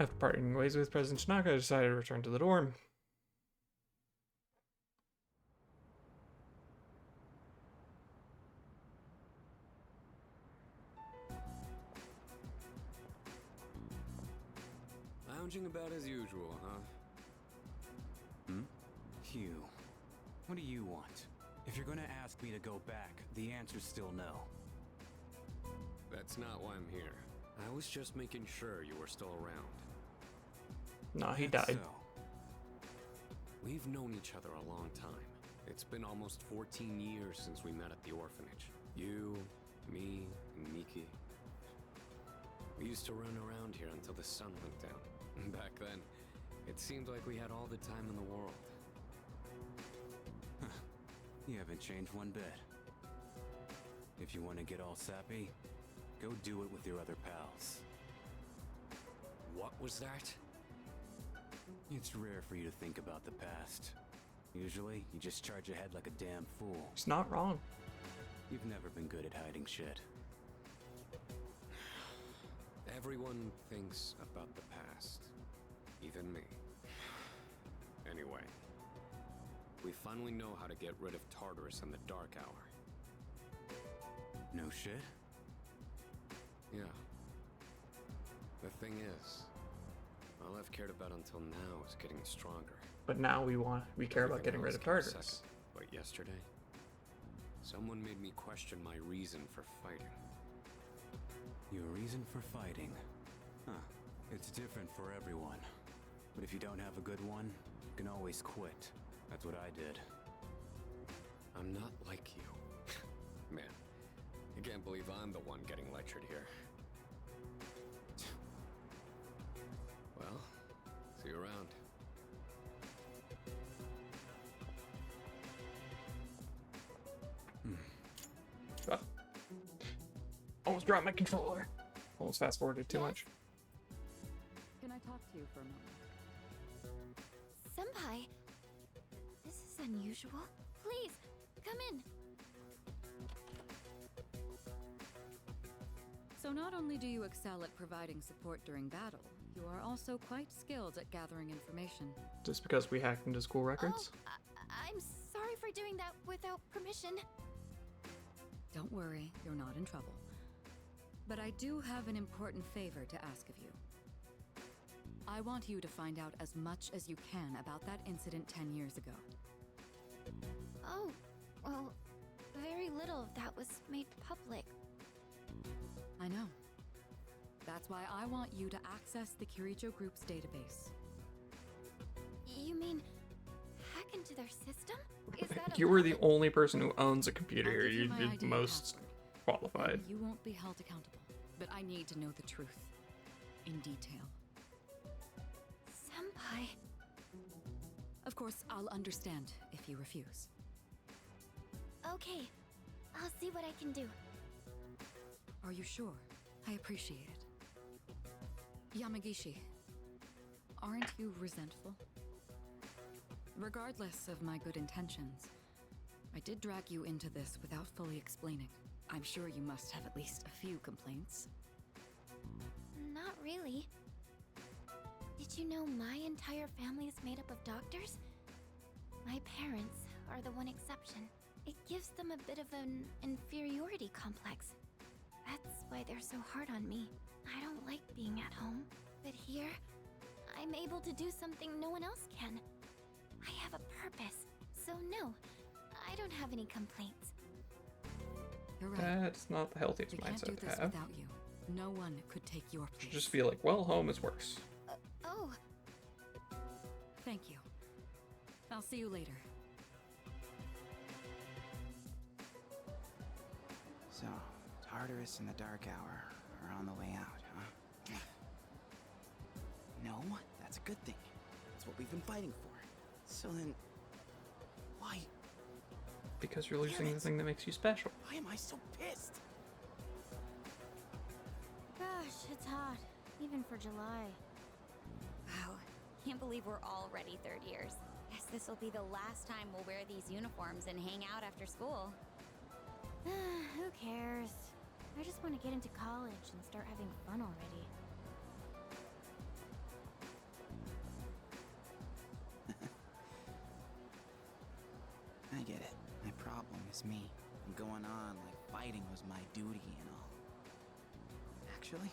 After parting ways with President Tanaka, I decided to return to the dorm. Lounging about as usual, huh? Hugh, what do you want? If you're gonna ask me to go back, the answer's still no. That's not why I'm here. I was just making sure you were still around. Nah, he That's died. so. We've known each other a long time. It's been almost 14 years since we met at the orphanage. You, me, and Miki. We used to run around here until the sun went down. Back then, it seemed like we had all the time in the world. You haven't changed one bit. If you want to get all sappy, go do it with your other pals. What was that? It's rare for you to think about the past. Usually, you just charge ahead like a damn fool. He's not wrong. You've never been good at hiding shit. Everyone thinks about the past. Even me. Anyway. We finally know how to get rid of Tartarus in the dark hour. No shit? Yeah. The thing is, all I've cared about until now is getting stronger. But now we care about getting rid of Tartarus. Second. But yesterday, someone made me question my reason for fighting. Your reason for fighting? Huh. It's different for everyone. But if you don't have a good one, you can always quit. That's what I did. I'm not like you. Man, I can't believe I'm the one getting lectured here. Well, see you around. Almost dropped my controller. Almost fast forwarded too much. Can I talk to you for a moment? Senpai, this is unusual. Please, come in. So not only do you excel at providing support during battle, you are also quite skilled at gathering information. Just because we hacked into school records? I'm sorry for doing that without permission. Don't worry, you're not in trouble. But I do have an important favor to ask of you. I want you to find out as much as you can about that incident 10 years ago. Oh, well, very little of that was made public. I know. That's why I want you to access the Kirijo Group's database. You mean hack into their system? Is that You were the only person who owns a computer here. You're the most qualified. You won't be held accountable, but I need to know the truth. In detail. Senpai. Of course, I'll understand if you refuse. Okay, I'll see what I can do. Are you sure? I appreciate it. Yamagishi, aren't you resentful? Regardless of my good intentions, I did drag you into this without fully explaining. I'm sure you must have at least a few complaints. Not really. Did you know my entire family is made up of doctors? My parents are the one exception. It gives them a bit of an inferiority complex. That's why they're so hard on me. I don't like being at home. But here, I'm able to do something no one else can. I have a purpose. So no, I don't have any complaints. You're right. That's not the healthiest We can't do mindset to this have. without you. No one could take your place. Should just be like, well, home is worse. Oh. Thank you. I'll see you later. So, Tartarus and the Dark Hour are on the way out, huh? No, that's a good thing. That's what we've been fighting for. So then, why? Because you're losing the thing that makes you special. Why am I so pissed? Gosh, it's hot. Even for July. Wow, can't believe we're already third years. Guess this will be the last time we'll wear these uniforms and hang out after school. Who cares? I just want to get into college and start having fun already. I get it. My problem is me. I'm going on like fighting was my duty and all. Actually,